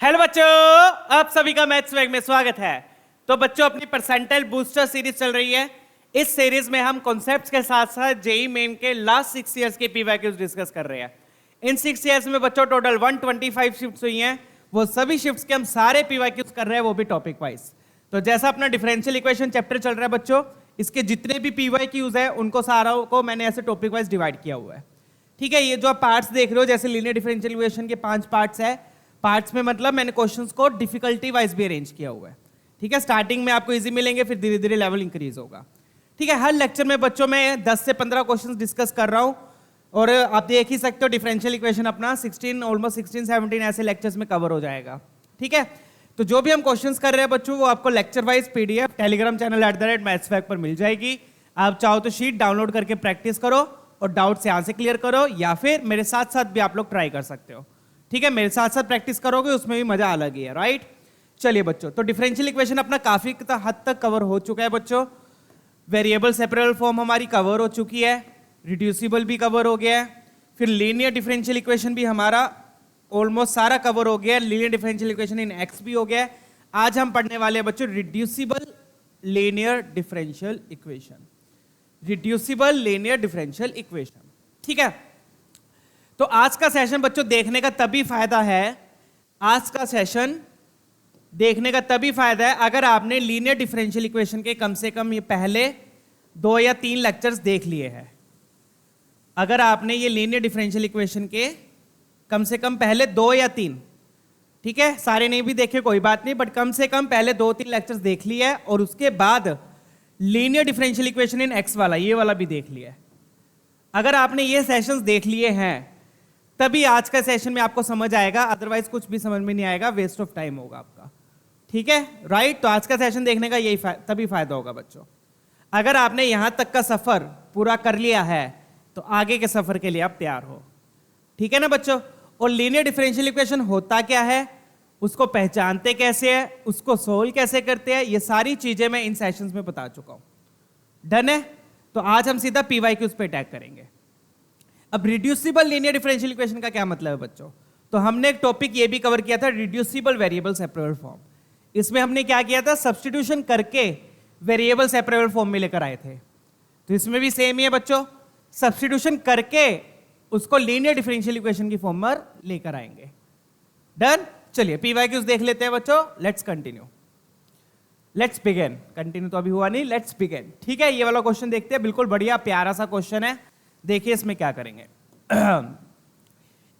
Hello बच्चों, आप सभी का मैथ्स वेग में स्वागत है। तो बच्चों, अपनी परसेंटाइल बूस्टर सीरीज चल रही है। इस सीरीज में हम कॉन्सेप्ट्स के साथ साथ जेई मेन के लास्ट 6 इयर्स के पीवाईक्यूज डिस्कस कर रहे हैं। इन 6 इयर्स में बच्चों टोटल 125 शिफ्ट्स हुई हैं। वो सभी शिफ्ट्स के हम सारे पीवाईक्यूज कर रहे हैं, वो भी टॉपिक वाइज। तो जैसा अपना डिफरेंशियल इक्वेशन चैप्टर चल रहा है बच्चों, इसके जितने भी पीवाईक्यूज है उनको सारा को मैंने ऐसे टॉपिक वाइज डिवाइड किया हुआ है। ठीक है, ये जो आप पार्ट्स देख रहे हो, जैसे लीनियर डिफरेंशियल इक्वेशन के 5 पार्ट्स है। पार्ट्स में मतलब मैंने क्वेश्चंस को डिफिकल्टी वाइज भी अरेंज किया हुआ है। ठीक है, स्टार्टिंग में आपको इजी मिलेंगे, फिर धीरे धीरे लेवल इंक्रीज होगा। ठीक है, हर लेक्चर में बच्चों मैं 10 से 15 क्वेश्चंस डिस्कस कर रहा हूं। और आप देख ही सकते हो डिफरेंशियल इक्वेशन अपना 16 ऑलमोस्ट 16-17 ऐसे लेक्चर्स में कवर हो जाएगा। ठीक है, तो जो भी हम क्वेश्चंस कर रहे हैं बच्चों, वो आपको lecture wise PDF Telegram channel @mathsfact पर मिल जाएगी। आप चाहो तो शीट डाउनलोड करके प्रैक्टिस करो और डाउट्स यहाँ से क्लियर करो, या फिर मेरे साथ साथ भी आप लोग ट्राई कर सकते हो। ठीक है, मेरे साथ साथ प्रैक्टिस करोगे उसमें भी मजा अलग ही है, राइट। चलिए बच्चों, तो डिफरेंशियल इक्वेशन अपना काफी हद तक कवर हो चुका है बच्चों। वेरिएबल सेपरेबल फॉर्म हमारी कवर हो चुकी है, रिड्यूसिबल भी कवर हो गया है, फिर लीनियर डिफरेंशियल इक्वेशन भी हमारा ऑलमोस्ट सारा कवर हो गया है। लीनियर डिफरेंशियल इक्वेशन इन एक्स भी हो गया है। आज हम पढ़ने वाले हैं बच्चों reducible linear differential equation. Reducible linear differential equation, ठीक है। तो आज का सेशन बच्चों देखने का तभी फायदा है, आज का सेशन देखने का तभी फायदा है अगर आपने लीनियर डिफरेंशियल इक्वेशन के कम से कम ये पहले 2 या 3 लेक्चर्स देख लिए हैं। अगर आपने ये लीनियर डिफरेंशियल इक्वेशन के कम से कम पहले 2 या 3, ठीक है, सारे नहीं भी देखे कोई बात नहीं, बट कम से कम पहले 2-3 लेक्चर्स देख लिए है, और उसके बाद लीनियर डिफरेंशियल इक्वेशन इन एक्स वाला, ये वाला भी देख लिया है। अगर आपने ये सेशंस देख लिए हैं तभी आज का सेशन में आपको समझ आएगा, अदरवाइज कुछ भी समझ में नहीं आएगा, वेस्ट ऑफ टाइम होगा आपका। ठीक है, राइट। तो आज का सेशन देखने का यही तभी फायदा होगा बच्चों। अगर आपने यहां तक का सफर पूरा कर लिया है तो आगे के सफर के लिए आप तैयार हो। ठीक है ना बच्चों। और लीनियर डिफरेंशियल इक्वेशन होता क्या है, उसको पहचानते कैसे है, उसको सोल्व कैसे करते हैं, ये सारी चीजें मैं इन सेशंस में बता चुका हूं। डन है। तो आज हम सीधा पीवाईक्यूज पे अटैक करेंगे। अब रिड्यूसिबल लीनियर डिफरेंशियल इक्वेशन का क्या मतलब है बच्चों, तो हमने एक टॉपिक ये भी कवर किया था, रिड्यूसिबल वेरिएबल सेपरेबल फॉर्म। इसमें हमने क्या किया था, सब्स्टिट्यूशन करके वेरिएबल सेपरेबल फॉर्म में लेकर आए थे। तो इसमें भी सेम ही है बच्चों, सब्स्टिट्यूशन करके उसको लीनियर डिफरेंशियल इक्वेशन की फॉर्म में लेकर आएंगे। डन। चलिए पीवाईक्यूज देख लेते हैं बच्चों, let's continue, let's begin. Continue तो अभी हुआ नहीं, लेट्स बिगिन। ठीक है, ये वाला क्वेश्चन देखते हैं, बिल्कुल बढ़िया प्यारा सा क्वेश्चन है। देखिए इसमें क्या करेंगे।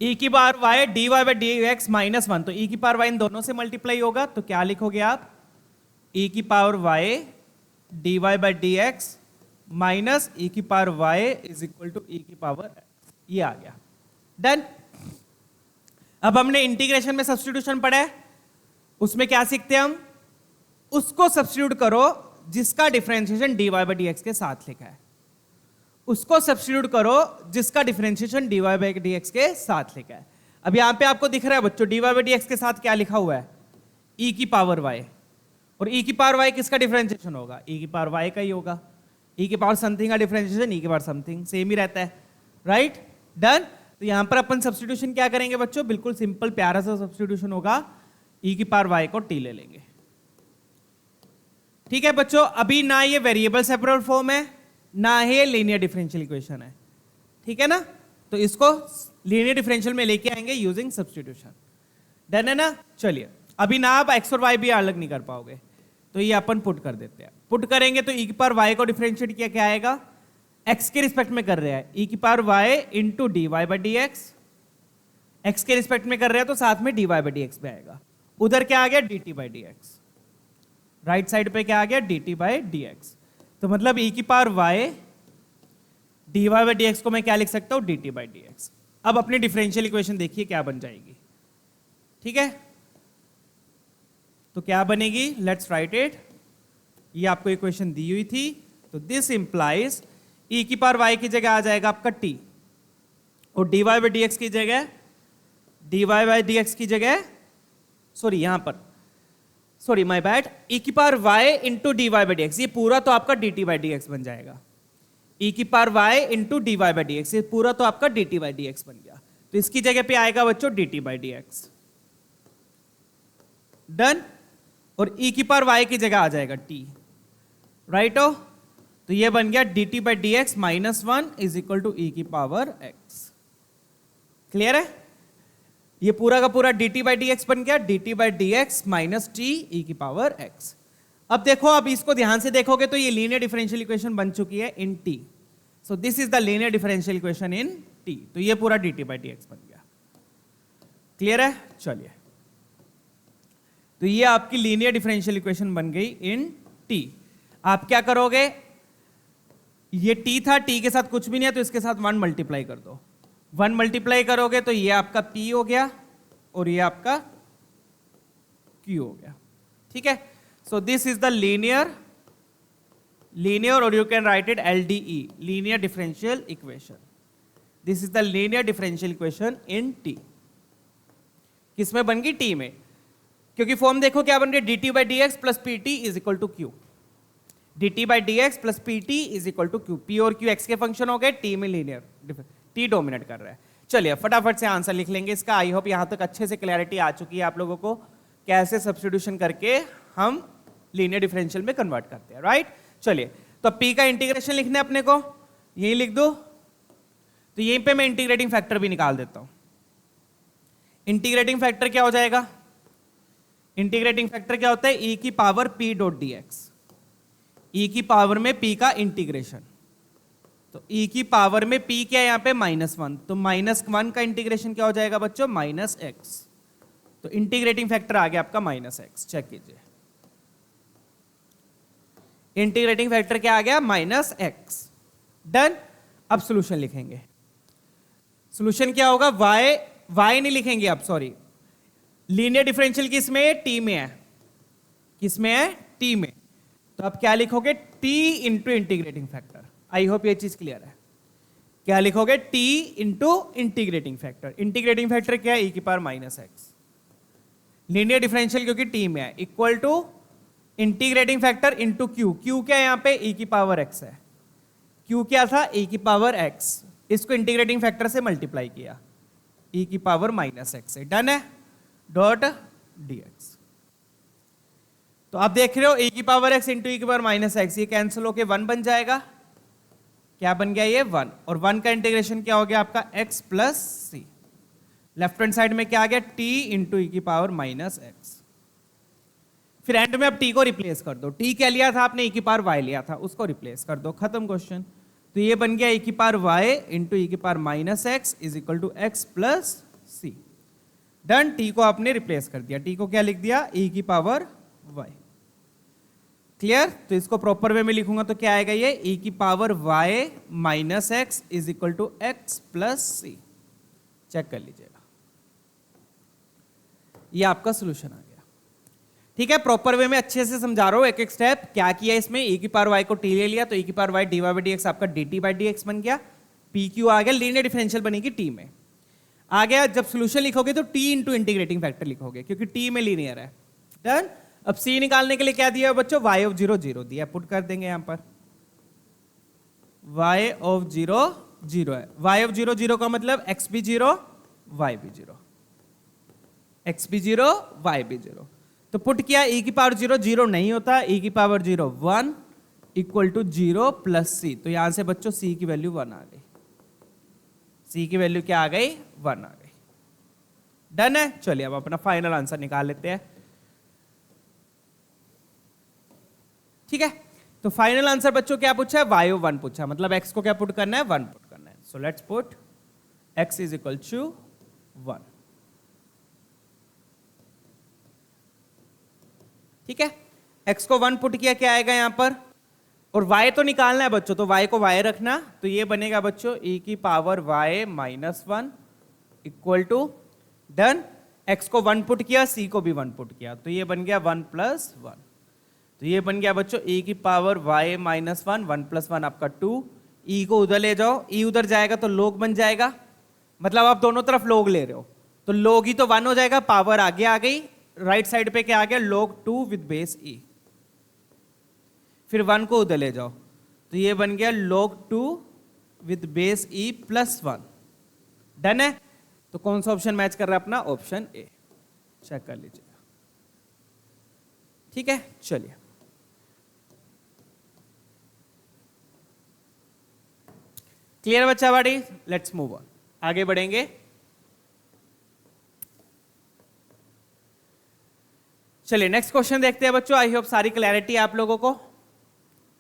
e की power y dy by d x minus 1, तो e की पावर y इन दोनों से मल्टीप्लाई होगा, तो क्या लिखोगे आप, e की power y dy by d x minus e की power y is equal to e की पावर, ये आ गया। डन। अब हमने इंटीग्रेशन में सब्स्टिट्यूशन पढ़ा है, उसमें क्या सीखते हैं हम, उसको सब्स्टिट्यूट करो जिसका differentiation dy by d x के साथ लिखा है, उसको सब्स्टिट्यूट करो जिसका differentiation dy by d x के साथ लिखा है। अब यहां पे आपको दिख रहा है बच्चों dy बाई डी एक्स के साथ क्या लिखा हुआ है, e की पावर y, और e की पावर y किसका डिफरेंशिएशन होगा, e की पावर y का ही होगा। e की पावर समथिंग का डिफरेंशिएशन e की पावर समथिंग सेम ही रहता है, राइट। डन। तो यहां पर अपन सब्स्टिट्यूशन क्या करेंगे बच्चों, बिल्कुल सिंपल प्यारा सा सब्स्टिट्यूशन होगा, e की पावर y को t ले लेंगे। ठीक है बच्चों, अभी ना ये वेरिएबल सेपरेबल फॉर्म है, ना ही लीनियर डिफरेंशियल इक्वेशन है। ठीक है ना, तो इसको लीनियर डिफरेंशियल में लेके आएंगे यूजिंग सब्स्टिट्यूशन। डन है ना। चलिए, अभी ना आप एक्स और वाई भी अलग नहीं कर पाओगे, तो ये अपन पुट कर देते हैं। पुट करेंगे तो e की पावर y को डिफरेंशिएट किया क्या आएगा, x के रिस्पेक्ट में कर रहे हैं, e की power y into d y by d x, x के रिस्पेक्ट में कर रहे हैं तो साथ में dy बाई डी एक्स भी आएगा। उधर क्या आ गया, dt by d x, right side पे क्या आ गया, dt बाई डी एक्स। तो मतलब e की power y dy by d x को मैं क्या लिख सकता हूं, dt बाई डी एक्स। अब अपनी डिफरेंशियल इक्वेशन देखिए क्या बन जाएगी। ठीक है, तो क्या बनेगी, लेट्स राइट इट। ये आपको इक्वेशन दी हुई थी, तो दिस इंप्लाइज e की पावर y की जगह आ जाएगा आपका t, और dy बाई डी एक्स की जगह, dy बाई डी एक्स की जगह, सॉरी यहां पर, सॉरी माय बैड, e की power y into d y by d x, ये पूरा तो आपका dt बाई डी एक्स बन जाएगा। e की power y into d y by d x, ये पूरा तो आपका dt बाई डी एक्स बन गया। तो इसकी जगह पे आएगा बच्चों dt by d x. Done, और e की पावर y की जगह आ जाएगा t, राइट हो। तो ये बन गया dt by d x minus one is equal to e की पावर x। क्लियर है? ये पूरा का पूरा dt बाई डी एक्स बन गया dt by d x minus T e की पावर x। अब देखो, अब इसको ध्यान से देखोगे तो ये लीनियर डिफरेंशियल इक्वेशन बन चुकी है इन t। So this is the linear differential equation in t। तो ये पूरा dt बाई डी एक्स बन गया। क्लियर है? चलिए, तो ये आपकी लीनियर डिफरेंशियल इक्वेशन बन गई इन t। आप क्या करोगे, ये t था, t के साथ कुछ भी नहीं है तो इसके साथ 1 मल्टीप्लाई कर दो। 1 मल्टीप्लाई करोगे तो ये आपका p हो गया और ये आपका q हो गया। ठीक है, so this is the linear और you can write it LDE, linear differential equation. This is the linear differential equation in t। किसमें बन गई? t में, क्योंकि फॉर्म देखो क्या बन रही है, dt by d x plus p t is equal to q. dt by d x plus p t is equal to q. p और q x के फंक्शन हो गए, t में लीनियर, t डोमिनेट कर रहा है। चलिए फटाफट से आंसर लिख लेंगे इसका। आई होप यहां तक अच्छे से क्लैरिटी आ चुकी है आप लोगों को, कैसे सब्स्टिट्यूशन करके हम लीनियर डिफरेंशियल में कन्वर्ट करते हैं, राइट। चलिए, तो p का इंटीग्रेशन लिखना है अपने को, यही लिख दो। तो यहीं पे मैं इंटीग्रेटिंग फैक्टर भी निकाल देता हूं। इंटीग्रेटिंग फैक्टर क्या हो जाएगा? इंटीग्रेटिंग फैक्टर क्या होता है? e की power p dot D x, e की पावर में p का इंटीग्रेशन। तो e की पावर में p क्या है यहाँ पे? -1। तो -1 का इंटीग्रेशन क्या हो जाएगा बच्चों? -x। तो इंटीग्रेटिंग फैक्टर आ गया आपका -x। चेक कीजिए, इंटीग्रेटिंग फैक्टर क्या आ गया? -x। डन। अब सॉल्यूशन लिखेंगे। सॉल्यूशन क्या होगा? y नहीं लिखेंगे अब, सॉरी। लीनियर डिफरेंशियल किस में है? t में है। किस में है? t में। तो अब क्या लिखोगे? t into integrating factor. I hope ये चीज क्लियर है। क्या लिखोगे? t into integrating factor. Integrating factor क्या है? e की पावर -x। लीनियर डिफरेंशियल क्योंकि t में है, equal to integrating factor into q। q क्या है यहाँ पे? e की पावर x है। q क्या था? e की पावर x। इसको इंटीग्रेटिंग फैक्टर से मल्टीप्लाई किया, e की पावर -x से। डन है, डॉट dx। तो आप देख रहे हो e की पावर x इंटू e की पावर -x, ये कैंसिल होके 1 बन जाएगा। क्या बन गया? ये 1। और 1 का इंटीग्रेशन क्या हो गया आपका? x प्लस सी। लेफ्ट हैंड साइड में क्या आ गया? t इंटू e की पावर -x। फिर एंड में अब t को रिप्लेस कर दो। t क्या लिया था आपने? e की पावर y लिया था, उसको रिप्लेस कर दो, खत्म क्वेश्चन। तो ये बन गया e की पावर y इंटू e की power -x is equal to x plus c. Done. t को आपने रिप्लेस कर दिया। t को क्या लिख दिया? e की पावर y। क्लियर? तो इसको प्रॉपर वे में लिखूंगा तो क्या आएगा? ये e की power y minus x is equal to x plus c. Check कर लीजिएगा, ये आपका सोल्यूशन आ गया। ठीक है, प्रॉपर वे में अच्छे से समझा रहा हूं एक एक स्टेप। क्या किया इसमें? e की पावर y को t ले लिया, तो e की power y dy by d x आपका dt बाई डी एक्स बन गया। p q आ गया, लीनियर डिफरेंशियल बनेगी t में। आ गया। जब सोल्यूशन लिखोगे तो t इंटू इंटीग्रेटिंग फैक्टर लिखोगे, क्योंकि t में लीनियर है। डन। अब c निकालने के लिए क्या दिया है बच्चों? y ऑफ 0 0 दिया, पुट कर देंगे यहां पर। y ऑफ 0 0 है। y ऑफ 0 0 का मतलब x भी 0 y भी 0, x भी 0 y भी 0। तो पुट किया, e की पावर 0 0 नहीं होता, e की पावर 0 1 इक्वल टू 0 प्लस सी। तो यहां से बच्चों c की वैल्यू 1 आ गई। c की वैल्यू क्या आ गई? 1 आ गई। डन है। चलिए अब अपना फाइनल आंसर निकाल लेते हैं। ठीक है, तो फाइनल आंसर बच्चों क्या पूछा है? y ऑफ 1 पूछा, मतलब x को क्या पुट करना है? 1 पुट करना है। So let's put x is equal to 1। ठीक है, x को 1 पुट किया, क्या आएगा यहां पर? और y तो निकालना है बच्चों, तो y को y रखना, तो ये बनेगा बच्चों e की power y minus 1 equal to, done. x को 1 पुट किया, c को भी 1 पुट किया, तो ये बन गया 1 प्लस 1। तो ये बन गया बच्चों e की पावर y माइनस 1, 1 प्लस 1 आपका 2। e को उधर ले जाओ, e उधर जाएगा तो log बन जाएगा, मतलब आप दोनों तरफ log ले रहे हो, तो log ही तो 1 हो जाएगा, पावर आगे आ गई, राइट साइड पे क्या आ गया? log 2 with base e। फिर 1 को उधर ले जाओ, तो ये बन गया log 2 with base e plus 1। Done है। तो कौन सा ऑप्शन मैच कर रहा है अपना? Option A. चेक कर लीजिएगा। ठीक है, चलिए क्लियर बच्चा बाड़ी, लेट्स मूव ऑन, आगे बढ़ेंगे। चलिए नेक्स्ट क्वेश्चन देखते हैं बच्चों। आई होप सारी क्लैरिटी आप लोगों को।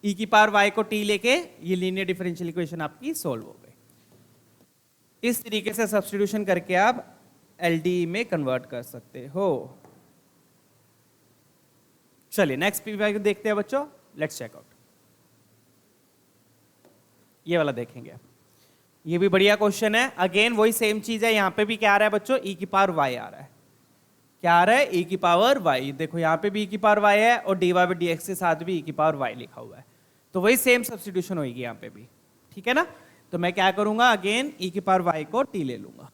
e की पावर y को t लेके ये लीनियर डिफरेंशियल इक्वेशन आपकी सोल्व हो गई। इस तरीके से सब्स्टिट्यूशन करके आप LDE में कन्वर्ट कर सकते हो। चलिए नेक्स्ट पीवाई को देखते हैं बच्चों, लेट्स चेक आउट। ये वाला देखेंगे, ये भी बढ़िया क्वेश्चन है। अगेन वही सेम चीज है, यहां पे भी क्या आ रहा है बच्चों, e की पावर y आ रहा है। क्या आ रहा है, e की पावर y। देखो यहाँ पे भी e की पावर y है और dy बाई dx के साथ भी e की पावर y लिखा हुआ है, तो वही सेम सब्स्टिट्यूशन होगी यहाँ पे भी, ठीक है ना। तो मैं क्या करूंगा, अगेन e की पावर y को t ले लूंगा,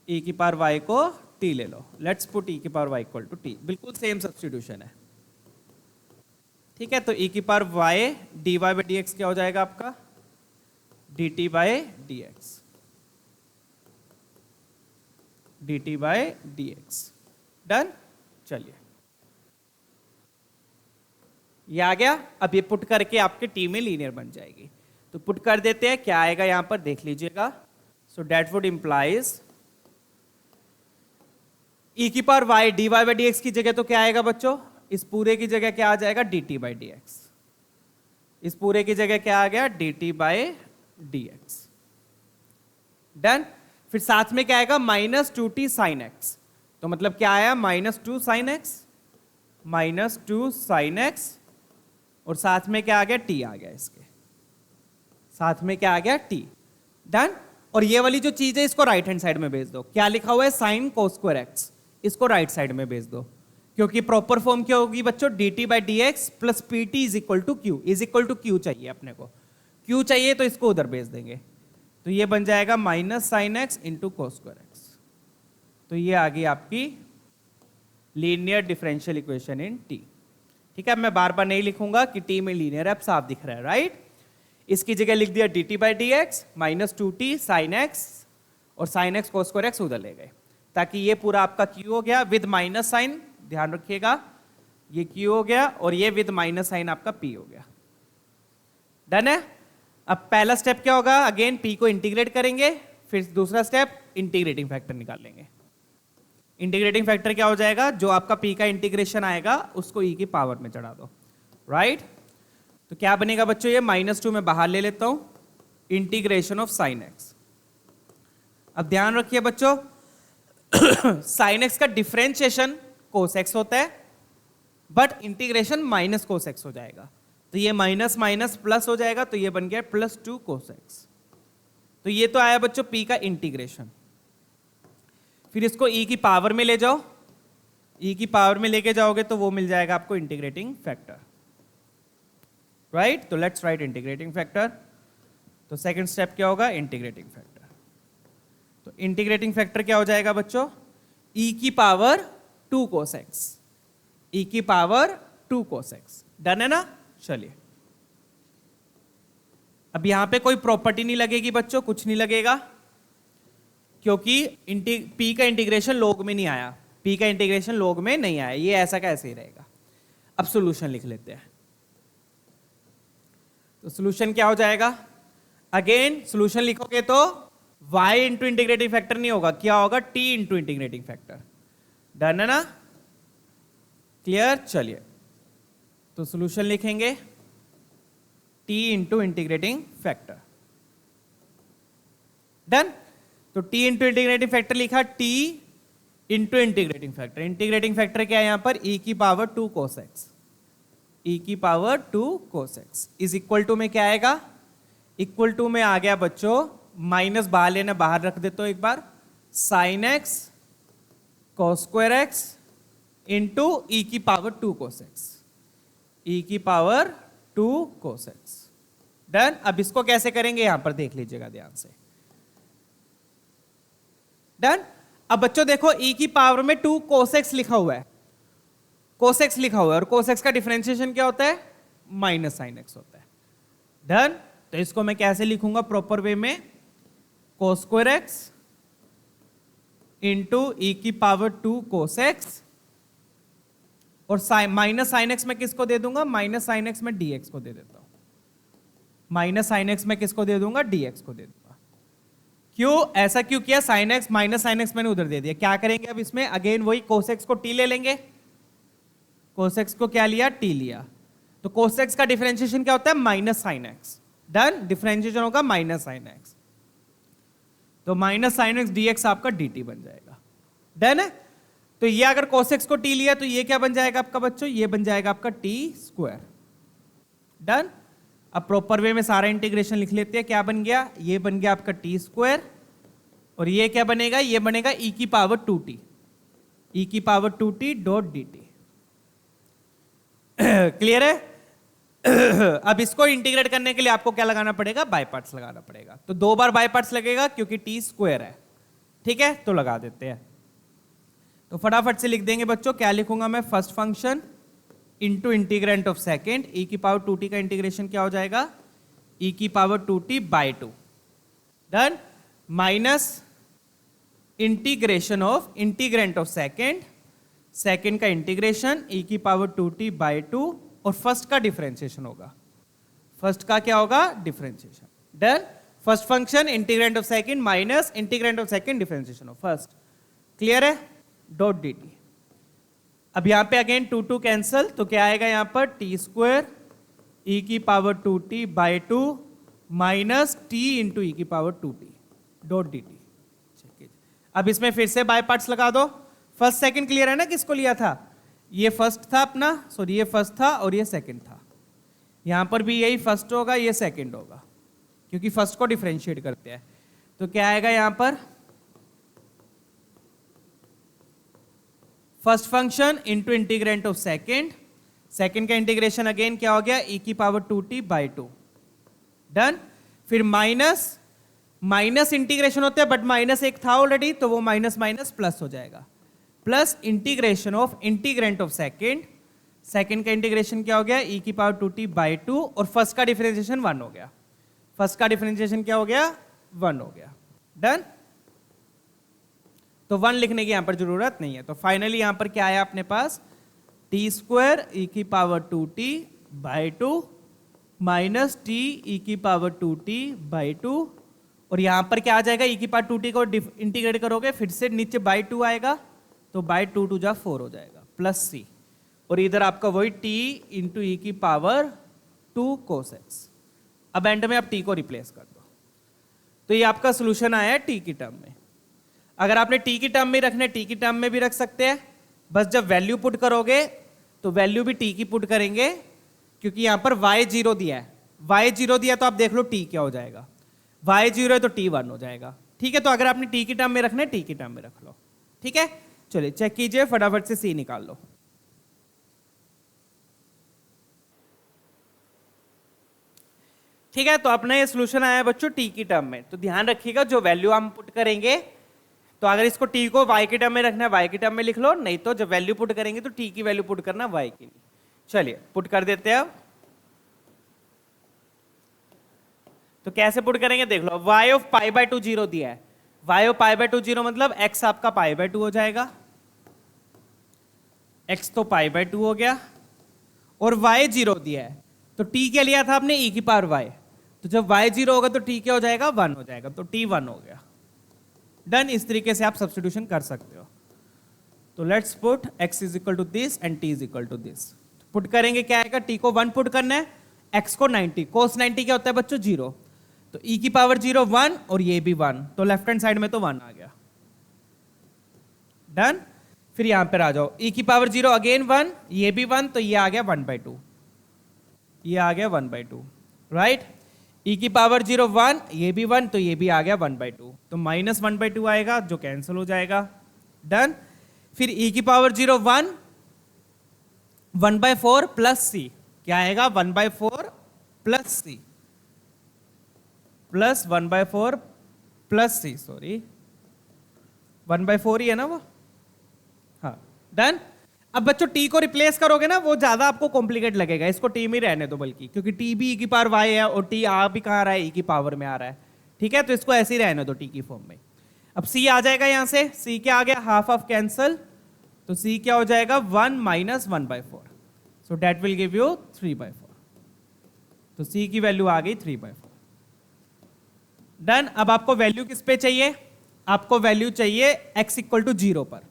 e की पावर y को t ले लो। लेट्स पुट e की power y equal to t, बिल्कुल सेम सब्स्टिट्यूशन है, ठीक है। तो e की power y dy by dx क्या हो जाएगा आपका, dt by dx, dt by dx, done. चलिए ये आ गया। अब ये पुट करके आपके टी में लीनियर बन जाएगी, तो पुट कर देते हैं, क्या आएगा यहां पर देख लीजिएगा। सो डेट वुड इंप्लाइज e की power y dy by dx की जगह तो क्या आएगा बच्चों, इस पूरे की जगह क्या आ जाएगा, dt बाई dx। इस पूरे की जगह क्या आ गया, dt बाई dx, डन। फिर साथ में क्या आएगा, -2t sin x, तो मतलब क्या आया, -2 sin x, -2 sin x, और साथ में क्या आ गया, t आ गया, इसके साथ में क्या आ गया, t, डन। और ये वाली जो चीज है इसको राइट हैंड साइड में भेज दो। क्या लिखा हुआ है, sin cos square x, इसको राइट साइड में भेज दो, क्योंकि प्रॉपर फॉर्म क्या होगी बच्चों, dt by dx plus pt is equal to q, is equal to q चाहिए अपने को, q चाहिए तो इसको उधर भेज देंगे, तो ये बन जाएगा minus sine x into cos square x. तो ये आ गई आपकी लीनियर डिफरेंशियल इक्वेशन इन टी, ठीक है। मैं बार बार नहीं लिखूंगा कि टी में लीनियर है, अब साफ दिख रहा है, राइट। इसकी जगह लिख दिया dt by d x -2t sine x, और sine x cos square x उधर ले गए, ताकि ये पूरा आपका q हो गया विद माइनस साइन, ध्यान रखिएगा ये q हो गया, और ये विद माइनस साइन आपका p हो गया, डन है। अब पहला स्टेप क्या होगा, अगेन p को इंटीग्रेट करेंगे, फिर दूसरा स्टेप इंटीग्रेटिंग फैक्टर निकाल लेंगे। इंटीग्रेटिंग फैक्टर क्या हो जाएगा, जो आपका p का इंटीग्रेशन आएगा उसको e की पावर में चढ़ा दो, राइट। तो क्या बनेगा बच्चों, ये -2 में बाहर ले लेता हूं, इंटीग्रेशन ऑफ साइन एक्स। अब ध्यान रखिए बच्चों साइन एक्स का डिफरेंशिएशन कोस एक्स होता है, but integration minus cos x हो जाएगा, तो ये माइनस माइनस प्लस हो जाएगा, तो ये बन गया +2 cos x। तो ये तो आया बच्चों p का इंटीग्रेशन। फिर इसको e की पावर में ले जाओ, e की पावर में लेके जाओगे तो वो मिल जाएगा आपको इंटीग्रेटिंग फैक्टर, राइट। तो लेट्स राइट इंटीग्रेटिंग फैक्टर। तो सेकंड स्टेप क्या होगा, इंटीग्रेटिंग फैक्टर। तो इंटीग्रेटिंग फैक्टर क्या हो जाएगा बच्चों, e की पावर 2 cos x, e की पावर 2 cos x, डन है ना। चलिए अब यहां पे कोई प्रॉपर्टी नहीं लगेगी बच्चों, कुछ नहीं लगेगा, क्योंकि p का इंटीग्रेशन लॉग में नहीं आया, p का इंटीग्रेशन लॉग में नहीं आया, ये ऐसा का ऐसे ही रहेगा। अब सॉल्यूशन लिख लेते हैं। तो सॉल्यूशन क्या हो जाएगा, अगेन सॉल्यूशन लिखोगे तो y इंटू इंटीग्रेटिंग फैक्टर नहीं होगा, क्या होगा, t into integrating factor, done है ना, क्लियर। चलिए तो सॉल्यूशन लिखेंगे t into integrating factor, done. तो t इंटू इंटीग्रेटिंग फैक्टर लिखा, t into integrating factor, integrating factor क्या है यहां पर, e की पावर 2 cos x, e की power 2 cos x is equal to में क्या आएगा, इक्वल टू में आ गया बच्चों, माइनस बाहर लेना, बाहर रख देते हो एक बार, sine x cos square x into e की पावर 2 cos x, e की पावर 2 cos x, डन। अब इसको कैसे करेंगे यहां पर देख लीजिएगा ध्यान से, डन। अब बच्चों देखो e की पावर में 2 cos x लिखा हुआ है, cos x लिखा हुआ है, और cos x का डिफरेंशिएशन क्या होता है, माइनस साइन x होता है, डन। तो इसको मैं कैसे लिखूंगा प्रॉपर वे में, cos square x into e की पावर 2 cos x, और माइनस साइन एक्स में किसको दे दूंगा, माइनस साइन एक्स में dx को दे देता हूं, माइनस साइन एक्स में किसको दे दूंगा, dx को दे दूंगा। क्यों ऐसा क्यों किया, sine x minus sine x मैंने उधर दे दिया। क्या करेंगे अब इसमें, अगेन वही कोसेक्स को t ले लेंगे, कोसेक्स को क्या लिया, t लिया, तो कोसेक्स का डिफरेंशिएशन क्या होता है, minus sine x. Done, differentiation होगा माइनस साइन एक्स, तो माइनस साइन एक्स dx आपका dt बन जाएगा। डन है, तो ये अगर कोसेक्स को t लिया तो ये क्या बन जाएगा आपका बच्चों, ये बन जाएगा आपका t स्क्वायर। डन, अब प्रॉपर वे में सारा इंटीग्रेशन लिख लेते हैं, क्या बन गया, ये बन गया आपका t स्क्वायर, और ये क्या बनेगा, ये बनेगा e की पावर 2t, e की power 2t dot dt। Clear है। अब इसको इंटीग्रेट करने के लिए आपको क्या लगाना पड़ेगा, बाय पार्ट्स लगाना पड़ेगा, तो 2 बार बाय पार्ट्स लगेगा क्योंकि t स्क्वायर है। ठीक है, तो लगा देते हैं, तो फटाफट से लिख देंगे बच्चों, क्या लिखूंगा मैं, first function into integrant of second, e की पावर 2t का इंटीग्रेशन क्या हो जाएगा, e की power 2t by 2। Done, minus integration of integrant of second, second का इंटीग्रेशन e की पावर 2t बाई 2, और फर्स्ट का डिफरेंशिएशन होगा, फर्स्ट का क्या होगा, differentiation. Done, first function integrant of second minus integrant of second differentiation of first. Clear है, dot dt। अब यहां पे अगेन 2 2 कैंसल, तो क्या आएगा यहां पर, t स्क्वायर e की power 2t by 2 minus t into e की पावर 2t डॉट dt। अब इसमें फिर से बाय पार्ट्स लगा दो, फर्स्ट सेकंड क्लियर है ना, किसको लिया था, ये फर्स्ट था अपना, सॉरी ये फर्स्ट था और ये सेकंड था, यहां पर भी यही फर्स्ट होगा, ये सेकंड होगा, क्योंकि फर्स्ट को डिफरेंशिएट करते हैं। तो क्या आएगा यहां पर, first function into integrant of second, second का इंटीग्रेशन अगेन क्या हो गया, e की पावर 2t बाई 2। डन, फिर माइनस, माइनस इंटीग्रेशन होते हैं बट माइनस एक था ऑलरेडी, तो वो माइनस माइनस प्लस हो जाएगा, plus integration of integrant of second, second का इंटीग्रेशन क्या हो गया, e की पावर 2t बाई 2, और फर्स्ट का डिफरेंशिएशन 1 हो गया, फर्स्ट का डिफरेंशिएशन क्या हो गया, 1 हो गया। डन, तो 1 लिखने की यहां पर जरूरत नहीं है, तो फाइनली यहां पर क्या आया अपने पास, t स्क्वायर e की power 2t by 2 minus t e की पावर 2t बाई 2, और यहां पर क्या आ जाएगा, e की पावर 2t को इंटीग्रेट करोगे फिर से नीचे बाई 2 आएगा, तो बाई 2 2 जा 4 हो जाएगा, प्लस c, और इधर आपका वही t इंटू ई की पावर 2 cos x। अब एंड में आप t को रिप्लेस कर दो, तो ये आपका सोल्यूशन आया है t की टर्म में। अगर आपने t की टर्म में रखना है, t की टर्म में भी रख सकते हैं, बस जब वैल्यू पुट करोगे तो वैल्यू भी t की पुट करेंगे, क्योंकि यहां पर y0 दिया है, y0 दिया तो आप देख लो t क्या हो जाएगा, y0 है तो t 1 हो जाएगा। ठीक है, तो अगर आपने t की टर्म में रखना है, t की टर्म में रख लो। ठीक है, चलिए चेक कीजिए, फटाफट से c निकाल लो। ठीक है, तो अपना ये सोल्यूशन आया है बच्चों t की टर्म में, तो ध्यान रखिएगा जो वैल्यू हम पुट करेंगे, तो अगर इसको t को y के टर्म में रखना है y के टर्म में लिख लो, नहीं तो जब वैल्यू पुट करेंगे तो t की वैल्यू पुट करना y की नहीं। चलिए पुट कर देते हैं अब, तो कैसे पुट करेंगे देख लो, y ऑफ पाई बाय 2 0 दिया है, y ऑफ पाई बाय 2 0 मतलब x आपका पाई बाय 2 हो जाएगा, x तो पाई बाय 2 हो गया, और y 0 दिया है, तो t क्या लिया था आपने, e की पावर y, तो जब y 0 होगा तो t क्या हो जाएगा, 1 हो जाएगा, तो t 1 हो गया। डन, इस तरीके से आप सब्स्टिट्यूशन कर सकते हो। तो let's put x is equal to this and t is equal to this. Put करेंगे क्या आएगा, t को 1 पुट करना है, x को 90, cos 90 क्या होता है बच्चों 0, तो e की पावर 0 1 और ये भी 1, तो लेफ्ट हैंड साइड में तो 1 आ गया। डन, फिर यहां पर आ जाओ, e की पावर 0 अगेन 1, ये भी 1, तो ये आ गया 1/2, ये आ गया 1/2, राइट। e की पावर 0 1, ये भी 1, तो ये भी आ गया 1/2, तो माइनस 1/2 आएगा जो कैंसिल हो जाएगा। डन, फिर e की पावर 0 1, 1/4 प्लस c, क्या आएगा 1/4 plus c, plus 1/4 plus c, sorry 1/4 ही है ना वो, हाँ। डन, अब बच्चों t को रिप्लेस करोगे ना वो ज्यादा आपको कॉम्प्लिकेट लगेगा, इसको t में रहने दो बल्कि, क्योंकि t भी e की पावर y है और t आ भी कहाँ आ रहा है, e की पावर में आ रहा है। ठीक है, तो इसको ऐसे ही रहने दो t की फॉर्म में। अब c आ जाएगा, यहां से c क्या आ गया, हाफ ऑफ कैंसल, तो c क्या हो जाएगा 1 minus 1/4, so that will give you 3/4। तो c की वैल्यू आ गई 3/4। डन। अब आपको वैल्यू किस पे चाहिए? आपको वैल्यू चाहिए x इक्वल टू 0 पर।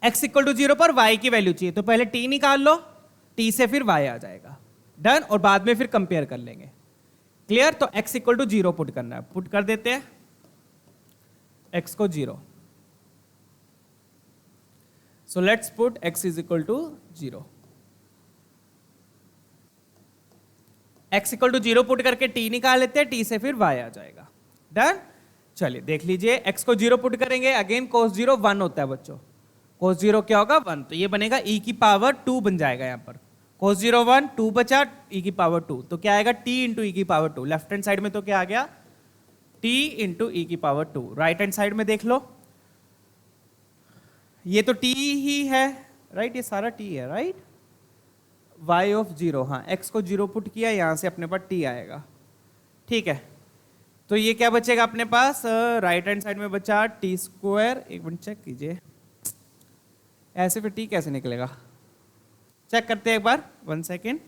x इक्वल टू 0 पर y की वैल्यू चाहिए, तो पहले t निकाल लो, t से फिर y आ जाएगा। डन। और बाद में फिर कंपेयर कर लेंगे। क्लियर? तो x इक्वल टू 0 पुट करना है, पुट कर देते हैं x को 0। So let's put x is equal to 0। x equal to 0 put करके t निकाल लेते हैं, t से फिर y आ जाएगा। डन। चलिए देख लीजिए, x को 0 पुट करेंगे, अगेन cos 0 1 होता है बच्चों। cos 0 क्या होगा 1, तो ये बनेगा e की पावर 2 बन जाएगा यहां पर। cos 0 1, 2 बचा, e की पावर 2, तो क्या आएगा t इंटू e की पावर 2। लेफ्ट हैंड साइड में तो क्या आ गया t इंटू e की पावर 2। राइट हैंड साइड में देख लो, ये तो t ही है, राइट? ये सारा t है, राइट? y ऑफ 0, हाँ x को 0 पुट किया, यहां से अपने पास t आएगा। ठीक है, तो ये क्या बचेगा अपने पास? राइट हैंड साइड में बचा टी स्क्वायर। एक मिनट चेक कीजिए, ऐसे फिर टी कैसे निकलेगा? चेक करते हैं एक बार, 1 सेकेंड।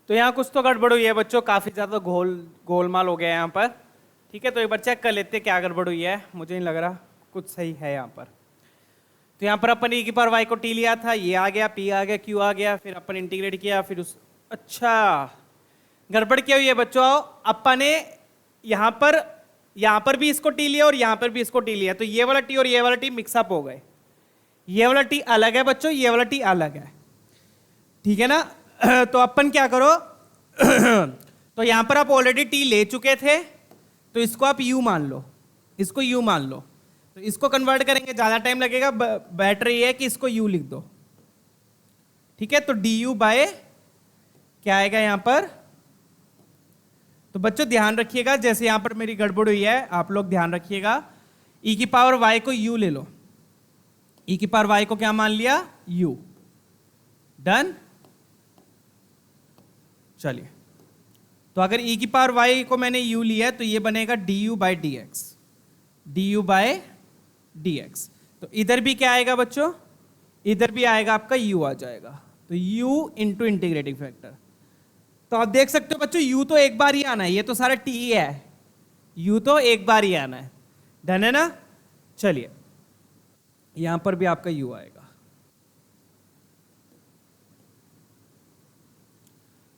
तो यहाँ कुछ तो गड़बड़ हुई है बच्चों, काफी ज्यादा गोलमाल हो गया है यहाँ पर। ठीक है, तो एक बार चेक कर लेते हैं क्या गड़बड़ हुई है। मुझे नहीं लग रहा कुछ सही है यहाँ पर। तो यहाँ पर अपन e की पावर y को t लिया था, ये आ गया, p आ गया, q आ गया, फिर अपन इंटीग्रेट किया, फिर उस अच्छा गड़बड़ क्या हुई है बच्चों? अपन ने यहाँ पर भी इसको t लिया और यहाँ पर भी इसको t लिया, तो ये वाला t और ये वाला t मिक्सअप हो गए। ये वाला t अलग है बच्चों, ये वाला t अलग है। ठीक है ना? तो अपन क्या करो तो यहाँ पर आप ऑलरेडी t ले चुके थे, तो इसको आप u मान लो, इसको u मान लो। तो इसको कन्वर्ट करेंगे, ज्यादा टाइम लगेगा, बेटर ये है कि इसको u लिख दो। ठीक है, तो du बाय क्या आएगा यहां पर? तो बच्चों ध्यान रखिएगा, जैसे यहां पर मेरी गड़बड़ हुई है, आप लोग ध्यान रखिएगा। e की पावर y को u ले लो, e की पावर y को क्या मान लिया? u। डन। चलिए, तो अगर e की पावर y को मैंने u लिया तो ये बनेगा du by dx, du by dx। तो इधर भी क्या आएगा बच्चों? इधर भी आएगा आपका u आ जाएगा, तो u इंटू इंटीग्रेटिंग फैक्टर। तो आप देख सकते हो बच्चों, u तो एक बार ही आना है, ये तो सारा t है, u तो एक बार ही आना है। डन है ना? चलिए, यहां पर भी आपका u आएगा।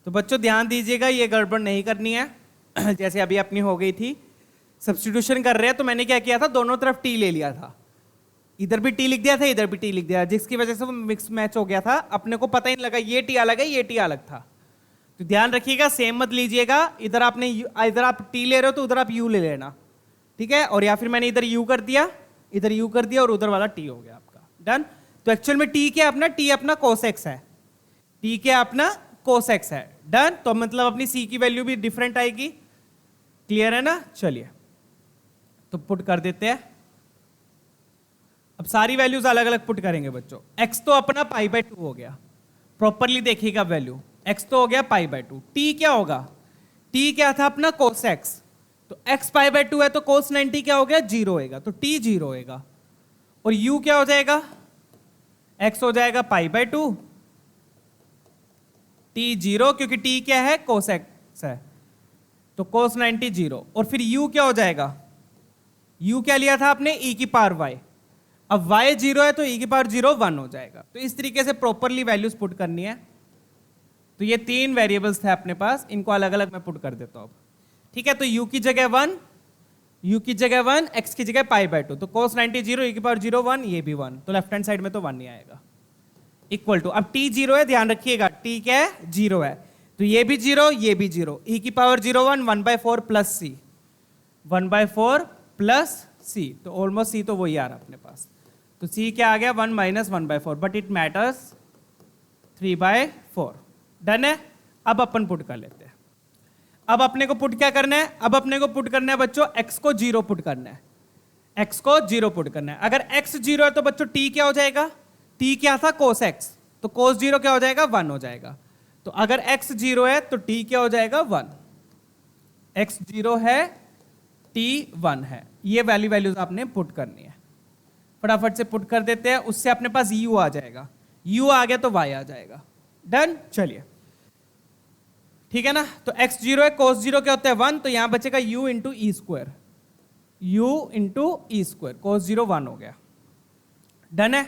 तो बच्चों ध्यान दीजिएगा, ये गड़बड़ नहीं करनी है जैसे अभी अपनी हो गई थी। सब्स्टिट्यूशन कर रहे हैं तो मैंने क्या किया था, दोनों तरफ t ले लिया था, इधर भी t लिख दिया था, इधर भी t लिख दिया, जिसकी वजह से वो मिक्स मैच हो गया था। अपने को पता ही नहीं लगा ये t अलग है, ये t अलग था। तो ध्यान रखिएगा, सेम मत लीजिएगा। इधर आप t ले रहे हो तो उधर आप u ले लेना। ठीक है, और या फिर मैंने इधर u कर दिया, इधर u कर दिया, और उधर वाला t हो गया आपका। डन। तो एक्चुअल में t क्या अपना? t अपना cos x है, t क्या अपना cos x है। डन। तो मतलब अपनी c की वैल्यू भी डिफरेंट आएगी। क्लियर है ना? चलिए, तो पुट कर देते हैं। अब सारी वैल्यूज अलग अलग पुट करेंगे बच्चों। x तो अपना π/2 हो गया, प्रॉपरली देखिएगा वैल्यू, x तो हो गया π/2। t क्या होगा? t क्या था अपना? cos x। तो x π/2 है तो cos 90 क्या हो गया? 0 होएगा, तो t 0 होएगा। और u क्या हो जाएगा? x हो जाएगा π/2, t 0, क्योंकि t क्या है? cos x है, तो cos 90 0। और फिर u क्या हो जाएगा? u क्या लिया था आपने? e की पावर y। अब y 0 है तो e की पावर 0 1 हो जाएगा। तो इस तरीके से प्रॉपरली वैल्यूज पुट करनी है। तो ये 3 वेरिएबल्स थे अपने पास, इनको अलग अलग मैं पुट कर देता हूं। ठीक है, तो u की जगह 1, u की जगह 1, x की जगह π/2, तो cos 90 0, e की पावर 0 1, ये भी 1, तो लेफ्ट हैंड साइड में तो 1 नहीं आएगा। इक्वल टू, अब t 0 है, ध्यान रखिएगा t क्या है? 0 है, तो ये भी 0, ये भी 0, e की power 0 1, 1/4 plus c, 1/4 plus c, तो ऑलमोस्ट c तो वही आ रहा अपने पास। तो c क्या आ गया? 1 minus 1/4, but it matters 3/4। Done है? अब अपन पुट कर लेते हैं। अब अपने को पुट क्या करना है? अब अपने को पुट करना है बच्चों, x को 0 पुट करना है, x को 0 पुट करना है। अगर x 0 है तो बच्चों t क्या हो जाएगा? t क्या था? cos x, तो cos 0 क्या हो जाएगा? 1 हो जाएगा। तो अगर x 0 है तो t क्या हो जाएगा? 1। x0 है, t1 है, ये वैल्यूज आपने पुट करनी है। फटाफट से पुट कर देते हैं, उससे अपने पास u आ जाएगा, u आ गया तो y आ जाएगा। डन, चलिए ठीक है ना। तो x0 है, cos 0 क्या होता है 1, तो यहां बचेगा u into E square, u into E square, cos 0 1 हो गया। डन है।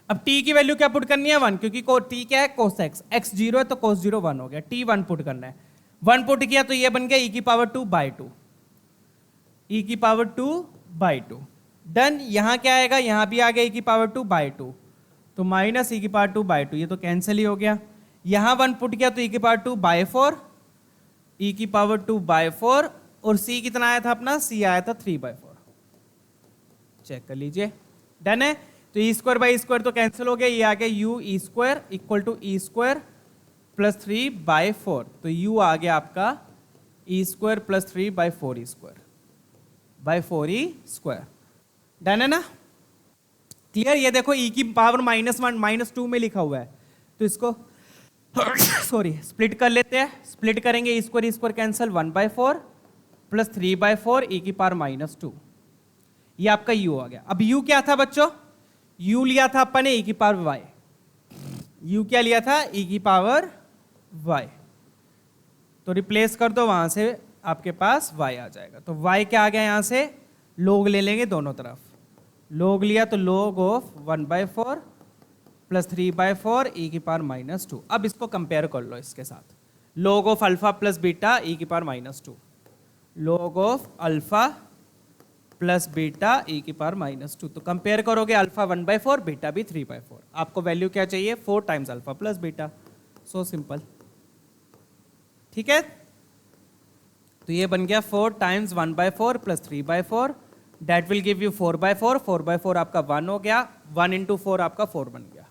अब t की वैल्यू क्या पुट करनी है 1, क्योंकि t क्या है cos x, x0 है तो cos 0 1 हो गया, t 1 पुट करना है। 1 पुट किया तो ये बन गया e की पावर 2 बाई 2, e की पावर 2 बाई 2। डन, यहां क्या आएगा, यहां भी आ गया e की पावर 2 बाई 2, तो माइनस e की पावर 2 बाई 2, ये तो कैंसिल ही हो गया। यहां 1 पुट किया तो e की पावर 2 बाई 4, e की पावर 2 बाई 4, और c कितना आया था अपना, c आया था 3 बाई 4। चेक कर लीजिए। डन है। तो ई स्क्वायर बाई स्क्वायर तो कैंसिल हो गया, ये आ गया u e square equal to e square plus 3 by 4, तो u आ गया आपका e square plus 3 by 4 e square by 4 e square. Done है ना, क्लियर। ये देखो e की पावर -1 -2 में लिखा हुआ है, तो इसको सॉरी स्प्लिट कर लेते हैं। स्प्लिट करेंगे, e square cancel, 1 by 4 plus 3 by 4 e की पावर -2, ये आपका u आ गया। अब u क्या था बच्चों, u लिया था अपन ने e की पावर y, u क्या लिया था e की पावर y, तो रिप्लेस कर दो, वहां से आपके पास y आ जाएगा। तो y क्या आ गया, यहां से log ले लेंगे दोनों तरफ, log लिया तो log of 1 by 4 plus 3 by 4 e की पावर -2। अब इसको कंपेयर कर लो इसके साथ, log of alpha plus beta e की power -2, log of alpha plus beta e की पावर -2, तो कंपेयर करोगे अल्फा 1 बाई 4, बीटा भी 3 बाई 4। आपको वैल्यू क्या चाहिए, 4 times alpha plus beta, so simple. ठीक है, तो ये बन गया 4 times 1 by 4 plus 3 by 4, that will give you 4 by 4, 4 by 4 आपका 1 हो गया, 1 इंटू 4 आपका 4 बन गया,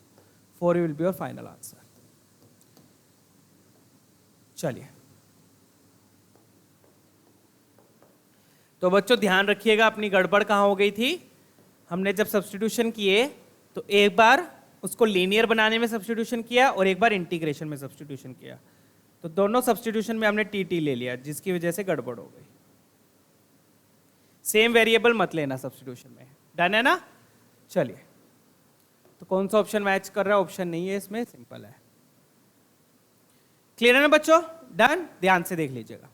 4 will be your final answer. चलिए, तो बच्चों ध्यान रखिएगा अपनी गड़बड़ कहाँ हो गई थी। हमने जब सब्स्टिट्यूशन किए तो एक बार उसको लीनियर बनाने में सब्स्टिट्यूशन किया और एक बार इंटीग्रेशन में सब्स्टिट्यूशन किया, तो दोनों सब्स्टिट्यूशन में हमने टी ले लिया, जिसकी वजह से गड़बड़ हो गई। सेम वेरिएबल मत लेना सब्स्टिट्यूशन में। डन है ना। चलिए, तो कौन सा ऑप्शन मैच कर रहा है, ऑप्शन नहीं है इसमें, सिंपल है। क्लियर है ना बच्चों। डन, ध्यान से देख लीजिएगा।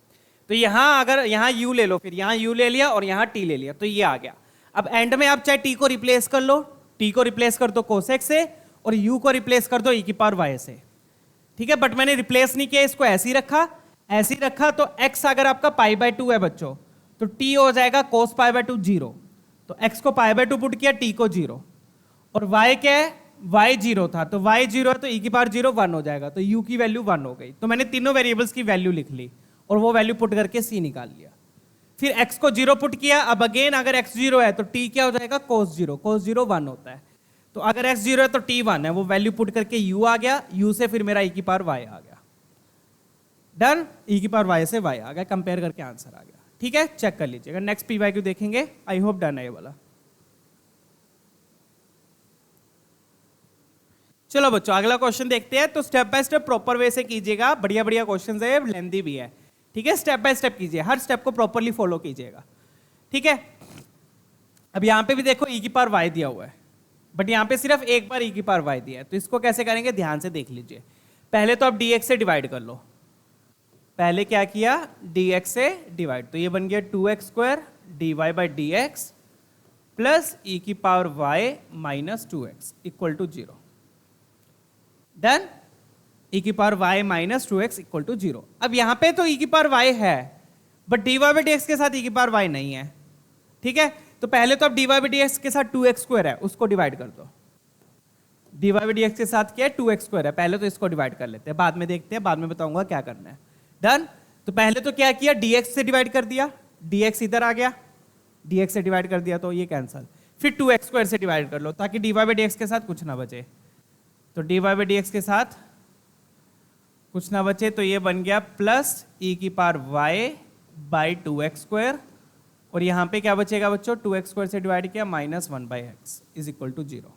तो यहां अगर यहां u ले लो, फिर यहां u ले लिया और यहां t ले लिया, तो ये आ गया। अब एंड में आप चाहे t को रिप्लेस कर लो, t को रिप्लेस कर दो cos x से और u को रिप्लेस कर दो e की पावर y से। ठीक है, बट मैंने रिप्लेस नहीं किया, इसको ऐसे ही रखा, ऐसे ही रखा। तो x अगर आपका पाई बाय 2 है बच्चों, तो t हो जाएगा cos पाई बाय 2 0, तो x को पाई बाय 2 पुट किया, t को 0, और y क्या है, y 0 था, तो y 0 है तो e की पावर 0 1 हो जाएगा, तो u की वैल्यू 1 हो गई। तो मैंने तीनों वेरिएबल्स की वैल्यू लिख ली और वो वैल्यू पुट करके c निकाल लिया। फिर x को 0 पुट किया, अब अगेन अगर x 0 है तो t क्या हो जाएगा, cos 0, cos 0 1 होता है, तो अगर x 0 है तो t 1 है, वो वैल्यू पुट करके u आ गया, u से फिर मेरा e की पावर y आ गया। डन, e की पावर y से y आ गया, कंपेयर करके आंसर आ गया। ठीक है, चेक कर लीजिएगा। नेक्स्ट py देखेंगे, आई होप डन है ये वाला। चलो बच्चों, अगला क्वेश्चन देखते हैं। तो step by step proper way से कीजिएगा, बढ़िया बढ़िया क्वेश्चन है, लेंथी भी है। ठीक है, स्टेप बाय स्टेप कीजिए, हर स्टेप को प्रॉपरली फॉलो कीजिएगा। ठीक है, अब यहां पे भी देखो e की पावर y दिया हुआ है, बट यहां पे सिर्फ एक बार e की पावर y दिया है, तो इसको कैसे करेंगे ध्यान से देख लीजिए। पहले तो आप dx से डिवाइड कर लो, पहले क्या किया, dx से डिवाइड, तो ये बन गया 2x square dy by dx plus e की power y minus 2x equal to 0। Done, e की power y minus 2x equal to 0। अब यहां पे तो e की पावर y है, बट dy बाई dx के साथ e की पावर y नहीं है। ठीक है, तो पहले तो अब dy बाई dx के साथ 2x स्क्वायर है, उसको डिवाइड कर दो। dy बाई dx के साथ क्या है, 2x स्क्वायर है, पहले तो इसको डिवाइड कर लेते हैं, बाद में देखते हैं, बाद में बताऊंगा क्या करना है। डन, तो पहले तो क्या किया, dx से डिवाइड कर दिया, dx इधर आ गया, dx से डिवाइड कर दिया तो ये कैंसल, फिर 2x स्क्वायर से डिवाइड कर लो, ताकि dy बाई dx के साथ कुछ ना बचे, तो dy बाई dx के साथ कुछ ना बचे, तो ये बन गया प्लस e की power y by 2x square, और यहां पे क्या बचेगा बच्चों, 2x स्क्वायर से डिवाइड किया minus 1 by x is equal to 0।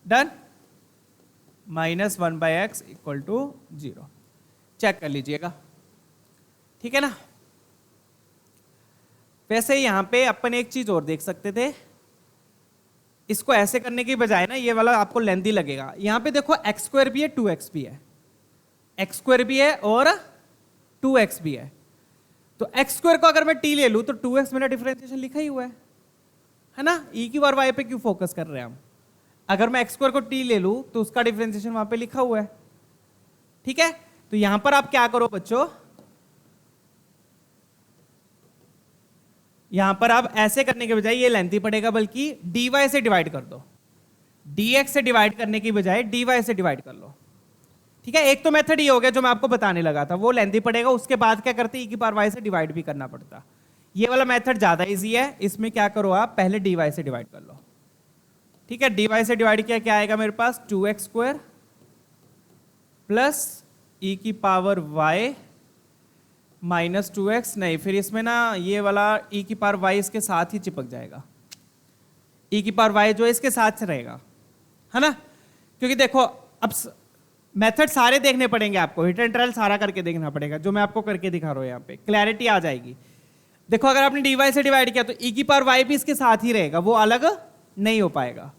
Done, minus 1 by x equal to 0। Check कर लीजिएगा। ठीक है ना, वैसे यहाँ पे अपन एक चीज और देख सकते थे, इसको ऐसे करने की बजाय ना ये वाला आपको लेंथी लगेगा। यहाँ पे देखो एक्स स्क्वायर भी है 2x भी है, एक्स स्क्वायर भी है और 2x भी है। तो एक्स स्क्वायर को अगर मैं t ले लूं तो 2x मेरा डिफरेंशिएशन लिखा ही हुआ है ना। e की बार y पे क्यों फोकस कर रहे हैं हम? अगर मैं एक्स स्क्वायर को t ले लूं तो उसका डिफरेंशिएशन वहां पे लिखा हुआ है, ठीक है। तो यहां पर आप क्या करो बच्चों, यहां पर आप ऐसे करने के बजाय ये लेंथी पड़ेगा, बल्कि dy से डिवाइड कर दो। dx से डिवाइड करने की बजाय dy से डिवाइड कर लो, ठीक है। एक तो मेथड ये हो गया जो मैं आपको बताने लगा था, वो लेंथी पड़ेगा। उसके बाद क्या करते, e की पावर y से डिवाइड भी करना पड़ता। ये वाला मेथड ज्यादा इजी है। इसमें क्या करो आप, पहले dy से डिवाइड कर लो, ठीक है। dy से डिवाइड किया, क्या आएगा मेरे पास, 2x स्क्वायर प्लस e की पावर y माइनस 2x। नहीं, फिर इसमें ना ये वाला e की पावर y इसके साथ ही चिपक जाएगा। e की पावर y जो है इसके साथ रहेगा, है ना। क्योंकि देखो अब मेथड सारे देखने पड़ेंगे आपको, हिट एंड ट्रायल सारा करके देखना पड़ेगा, जो मैं आपको करके दिखा रहा हूं। यहाँ पे क्लैरिटी आ जाएगी। देखो अगर आपने dy से डिवाइड किया तो e की पावर y भी इसके साथ ही रहेगा, वो अलग नहीं हो पाएगा।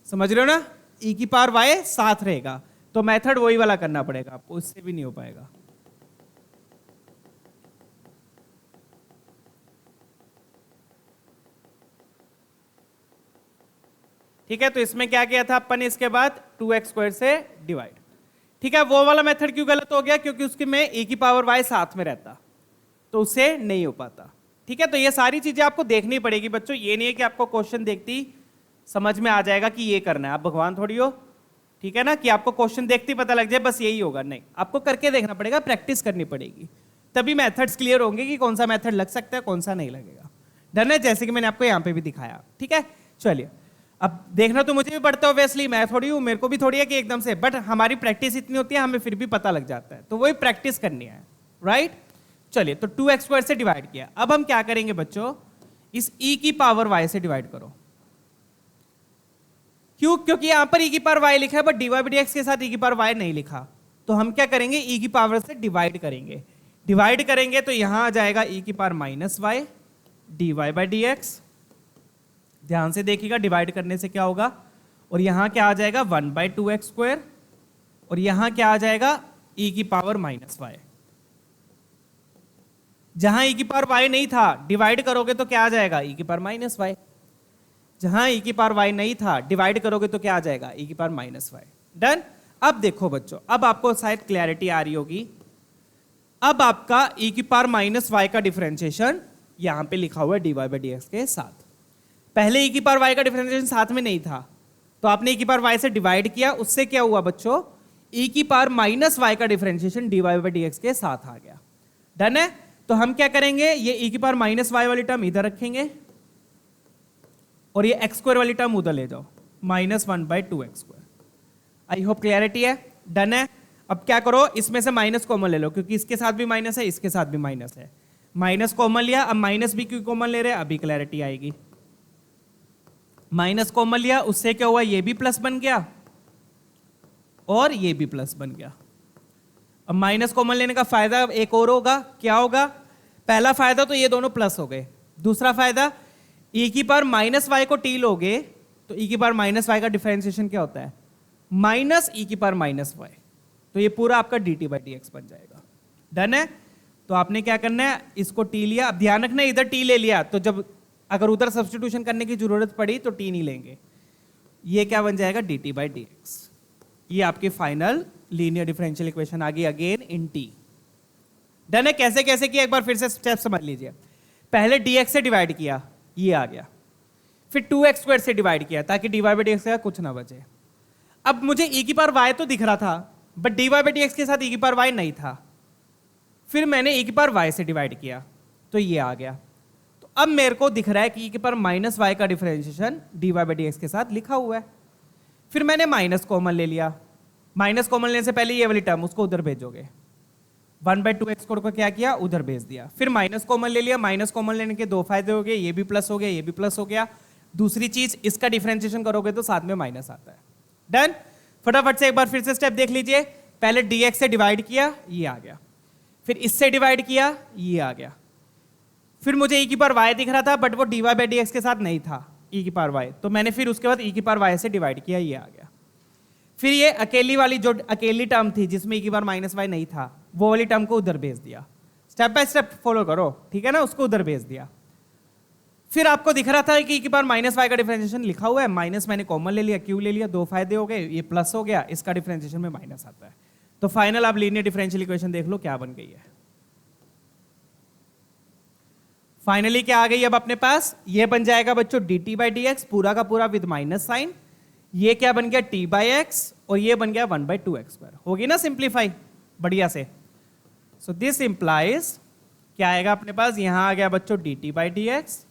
समझ रहे हो ना, e की पावर y साथ रहेगा। तो मेथड वही वाला करना पड़ेगा आपको, इससे भी नहीं हो पाएगा। ठीक है, तो इसमें क्या किया था अपन ने, इसके बाद 2x स्क्वायर से डिवाइड, ठीक है। वो वाला मेथड क्यों गलत हो गया, क्योंकि उसके में e की पावर y साथ में रहता, तो उससे नहीं हो पाता, ठीक है। तो ये सारी चीजें आपको देखनी पड़ेगी बच्चों। ये नहीं है कि आपको क्वेश्चन देखती समझ में आ जाएगा कि ये करना है, आप भगवान थोड़ी हो, ठीक है ना, कि आपको क्वेश्चन देखते ही पता लग जाए बस यही होगा। नहीं, आपको करके देखना पड़ेगा, प्रैक्टिस करनी पड़ेगी, तभी मेथड्स क्लियर होंगे कि कौन सा मेथड लग सकता है, कौन सा नहीं लगेगा। डन है, जैसे कि मैंने आपको यहाँ पे भी दिखाया, ठीक है। चलिए, अब देखना तो मुझे भी पड़ता है ऑब्वियसली, मैं थोड़ी हूँ, मेरे को भी थोड़ी है कि एकदम से, बट हमारी प्रैक्टिस इतनी होती है हमें फिर भी पता लग जाता है, तो वही प्रैक्टिस करनी है, राइट। चलिए, तो 2x स्क्वायर से डिवाइड किया। अब हम क्या करेंगे बच्चों, इस e की पावर y से डिवाइड करो। क्यों? क्योंकि यहां पर e की पावर y लिखा है, बट dy by dx के साथ e की पावर y नहीं लिखा। तो हम क्या करेंगे, e की पावर से डिवाइड करेंगे। डिवाइड करेंगे तो यहां आ जाएगा e की power minus y dy by dx। ध्यान से देखिएगा, डिवाइड करने से क्या होगा, और यहां क्या आ जाएगा 1 by 2x स्क्वायर, और यहां क्या आ जाएगा e की पावर माइनस y। जहां e की पावर y नहीं था, डिवाइड करोगे तो क्या आ जाएगा, e की पावर माइनस y। जहां e की पावर y नहीं था, डिवाइड करोगे तो क्या आ जाएगा, e की पावर माइनस y। डन। अब देखो बच्चों, अब आपको शायद क्लैरिटी आ रही होगी। अब आपका e की पावर माइनस y का डिफरेंशिएशन यहां पे लिखा हुआ है dy by dx के साथ। पहले e की पावर y का डिफरेंशिएशन साथ में नहीं था, तो आपने e की पावर y से डिवाइड किया, उससे क्या हुआ बच्चों, e की पावर माइनस y का डिफरेंशिएशन dy by dx के साथ आ गया। डन है। तो हम क्या करेंगे, ये e की पावर माइनस y वाली टर्म इधर रखेंगे, और ये x स्क्वायर वाली टर्म उधर ले जाओ, -1 by 2x square. I hope clarity है। डन है। अब क्या करो, इसमें से माइनस कॉमन ले लो, क्योंकि इसके साथ भी माइनस है, इसके साथ भी माइनस है। माइनस कॉमन लिया, अब माइनस भी क्यों कॉमन ले रहे हैं, अभी क्लैरिटी आएगी। माइनस कॉमन लिया, उससे क्या हुआ, ये भी प्लस बन गया और ये भी प्लस बन गया। अब माइनस कॉमन लेने का फायदा एक और होगा, क्या होगा, पहला फायदा तो ये दोनों प्लस हो गए, दूसरा फायदा e की पावर माइनस वाई को टी लोगे तो e की पावर माइनस वाई का डिफरेंशिएशन क्या होता है, माइनस e की पावर माइनस वाई, तो ये पूरा आपका dt बाई dx बन जाएगा। डन है। तो आपने क्या करना है, इसको t लिया, अब ध्यान रखना इधर t ले लिया तो जब अगर उधर सब्स्टिट्यूशन करने की जरूरत पड़ी तो t नहीं लेंगे, ये क्या बन जाएगा dt बाई dx। ये आपकी फाइनल लीनियर डिफरेंशियल इक्वेशन आ गई अगेन इन t। डन है। कैसे कैसे किया, एक बार फिर से स्टेप समझ लीजिए। पहले dx से डिवाइड किया, ये आ गया, फिर 2x स्क्वायर से डिवाइड किया ताकि dy बाई dx का कुछ ना बचे। अब मुझे e की पावर y तो दिख रहा था, बट dy बाई dx के साथ e की पावर y नहीं था, फिर मैंने e की पावर y से डिवाइड किया तो ये आ गया। तो अब मेरे को दिख रहा है कि e की पावर माइनस y का डिफरेंशिएशन dy बाई dx के साथ लिखा हुआ है। फिर मैंने माइनस कॉमन ले लिया, माइनस कॉमन लेने से पहले ये वाली टर्म उसको उधर भेजोगे, 1 बाई 2x को क्या किया, उधर भेज दिया। फिर माइनस कॉमन ले लिया, माइनस कॉमन लेने के दो फायदे हो गए, ये भी प्लस हो गया, ये भी प्लस हो गया। दूसरी चीज, इसका डिफरेंशिएशन करोगे तो साथ में माइनस आता है। डन। फटाफट से एक बार फिर से स्टेप देख लीजिए। पहले dx से डिवाइड किया, ये आ गया, फिर इससे डिवाइड किया, ये आ गया, फिर मुझे e की पावर y दिख रहा था, बट वो dy बाई डी के साथ नहीं था e की पावर y, तो मैंने फिर उसके बाद e की पावर y से डिवाइड किया, ये आ गया। फिर ये अकेली वाली जो अकेली टर्म थी जिसमें e की पावर माइनस y नहीं था, वो वाली टर्म को उधर भेज दिया। स्टेप बाय स्टेप फॉलो करो, ठीक है ना, उसको उधर भेज दिया। फिर आपको दिख रहा था कि e की पावर माइनस y का डिफरेंशिएशन लिखा हुआ है, माइनस मैंने कॉमन ले लिया, q ले लिया, दो फायदे हो गए, ये प्लस हो गया, इसका डिफरेंशिएशन में माइनस आता है। तो फाइनल आप लीनियर डिफरेंशियल इक्वेशन देख लो क्या बन गई है। फाइनली क्या आ गई अब अपने पास, ये बन जाएगा बच्चों dt बाई डी एक्स पूरा का पूरा विद माइनस साइन, ये क्या बन गया t बाई एक्स, और ये बन गया 1 बाई टू एक्स स्क्वायर। होगी ना सिंप्लीफाई बढ़िया से। सो दिस इंप्लाइज क्या आएगा अपने पास, यहां आ गया बच्चों dt by d x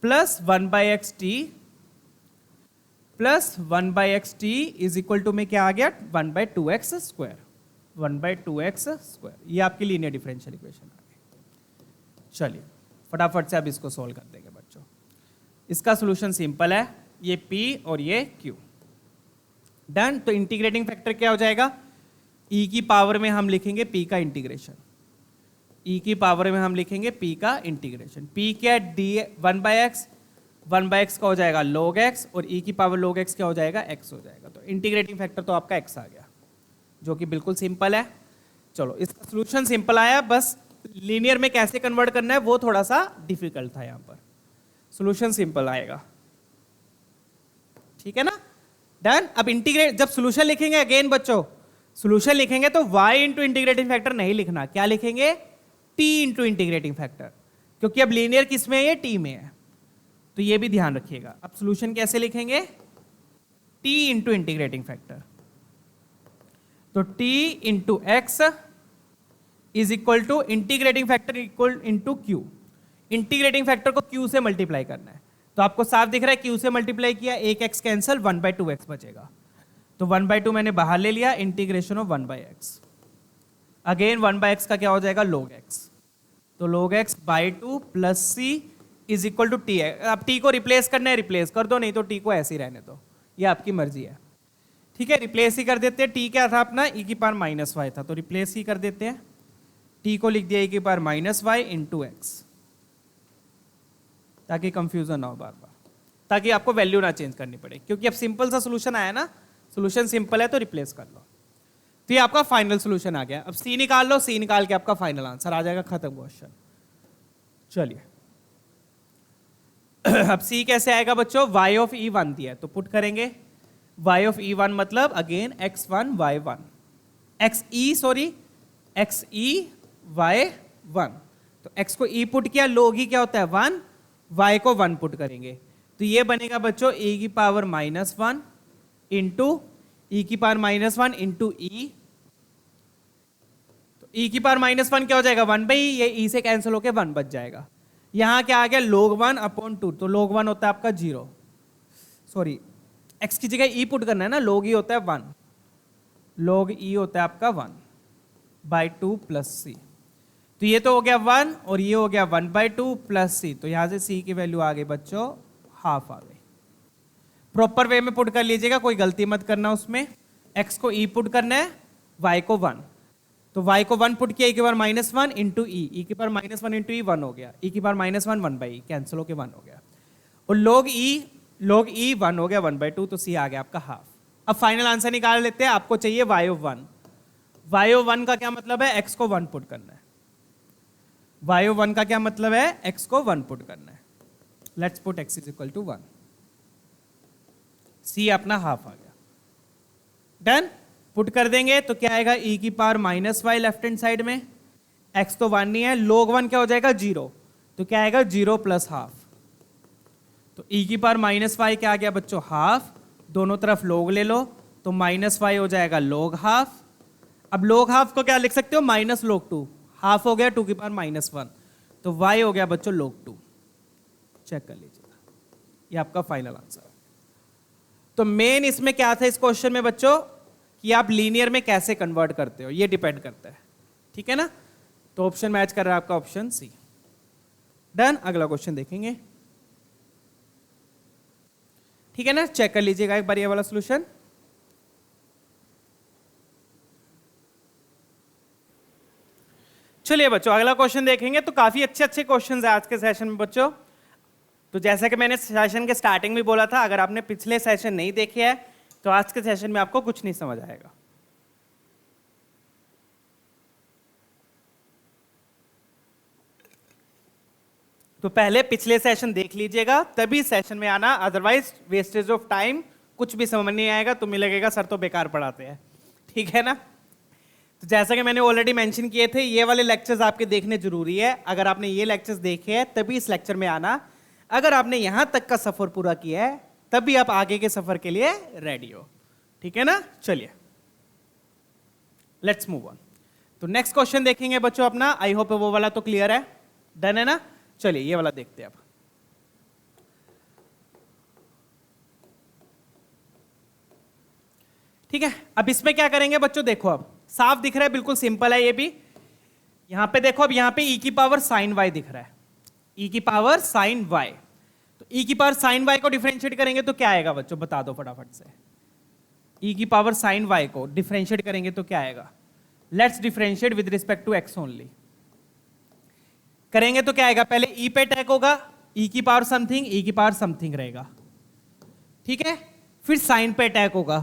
plus 1 by x t plus 1 by x t is equal to में क्या आ गया 1 by two x square, 1 by two x square. ये आपकी लीनियर डिफरेंशियल इक्वेशन आ गई। चलिए फटाफट से अब इसको सोल्व कर देंगे बच्चों। इसका सोल्यूशन सिंपल है, ये p और ये q। डन। तो इंटीग्रेटिंग फैक्टर क्या हो जाएगा, e की पावर में हम लिखेंगे p का इंटीग्रेशन, e की पावर में हम लिखेंगे p का इंटीग्रेशन। p क्या है d 1 by x, 1 by x का हो जाएगा log x, और e की पावर log x क्या हो जाएगा x हो जाएगा। तो इंटीग्रेटिंग फैक्टर तो आपका x आ गया, जो कि बिल्कुल सिंपल है। चलो इसका सोल्यूशन सिंपल आया, बस लीनियर में कैसे कन्वर्ट करना है वो थोड़ा सा डिफिकल्ट था। यहां पर सोल्यूशन सिंपल आएगा, ठीक है ना। डन। अब इंटीग्रेट जब सोल्यूशन लिखेंगे, अगेन बच्चों सोल्यूशन लिखेंगे तो y इंटू इंटीग्रेटिंग फैक्टर नहीं लिखना, क्या लिखेंगे t इंटू इंटीग्रेटिंग फैक्टर, क्योंकि अब लीनियर किस में है, ये t में है, तो ये भी ध्यान रखिएगा। अब सोल्यूशन कैसे लिखेंगे, t इंटू इंटीग्रेटिंग फैक्टर, तो t into x is equal to integrating factor equal into q. Integrating factor को q से मल्टीप्लाई करना है, तो आपको साफ दिख रहा है q से मल्टीप्लाई किया, एक x cancel, 1 by two x बचेगा, तो 1 बाई टू मैंने बाहर ले लिया, integration of 1 by x. Again 1 by x का क्या हो जाएगा log x, तो log x by two plus c is equal to t है। अब t को रिप्लेस करना है, रिप्लेस कर दो, नहीं तो t को ऐसे ही रहने दो, ये आपकी मर्जी है, ठीक है। रिप्लेस ही कर देते हैं, t क्या था अपना e की पावर माइनस वाई था, तो रिप्लेस ही कर देते हैं, t को लिख दिया e की power minus y into x, ताकि कंफ्यूजन ना हो बार बार, ताकि आपको वैल्यू ना चेंज करनी पड़े, क्योंकि अब सिंपल सा सोल्यूशन आया ना, सोल्यूशन सिंपल है तो रिप्लेस कर लो। तो ये आपका फाइनल सोल्यूशन आ गया। अब सी निकाल लो, सी निकाल के आपका फाइनल आंसर आ जाएगा, खत्म क्वेश्चन। चलिए अब सी कैसे आएगा बच्चों, y ऑफ e1 दिया है तो पुट करेंगे, y ऑफ e1 मतलब again x1 y1 xe y1, तो x को e पुट किया, log e क्या होता है 1, y को 1 पुट करेंगे, तो ये बनेगा बच्चों e की पावर माइनस 1 इंटू e की पावर माइनस 1 इंटू e, तो e की पावर माइनस 1 क्या हो जाएगा 1 बाई, ये e से कैंसिल होके 1 बच जाएगा। यहां क्या आ गया log 1 अपॉन 2, तो log 1 होता है आपका 0, सॉरी x की जगह e पुट करना है ना, log e होता है 1, log e होता है आपका 1 बाई टू प्लस सी, तो ये तो हो गया 1 और ये हो गया 1 बाई टू प्लस सी, तो यहां से c की वैल्यू आ गई बच्चों हाफ आ गई। प्रॉपर वे में पुट कर लीजिएगा, कोई गलती मत करना उसमें, x को e पुट करना है, y को 1, तो y को 1 पुट किया e की पावर माइनस 1 इंटू e की पावर माइनस 1 इंटू ई 1 हो गया, e की पावर माइनस 1 1 बाई कैंसिल होके 1 हो गया, और log e 1 हो गया 1 बाई टू, तो c आ गया आपका हाफ। अब फाइनल आंसर निकाल लेते हैं, आपको चाहिए y ऑफ 1, y ऑफ 1 का क्या मतलब है, x को 1 पुट करना है, y ऑफ 1 का क्या मतलब है, x को 1 पुट करना है, let's put x is equal to 1, c अपना हाफ आ गया। डन। पुट कर देंगे तो क्या आएगा e की power minus y left hand side में, x तो 1 नहीं है, log 1 क्या हो जाएगा 0, तो क्या आएगा 0 प्लस हाफ, तो e की पावर माइनस वाई क्या आ गया बच्चों हाफ, दोनों तरफ log ले लो, तो माइनस वाई हो जाएगा log हाफ। अब log हाफ को क्या लिख सकते हो, माइनस log 2, हाफ हो गया 2 की पावर माइनस 1, तो y हो गया बच्चों log 2। चेक कर लीजिएगा, ये आपका फाइनल आंसर है। तो मेन इसमें क्या था इस क्वेश्चन में बच्चों, कि आप लीनियर में कैसे कन्वर्ट करते हो, ये डिपेंड करता है, ठीक है ना। तो ऑप्शन मैच कर रहा है आपका ऑप्शन सी। डन। अगला क्वेश्चन देखेंगे, ठीक है ना, चेक कर लीजिएगा एक बार ये वाला सॉल्यूशन। चलिए बच्चों अगला क्वेश्चन देखेंगे। तो काफी अच्छे अच्छे क्वेश्चन है आज के सेशन में बच्चों। तो जैसा कि मैंने सेशन के स्टार्टिंग में बोला था, अगर आपने पिछले सेशन नहीं देखे है तो आज के सेशन में आपको कुछ नहीं समझ आएगा। तो पहले पिछले सेशन देख लीजिएगा तभी सेशन में आना, अदरवाइज वेस्टेज ऑफ टाइम, कुछ भी समझ नहीं आएगा, तुम्हें लगेगा सर तो बेकार पढ़ाते हैं। ठीक है ना। तो जैसा कि मैंने ऑलरेडी मेंशन किए थे, ये वाले लेक्चर्स आपके देखने जरूरी है। अगर आपने ये लेक्चर्स देखे हैं तभी इस लेक्चर में आना। अगर आपने यहां तक का सफर पूरा किया है तभी आप आगे के सफर के लिए रेडी हो। ठीक है ना। चलिए लेट्स मूव ऑन। तो नेक्स्ट क्वेश्चन देखेंगे बच्चों अपना। आई होप वो वाला तो क्लियर है, डन है ना। चलिए ये वाला देखते हैं अब। ठीक है, अब इसमें क्या करेंगे बच्चों, देखो अब साफ दिख रहा है, बिल्कुल सिंपल है ये भी। यहां पे देखो, अब यहां पे e की पावर साइन y दिख रहा है, e की पावर साइन y। तो e की पावर साइन y को डिफरेंशिएट करेंगे तो क्या आएगा बच्चों, बता दो फटाफट से। e की पावर साइन y को डिफरेंशिएट करेंगे तो क्या आएगा। Let's differentiate with respect to x only. करेंगे तो क्या आएगा, पहले e पे अटैक होगा, e की पावर समथिंग, e की पावर समथिंग रहेगा। ठीक है, फिर साइन पे अटैक होगा,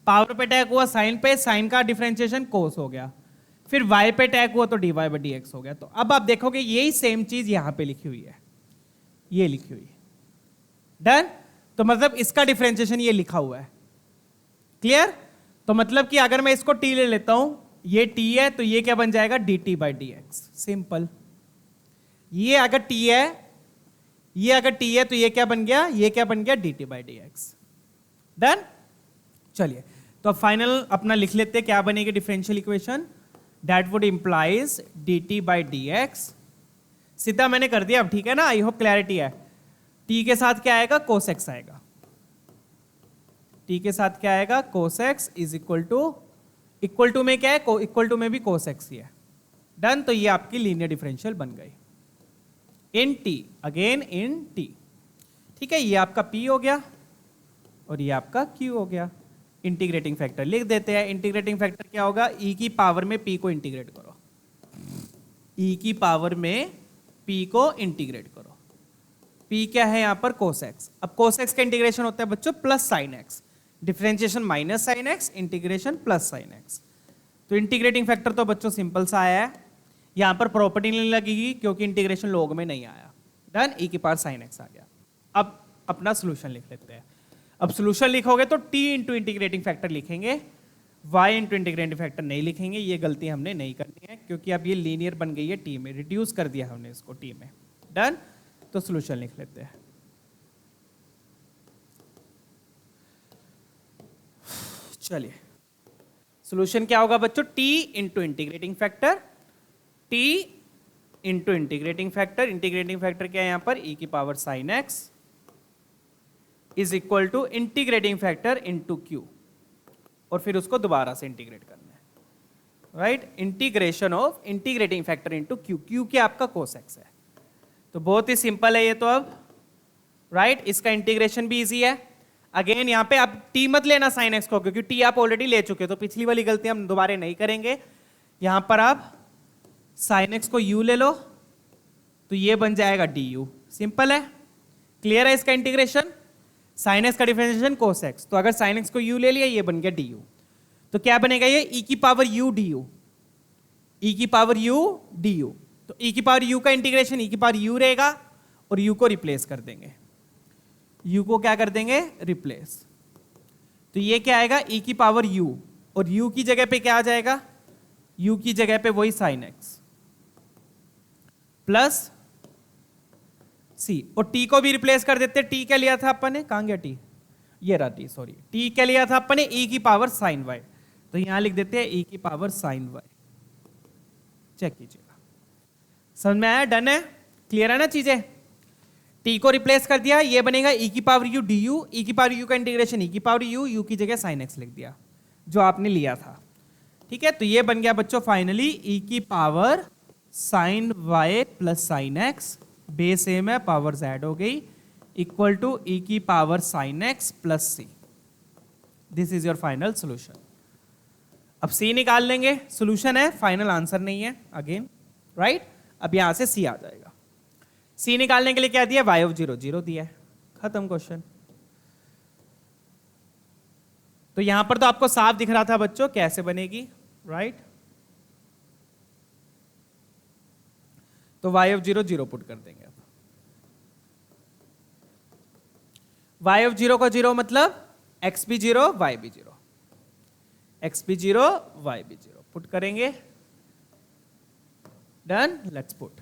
पावर पे अटैक हुआ साइन पे, साइन का डिफरेंशिएशन कोस हो गया, फिर y पे अटैक हुआ तो dy बाई dx हो गया। तो अब आप देखोगे यही सेम चीज यहां पे लिखी हुई है, ये लिखी हुई है। डन। तो मतलब इसका डिफरेंशिएशन ये लिखा हुआ है। क्लियर। तो मतलब कि अगर मैं इसको t ले लेता हूं, ये t है तो ये क्या बन जाएगा, dt बाई dx। सिंपल। ये अगर t है, ये अगर t है तो ये क्या बन गया, ये क्या बन गया, dt बाई dx। डन। चलिए तो अब फाइनल अपना लिख लेते हैं, क्या बनेगी differential equation. That would implies dt by dx। सीधा मैंने कर दिया अब, ठीक है ना। आई होप क्लैरिटी है। t के साथ क्या आएगा, cos x आएगा। t के साथ क्या आएगा, cos x is equal to में क्या है, इक्वल टू में भी cos x ही है। डन। तो ये आपकी लीनियर डिफरेंशियल बन गई इन t, अगेन इन t। ठीक है, ये आपका p हो गया और ये आपका q हो गया। इंटीग्रेटिंग फैक्टर लिख देते हैं। इंटीग्रेटिंग फैक्टर क्या होगा, e की पावर में p को इंटीग्रेट करो, e की पावर में p को इंटीग्रेट करो। p क्या है यहां पर, cos x। अब cos x का इंटीग्रेशन होता है बच्चों plus sine x, differentiation minus sine x, integration plus sine x। तो इंटीग्रेटिंग फैक्टर तो बच्चों सिंपल सा आया है, यहां पर प्रॉपर्टी नहीं लगेगी क्योंकि इंटीग्रेशन लॉग में नहीं आया। डन। e की पावर साइन x आ गया। अब अपना सोल्यूशन लिख लेते हैं। अब सोल्यूशन लिखोगे तो t इंटू इंटीग्रेटिंग फैक्टर लिखेंगे, y इंटू इंटीग्रेटिंग फैक्टर नहीं लिखेंगे। ये गलती हमने नहीं करनी है क्योंकि अब ये लीनियर बन गई है t में, रिड्यूस कर दिया हमने इसको t में। डन। तो सोल्यूशन लिख लेते हैं। चलिए सोल्यूशन क्या होगा बच्चों, t into integrating factor, t into integrating factor, integrating factor क्या है यहां पर, e की power sine x is equal to integrating factor into q, और फिर उसको दोबारा से इंटीग्रेट करना है। Right. Integration of integrating factor into q, q क्या आपका cos x है। तो बहुत ही सिंपल है ये तो अब। राइट। इसका इंटीग्रेशन भी इजी है। अगेन यहाँ पे आप t मत लेना साइन x को, क्योंकि t आप ऑलरेडी ले चुके हो, तो पिछली वाली गलती हम दोबारा नहीं करेंगे। यहां पर आप साइन x को u ले लो तो ये बन जाएगा du। सिंपल है, क्लियर है इसका इंटीग्रेशन। साइन x का डिफरेंशिएशन cos x, तो अगर साइन x को u ले लिया ये बन गया du। तो क्या बनेगा ये, e की पावर u du, e की पावर u du। तो e की पावर u का इंटीग्रेशन e की पावर u रहेगा और u को रिप्लेस कर देंगे, u को क्या कर देंगे, रिप्लेस। तो ये क्या आएगा, e की पावर u, और u की जगह पे क्या आ जाएगा, u की जगह पे वही साइन x प्लस c, और t को भी रिप्लेस कर देते। t क्या लिया था अपन ने, कहां गया t, ये रहा t, सॉरी। t क्या लिया था अपन ने, e की पावर साइन y, तो यहां लिख देते हैं e की पावर साइन y। चेक कीजिएगा, समझ में आया। डन है, क्लियर है ना चीजें। t को रिप्लेस कर दिया, ये बनेगा e की पावर u du, e की पावर u का इंटीग्रेशन e की पावर u की जगह साइन x लिख दिया जो आपने लिया था। ठीक है, तो ये बन गया बच्चों फाइनली e की power sine y plus sine x, base same है, पावर्स ऐड हो गई, इक्वल टू e की power sine x plus c। This is your final solution. अब c निकाल लेंगे, सोल्यूशन है, फाइनल आंसर नहीं है अगेन। राइट। अब यहां से सी आ जाएगा। सी निकालने के लिए क्या दिया, y ऑफ 0 0 दिया है, खत्म क्वेश्चन। तो यहां पर तो आपको साफ दिख रहा था बच्चों कैसे बनेगी, राइट। तो y ऑफ 0 0 पुट कर देंगे। अब y ऑफ 0 का 0 मतलब x भी 0 y भी 0, x भी 0 y भी 0 पुट करेंगे। Done, let's put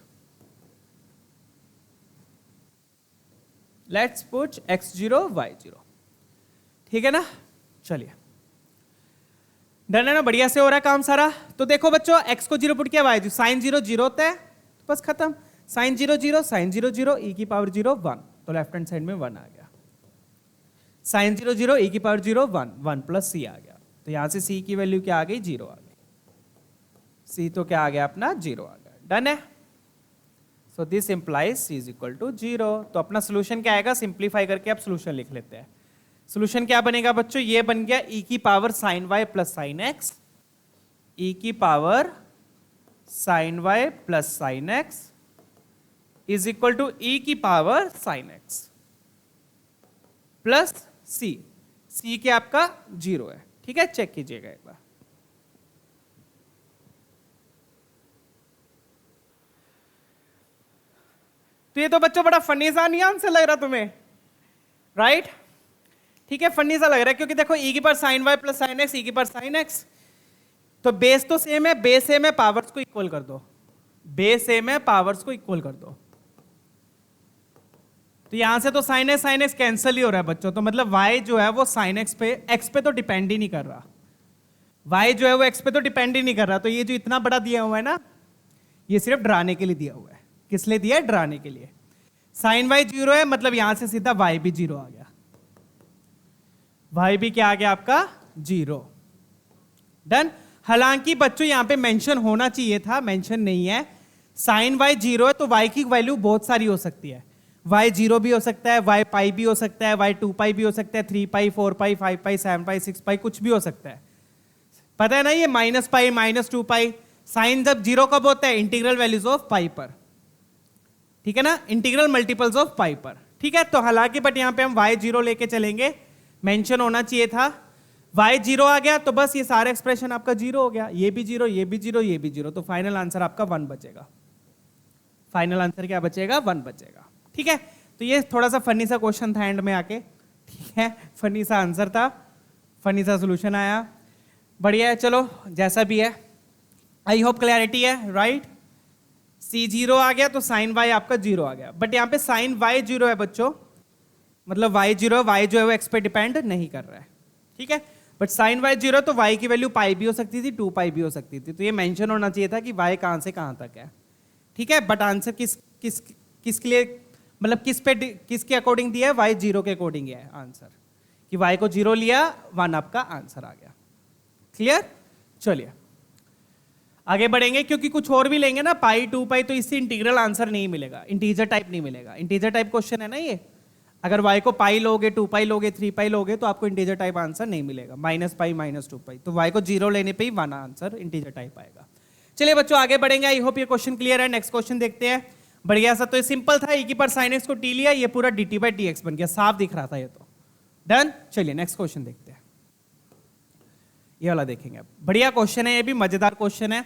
x0 y0, ठीक है ना। चलिए डन है ना, बढ़िया से हो रहा है काम सारा। तो देखो बच्चों x को 0 पुट किया, y 0, साइन 0 0 होता है, तो बस खत्म। साइन 0 0 साइन 0 0 e की पावर 0 1, तो लेफ्ट हैंड साइड में 1 आ गया। साइन 0 0 e की पावर 0 1, 1 प्लस c आ गया। तो यहां से c की वैल्यू क्या आ गई, 0 आ गई। c तो क्या आ गया अपना, 0 आ गया। डन है। So this implies c is equal to 0। तो अपना सोल्यूशन क्या आएगा, सिंप्लीफाई करके आप सोल्यूशन लिख लेते हैं। सोल्यूशन क्या बनेगा बच्चों, ये बन गया e की power sine y plus sine x, e की power sine y plus sine x is equal to e की power sine x plus c। c क्या आपका 0 है, ठीक है, चेक कीजिएगा एक बार। तो ये तो बच्चों बड़ा फनी सा नहीं आंसर लग रहा तुम्हें, राइट। ठीक है, फनी सा लग रहा है क्योंकि देखो e की power sine y plus sine x, e की पावर साइन x, तो बेस तो सेम है, बेस सेम है, पावर्स को इक्वल कर दो, बेस सेम है, पावर्स को इक्वल कर दो। तो यहां से तो साइन x कैंसिल ही हो रहा है बच्चों, तो मतलब y जो है वो साइन x पे तो डिपेंड ही नहीं कर रहा, y जो है वो x पे तो डिपेंड ही नहीं कर रहा। तो ये जो इतना बड़ा दिया हुआ है ना, ये सिर्फ डराने के लिए दिया हुआ है। किस लिए दिया है, डराने के लिए। साइन y 0 है, मतलब यहां से सीधा y भी 0 आ गया, y भी क्या आ गया आपका 0। डन। हालांकि बच्चों यहां पे मेंशन होना चाहिए था, मेंशन नहीं है। साइन y 0 है तो y की वैल्यू बहुत सारी हो सकती है, y 0 भी हो सकता है, y पाई भी हो सकता है, y 2 पाई भी हो सकता है, 3 पाई 4 पाई 5 पाई 7 पाई 6 पाई कुछ भी हो सकता है, पता है ना। ये माइनस पाई माइनस 2 पाई, साइन जब 0 कब होता है, इंटीग्रल वैल्यूज ऑफ पाई पर, ठीक है ना, इंटीग्रल मल्टीपल्स ऑफ पाई पर, ठीक है। तो हालांकि बट यहां पे हम y 0 लेके चलेंगे, मेंशन होना चाहिए था। y 0 आ गया तो बस ये सारा एक्सप्रेशन आपका 0 हो गया, ये भी 0 ये भी 0 ये भी 0, तो फाइनल आंसर आपका 1 बचेगा। फाइनल आंसर क्या बचेगा, 1 बचेगा, ठीक है। तो ये थोड़ा सा फनी सा क्वेश्चन था एंड में आके, ठीक है, फनी सा आंसर था, फनी सा सोल्यूशन आया, बढ़िया है। चलो जैसा भी है, आई होप क्लैरिटी है, राइट। c 0 आ गया तो साइन y आपका 0 आ गया, बट यहाँ पे साइन y 0 है बच्चों, मतलब y 0 y जो है वो x पे डिपेंड नहीं कर रहा है, ठीक है। बट साइन y 0 तो y की वैल्यू पाई भी हो सकती थी, 2 पाई भी हो सकती थी, तो ये मेंशन होना चाहिए था कि y कहां से कहां तक है, ठीक है। बट आंसर किसके लिए, मतलब किसके अकॉर्डिंग दिया है, y 0 के अकॉर्डिंग है आंसर, कि y को 0 लिया 1 आपका आंसर आ गया। क्लियर। चलिए आगे बढ़ेंगे, क्योंकि कुछ और भी लेंगे ना, पाई 2 पाई, तो इससे इंटीग्रल आंसर नहीं मिलेगा, इंटीजर टाइप नहीं मिलेगा। इंटीजर टाइप क्वेश्चन है ना ये, अगर y को पाई लोगे, 2 पाई लोगे, 3 पाई लोगे, तो आपको इंटीजर टाइप आंसर नहीं मिलेगा, माइनस पाई माइनस 2 पाई, तो y को 0 लेने पे ही 1 आंसर इंटीजर टाइप आएगा। चलिए बच्चों आगे बढ़ेंगे, आई होप ये क्वेश्चन क्लियर है। नेक्स्ट क्वेश्चन देखते हैं, बढ़िया सा। तो ये सिंपल था, e की पावर साइन x को t लिया, ये पूरा dt बाई dx बन गया, साफ दिख रहा था ये तो। डन। चलिए नेक्स्ट क्वेश्चन देखते हैं, ये वाला देखेंगे अब। बढ़िया क्वेश्चन है, ये भी मजेदार क्वेश्चन है।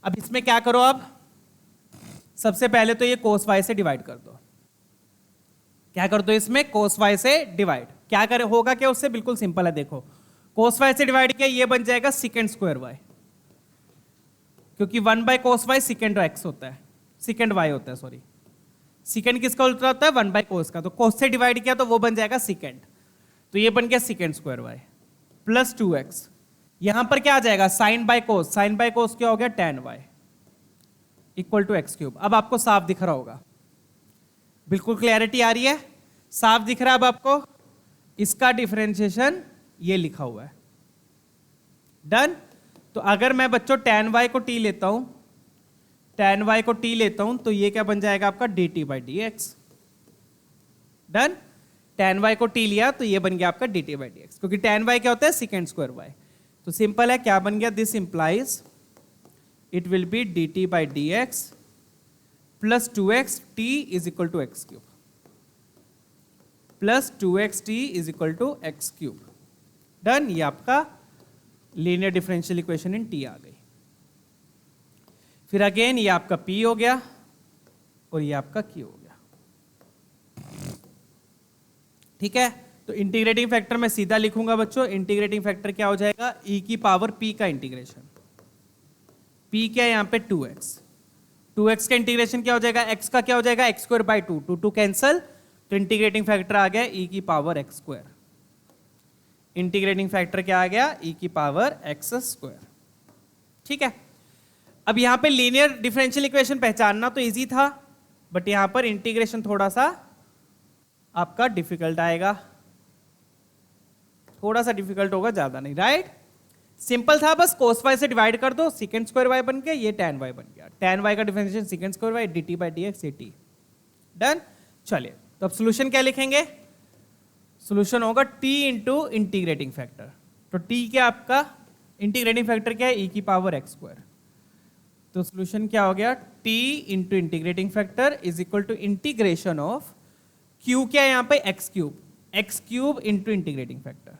अब इसमें क्या करो, अब सबसे पहले तो ये cos y से डिवाइड कर दो। क्या कर दो इसमें, cos y से डिवाइड। क्या करे, होगा क्या उससे, बिल्कुल सिंपल है, देखो cos y से डिवाइड किया, ये बन जाएगा सेकेंड स्क्वायर y, क्योंकि 1 by cos y second x होता है, सेकेंड y होता है, सॉरी सेकेंड किसका उल्टा होता है, 1 बाय cos का, तो cos से डिवाइड किया तो वो बन जाएगा सेकेंड, तो ये बन गया second square y plus 2x। यहां पर क्या आ जाएगा, sine by cos, sine by cos क्या हो गया, tan y equal to x cube. अब आपको साफ दिख रहा होगा, बिल्कुल क्लैरिटी आ रही है, साफ दिख रहा है अब आपको। इसका डिफरेंशिएशन ये लिखा हुआ है। डन। तो अगर मैं बच्चों tan y को t लेता हूं, tan y को t लेता हूं, तो ये क्या बन जाएगा आपका dt by dx। Done. tan y को t लिया तो ये बन गया आपका dt बाई dx, क्योंकि tan y क्या होता है, सेकेंड स्क्वायर y। तो सिंपल है, क्या बन गया, this implies it will be dt by dx plus 2x t is equal to x cube, plus 2x t is equal to x cube. Done, ये आपका linear differential equation in t आ गई। फिर again ये आपका p हो गया और ये आपका q हो गया। ठीक है, तो इंटीग्रेटिंग फैक्टर मैं सीधा लिखूंगा बच्चों, इंटीग्रेटिंग फैक्टर क्या हो जाएगा, e की पावर p का इंटीग्रेशन, p क्या है यहाँ पे 2x, 2x का इंटीग्रेशन क्या हो जाएगा, x का क्या हो जाएगा एक्स स्क्वायर बाई 2, 2 कैंसल, तो इंटीग्रेटिंग फैक्टर आ गया e की power x square. Integrating factor क्या आ गया, e की पावर x स्क्वायर। ठीक है, अब यहां पे लीनियर डिफरेंशियल इक्वेशन पहचानना तो इजी था, बट यहां पर इंटीग्रेशन थोड़ा सा आपका डिफिकल्ट आएगा, थोड़ा सा डिफिकल्ट होगा, ज्यादा नहीं, राइट। सिंपल था, बस कोस वाई से डिवाइड कर दो, सीकेंड स्क्वायर वाई बन गया, ये टैन वाई बन गया, टैन वाई का differentiation second square y dt by d x t. Done, चलिए तो अब सोल्यूशन क्या लिखेंगे, सोल्यूशन होगा t इंटू इंटीग्रेटिंग फैक्टर। तो t क्या आपका इंटीग्रेटिंग फैक्टर क्या है, e की पावर x स्क्वायर। तो सोल्यूशन क्या हो गया, t into integrating factor is equal to integration of q क्या है यहाँ पे x cube into integrating factor,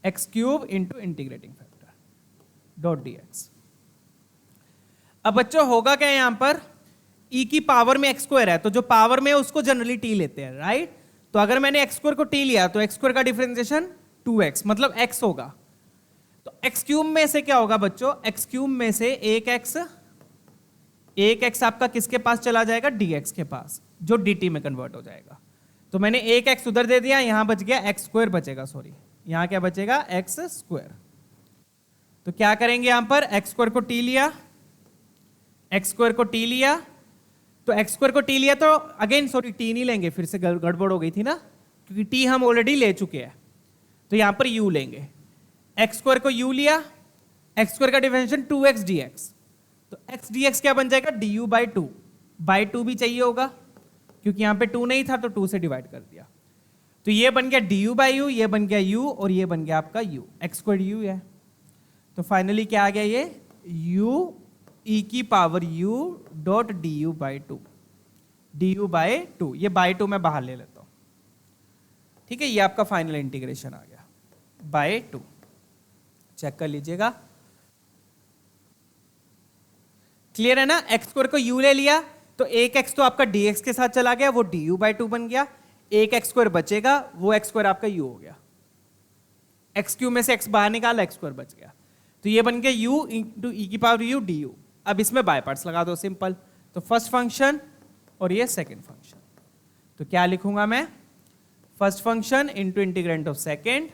x cube into integrating factor dot dx। अब बच्चों होगा क्या यहां पर, e की पावर में x स्क्वायर है, तो जो पावर में है उसको जनरली t लेते हैं, राइट। तो अगर मैंने x स्क्वायर को t लिया तो x स्क्वायर का डिफरेंशिएशन 2x मतलब x होगा। तो x क्यूब में से क्या होगा बच्चों, x क्यूब में से एक x आपका किसके पास चला जाएगा, dx के पास, जो dt में कन्वर्ट हो जाएगा। तो मैंने एक x उधर दे दिया, यहां बच गया x स्क्वायर बचेगा, सॉरी यहां क्या बचेगा x स्क्वायर। तो क्या करेंगे यहां पर, x स्क्वायर को t लिया, x स्क्वायर को t लिया, तो x स्क्वायर को t लिया तो अगेन सॉरी t नहीं लेंगे, फिर से गड़बड़ हो गई थी ना, क्योंकि t हम ऑलरेडी ले चुके हैं, तो यहां पर u लेंगे, x स्क्वायर को u लिया, x स्क्वायर का डिफरेंशिएशन 2x dx, तो x dx क्या बन जाएगा, du बाई 2 भी चाहिए होगा, क्योंकि यहां पे 2 नहीं था तो 2 से डिवाइड कर दिया, तो ये बन गया du बाई u, ये बन गया u और ये बन गया आपका u, x स्क्वायर u है। तो फाइनली क्या आ गया, ये u e की power u dot du by 2, du by 2, ये बाई 2 मैं बाहर ले लेता हूं। ठीक है, ये आपका फाइनल इंटीग्रेशन आ गया बाई 2, चेक कर लीजिएगा, क्लियर है ना। x स्क्वायर को u ले लिया तो एक x तो आपका dx के साथ चला गया, वो du बाई 2 बन गया, एक x स्क्वायर बचेगा, वो x स्क्वायर आपका u हो गया, x क्यूब में से x बाहर निकाला, x स्क्वायर बच गया, तो ये बन गया u इंटू e की पावर u du। अब इसमें बाय पार्ट्स लगा दो सिंपल, तो फर्स्ट फंक्शन और ये सेकंड फंक्शन, तो क्या लिखूंगा मैं, first function into integrant of second,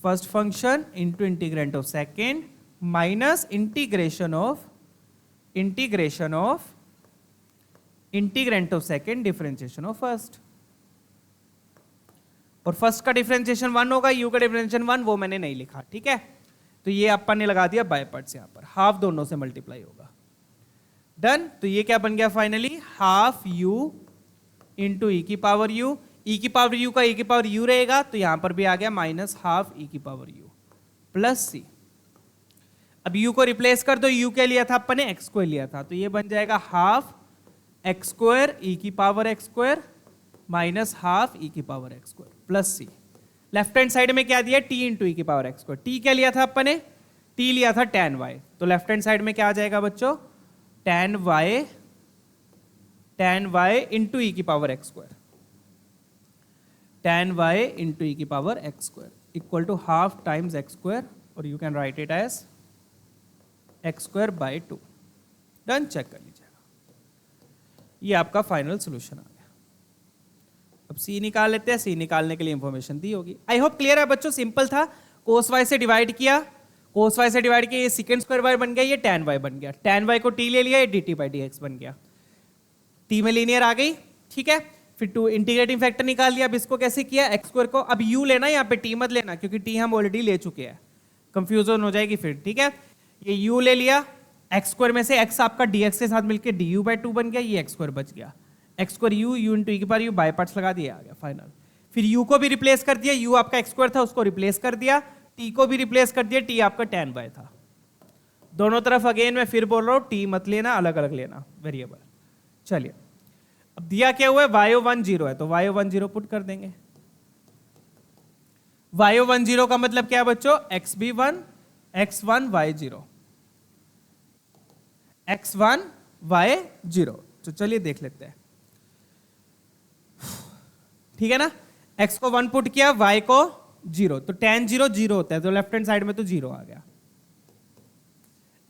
first function into integrant of second minus integration of integrant of second differentiation of first, और फर्स्ट का डिफरेंशिएशन 1 होगा, u का डिफरेंशिएशन 1, वो मैंने नहीं लिखा, ठीक है। तो ये अपन ने लगा दिया बाय पार्ट्स, यहां पर हाफ दोनों से मल्टीप्लाई होगा। डन, तो ये क्या बन गया finally, half u into e की पावर u, e की पावर u का e की पावर u रहेगा, तो यहां पर भी आ गया माइनस हाफ e की पावर u प्लस c। अब u को रिप्लेस कर दो, u क्या लिया था अपन ने, x स्क्वायर लिया था, तो ये बन जाएगा हाफ एक्स स्क्वायर e की power x square minus half e की power x square plus c। Left hand side में क्या दिया, t इंटू ई की पावर एक्स स्क्वायर, t क्या लिया था अपन ने, t लिया था tan y, तो लेफ्ट हैंड साइड में क्या आ जाएगा बच्चों, tan y इंटू ई की power x square, tan y into e की power x square equal to half times x square, और you can write it as x square by 2। Done, check कर लीजिएगा, ये आपका फाइनल सोल्यूशन आ गया। अब c निकाल लेते हैं, c निकालने के लिए इंफॉर्मेशन दी होगी, आई होप क्लियर है बच्चों, सिंपल था, कोस y से डिवाइड किया, कोस y से डिवाइड किया, ये सेकंड स्क्वायर y बन गया, ये tan y बन गया, tan y को t ले लिया, ये dt बाई dx बन गया, t में लीनियर आ गई, ठीक है। फिर टू इंटीग्रेटिंग फैक्टर निकाल लिया, अब इसको कैसे किया, एक्स स्क्वायर को, अब u लेना, यहाँ पे t मत लेना, क्योंकि t हम ऑलरेडी ले चुके हैं, कंफ्यूजन हो जाएगी फिर, ठीक है। ये u ले लिया, एक्स स्क्वायर में से x आपका dx के साथ मिलकर du बाई 2 बन गया, ये एक्स स्क्वायर बच गया, x square u into e की पावर u बाय पार्ट्स लगा दिया, आ गया फाइनल। फिर u को भी रिप्लेस कर दिया, u आपका एक्स स्क्वायर था उसको रिप्लेस कर दिया, t को भी रिप्लेस कर दिया, t आपका tan y था, दोनों तरफ अगेन मैं फिर बोल रहा हूं टी मत लेना, अलग अलग लेना वेरिएबल। चलिए अब दिया क्या हुआ है, y1 0 है, तो y1 0 पुट कर देंगे। y1 0 का मतलब क्या है बच्चों, x1 x1 y0 x1 y0। तो चलिए देख लेते हैं, ठीक है ना। x को 1 पुट किया, y को 0, तो tan 0 0 होता है, तो लेफ्ट हैंड साइड में तो 0 आ गया,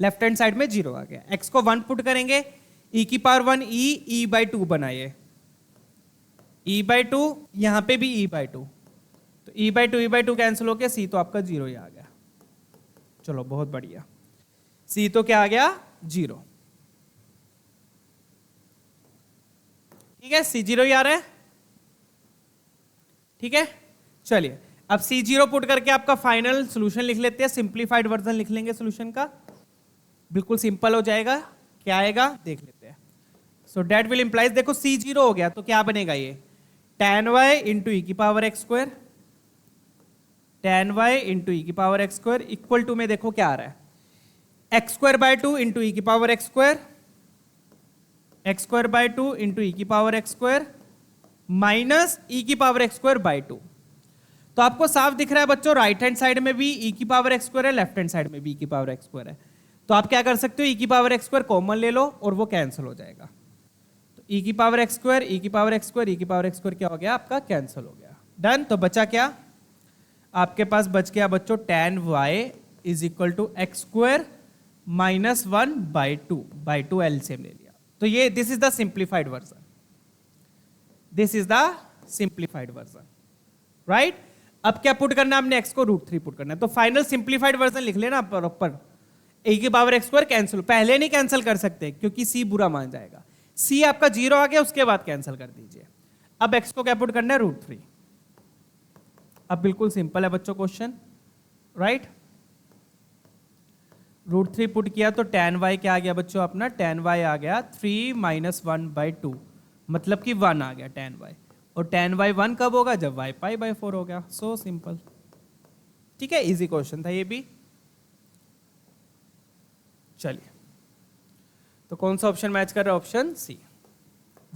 लेफ्ट हैंड साइड में 0 आ गया। x को 1 पुट करेंगे, e की पावर 1 e बाई 2 बनाइए, e बाई 2, यहां पे भी e बाई 2, तो e बाई 2 कैंसिल हो गया, c तो आपका 0 ही आ गया। चलो बहुत बढ़िया, c तो क्या आ गया 0, ठीक है, c 0 ही आ रहा है, ठीक है। चलिए अब C0 पुट करके आपका फाइनल सॉल्यूशन लिख लेते हैं, सिंपलीफाइड वर्जन लिख लेंगे सॉल्यूशन का, बिल्कुल सिंपल हो जाएगा। क्या आएगा देख लेते हैं। सो डेट विल इंप्लाइज, देखो C0 हो गया तो क्या बनेगा ये, tan y इंटू ई की power x square, tan y into e की power x square equal to में देखो क्या आ रहा है, x square by 2 into e की power x square, x square by 2 into e की power x square minus e की पावर एक्स स्क्वायर बाय 2। तो आपको साफ दिख रहा है बच्चों, राइट हैंड साइड में भी ई की पावर एक्स स्क्वायर है, लेफ्ट हैंड साइड में भी ई की पावर एक्स स्क्वायर है, तो आप क्या कर सकते हो, ई की पावर एक्स स्क्वायर कॉमन ले लो और वो कैंसिल हो जाएगा। तो ई की पावर एक्स स्क्वायर, ई की पावर एक्स स्क्वायर, ई की पावर एक्स स्क्वायर क्या हो गया आपका, कैंसिल हो गया। डन। तो बचा क्या आपके पास, बच गया बच्चों tan y is equal to x square minus 1 by 2 LCM ले लिया। तो ये this is the simplified version, this is the simplified version, right. अब क्या पुट करना है हमने, x को √3 पुट करना है, तो फाइनल सिंप्लीफाइड वर्जन लिख लेना प्रॉपर, a की पावर एक्स स्क्वायर कैंसिल, पहले नहीं कैंसिल कर सकते क्योंकि c बुरा मान जाएगा, c आपका 0 आ गया, उसके बाद कैंसिल कर दीजिए। अब x को क्या पुट करना है, √3। अब बिल्कुल सिंपल है बच्चों क्वेश्चन, राइट। √3 पुट किया तो tan y क्या आ गया बच्चों अपना, tan y आ गया 3 माइनस 1 बाई 2, मतलब कि 1 आ गया tan y, और tan y 1 कब होगा, जब y पाई बाई 4 हो गया। सो सिंपल, ठीक है, इजी क्वेश्चन था ये भी। चलिए तो कौन सा ऑप्शन मैच कर रहा है, option C,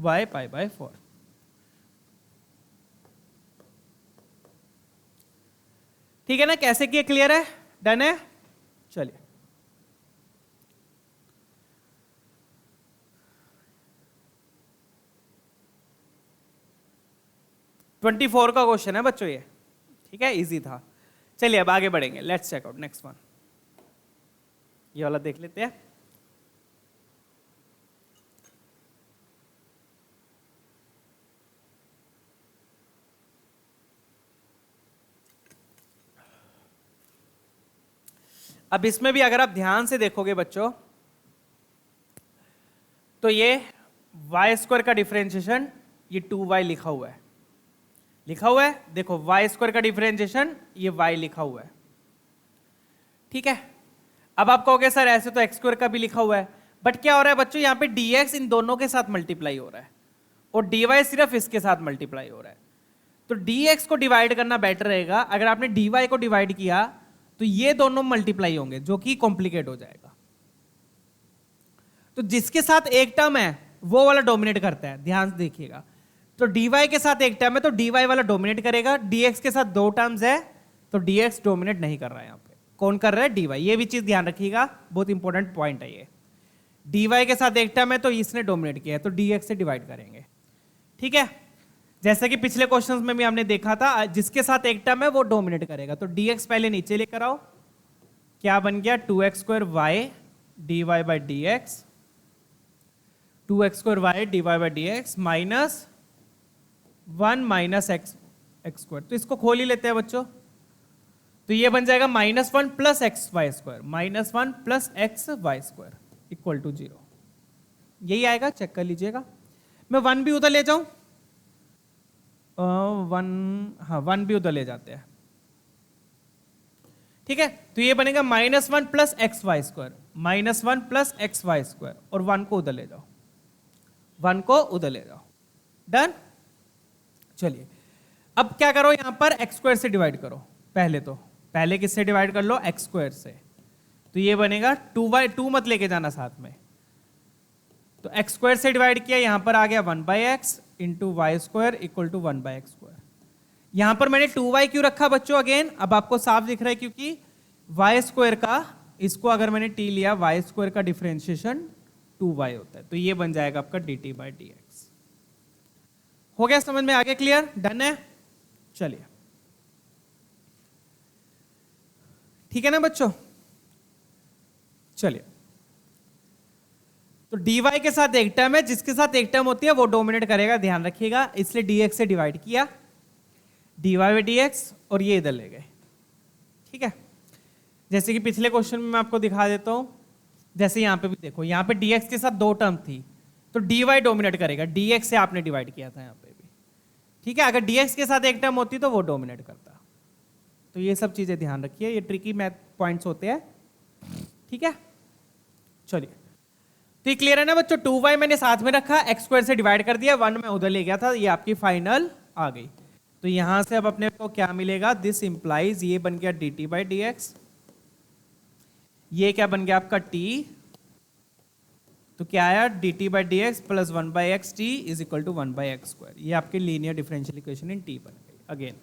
y pi by 4। ठीक है ना, कैसे किया, क्लियर है, डन है। चलिए ट्वेंटी 24 का क्वेश्चन है बच्चों ये, ठीक है, इजी था। चलिए अब आगे बढ़ेंगे, let's check out next one, ये वाला देख लेते हैं। अब इसमें भी अगर आप ध्यान से देखोगे बच्चों, तो ये y स्क्वायर का डिफरेंशिएशन, ये 2y लिखा हुआ है, लिखा हुआ है, देखो y स्क्वायर का डिफरेंशिएशन ये y लिखा हुआ है, ठीक है। अब आप कहोगे सर ऐसे तो x स्क्वायर का भी लिखा हुआ है, बट क्या हो रहा है बच्चों, यहाँ पे dx इन दोनों के साथ मल्टीप्लाई हो रहा है और dy सिर्फ इसके साथ मल्टीप्लाई हो रहा है, तो dx को डिवाइड करना बेटर रहेगा। अगर आपने dy को डिवाइड किया तो ये दोनों मल्टीप्लाई होंगे, जो कि कॉम्प्लिकेट हो जाएगा। तो जिसके साथ एक टर्म है वो वाला डोमिनेट करता है, ध्यान से देखिएगा। तो dy के साथ एक टर्म है तो dy वाला डोमिनेट करेगा, dx के साथ दो टर्म्स है तो dx डोमिनेट नहीं कर रहा है। यहाँ पे कौन कर रहा है, dy। ये भी चीज ध्यान रखिएगा, बहुत इंपॉर्टेंट पॉइंट है ये। dy के साथ एक टर्म है तो इसने डोमिनेट किया है, तो dx से डिवाइड करेंगे, ठीक है। जैसे कि पिछले क्वेश्चंस में भी हमने देखा था, जिसके साथ एक टर्म है वो डोमिनेट करेगा, तो dx पहले नीचे लेकर आओ, क्या बन गया 2x square y dy by d x, 2x square y dy by d x minus 1 minus x square. तो इसको खोल ही लेते हैं बच्चों, तो ये बन जाएगा -1 plus x y square, -1 plus x y square equal to 0, यही आएगा, चेक कर लीजिएगा। मैं 1 भी उधर ले जाऊं, 1 भी उधर ले जाते हैं, ठीक है। तो ये बनेगा -1 plus x y square, -1 plus x y square, और 1 को उधर ले जाओ, 1 को उधर ले जाओ, डन। चलिए अब क्या करो, यहां पर एक्स स्क्वायर से डिवाइड करो, पहले किससे डिवाइड कर लो, एक्स स्क्वायर से। तो ये बनेगा 2/2 मत लेके जाना साथ में, तो एक्स स्क्वायर से डिवाइड किया, यहां पर आ गया 1/x into y square equal to 1/x square. यहां पर मैंने 2y क्यों रखा बच्चों? अगेन अब आपको साफ दिख रहा है क्योंकि वाई स्क्वायर का, इसको अगर मैंने t लिया, वाई स्क्वायर का डिफरेंशिएशन 2y होता है, तो ये बन जाएगा आपका dt/dx। हो गया समझ में? आगे क्लियर? डन है? चलिए ठीक है ना बच्चों? चलिए, तो dy के साथ एक टर्म है, जिसके साथ एक टर्म होती है वो डोमिनेट करेगा, ध्यान रखिएगा, इसलिए dx से डिवाइड किया, dy/dx, और ये इधर ले गए। ठीक है, जैसे कि पिछले क्वेश्चन में मैं आपको दिखा देता हूं, जैसे यहां पे भी देखो, यहां पे dx के साथ दो टर्म थी, तो dy डोमिनेट करेगा, dx से आपने डिवाइड किया था यहां पे भी। ठीक है, अगर dx के साथ एक टर्म होती तो वो डोमिनेट करता। तो ये सब चीजें ध्यान रखिए, ये ट्रिकी मैथ पॉइंट्स होते हैं। ठीक है, चलिए, तो ये क्लियर है ना बच्चों? 2y मैंने साथ में रखा, एक्स स्क्वायर से डिवाइड कर दिया, 1 मैं उधर ले गया था, ये आपकी फाइनल आ गई। तो यहां से अब अपने को क्या मिलेगा? दिस इंप्लाइज, ये बन गया dt/dx, ये क्या बन गया आपका t, तो क्या आया? dt/dx plus 1/x t is equal to 1/x square. ये आपकी linear differential equation in t बन गई अगेन।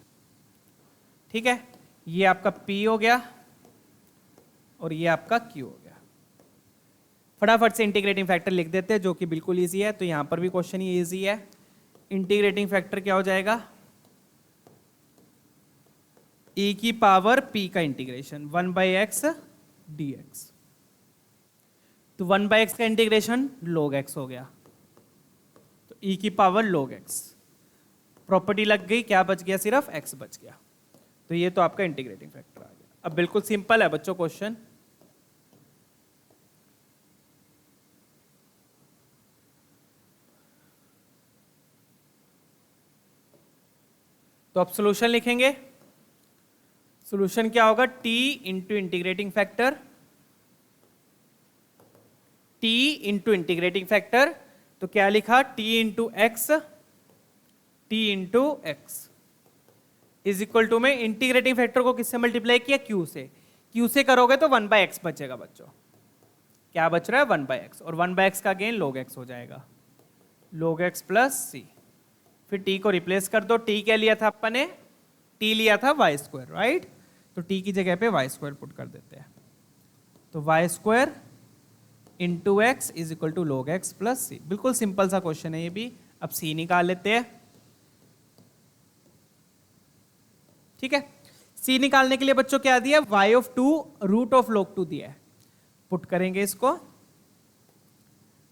ठीक है, ये आपका p हो गया और ये आपका q हो गया। फटाफट से इंटीग्रेटिंग फैक्टर लिख देते हैं, जो कि बिल्कुल इजी है, तो यहां पर भी क्वेश्चन ये इजी है। इंटीग्रेटिंग फैक्टर क्या हो जाएगा? e की पावर p का इंटीग्रेशन 1/x dx, तो 1/x का इंटीग्रेशन log x हो गया, तो e की पावर log x, प्रॉपर्टी लग गई, क्या बच गया? सिर्फ x बच गया। तो ये तो आपका इंटीग्रेटिंग फैक्टर आ गया। अब बिल्कुल सिंपल है बच्चों क्वेश्चन, तो अब सॉल्यूशन लिखेंगे। सॉल्यूशन क्या होगा? t into integrating factor, t into integrating factor, तो क्या लिखा? t into x, t into x is equal to में इंटीग्रेटिंग फैक्टर को किससे मल्टीप्लाई किया? q से। q से करोगे तो 1/x बचेगा बच्चों। क्या बच रहा है? 1/x, और 1/x का गेन log x हो जाएगा, log x प्लस c। फिर t को रिप्लेस कर दो, t क्या लिया था अपन ने? t लिया था y स्क्वायर, राइट? तो t की जगह पे y स्क्वायर पुट कर देते हैं, तो y square into x is equal to log x plus c। बिल्कुल सिंपल सा क्वेश्चन है ये भी। अब c निकाल लेते हैं। ठीक है, c निकालने के लिए बच्चों क्या दिया? y(2) रूट ऑफ log 2 दिया है, पुट करेंगे इसको,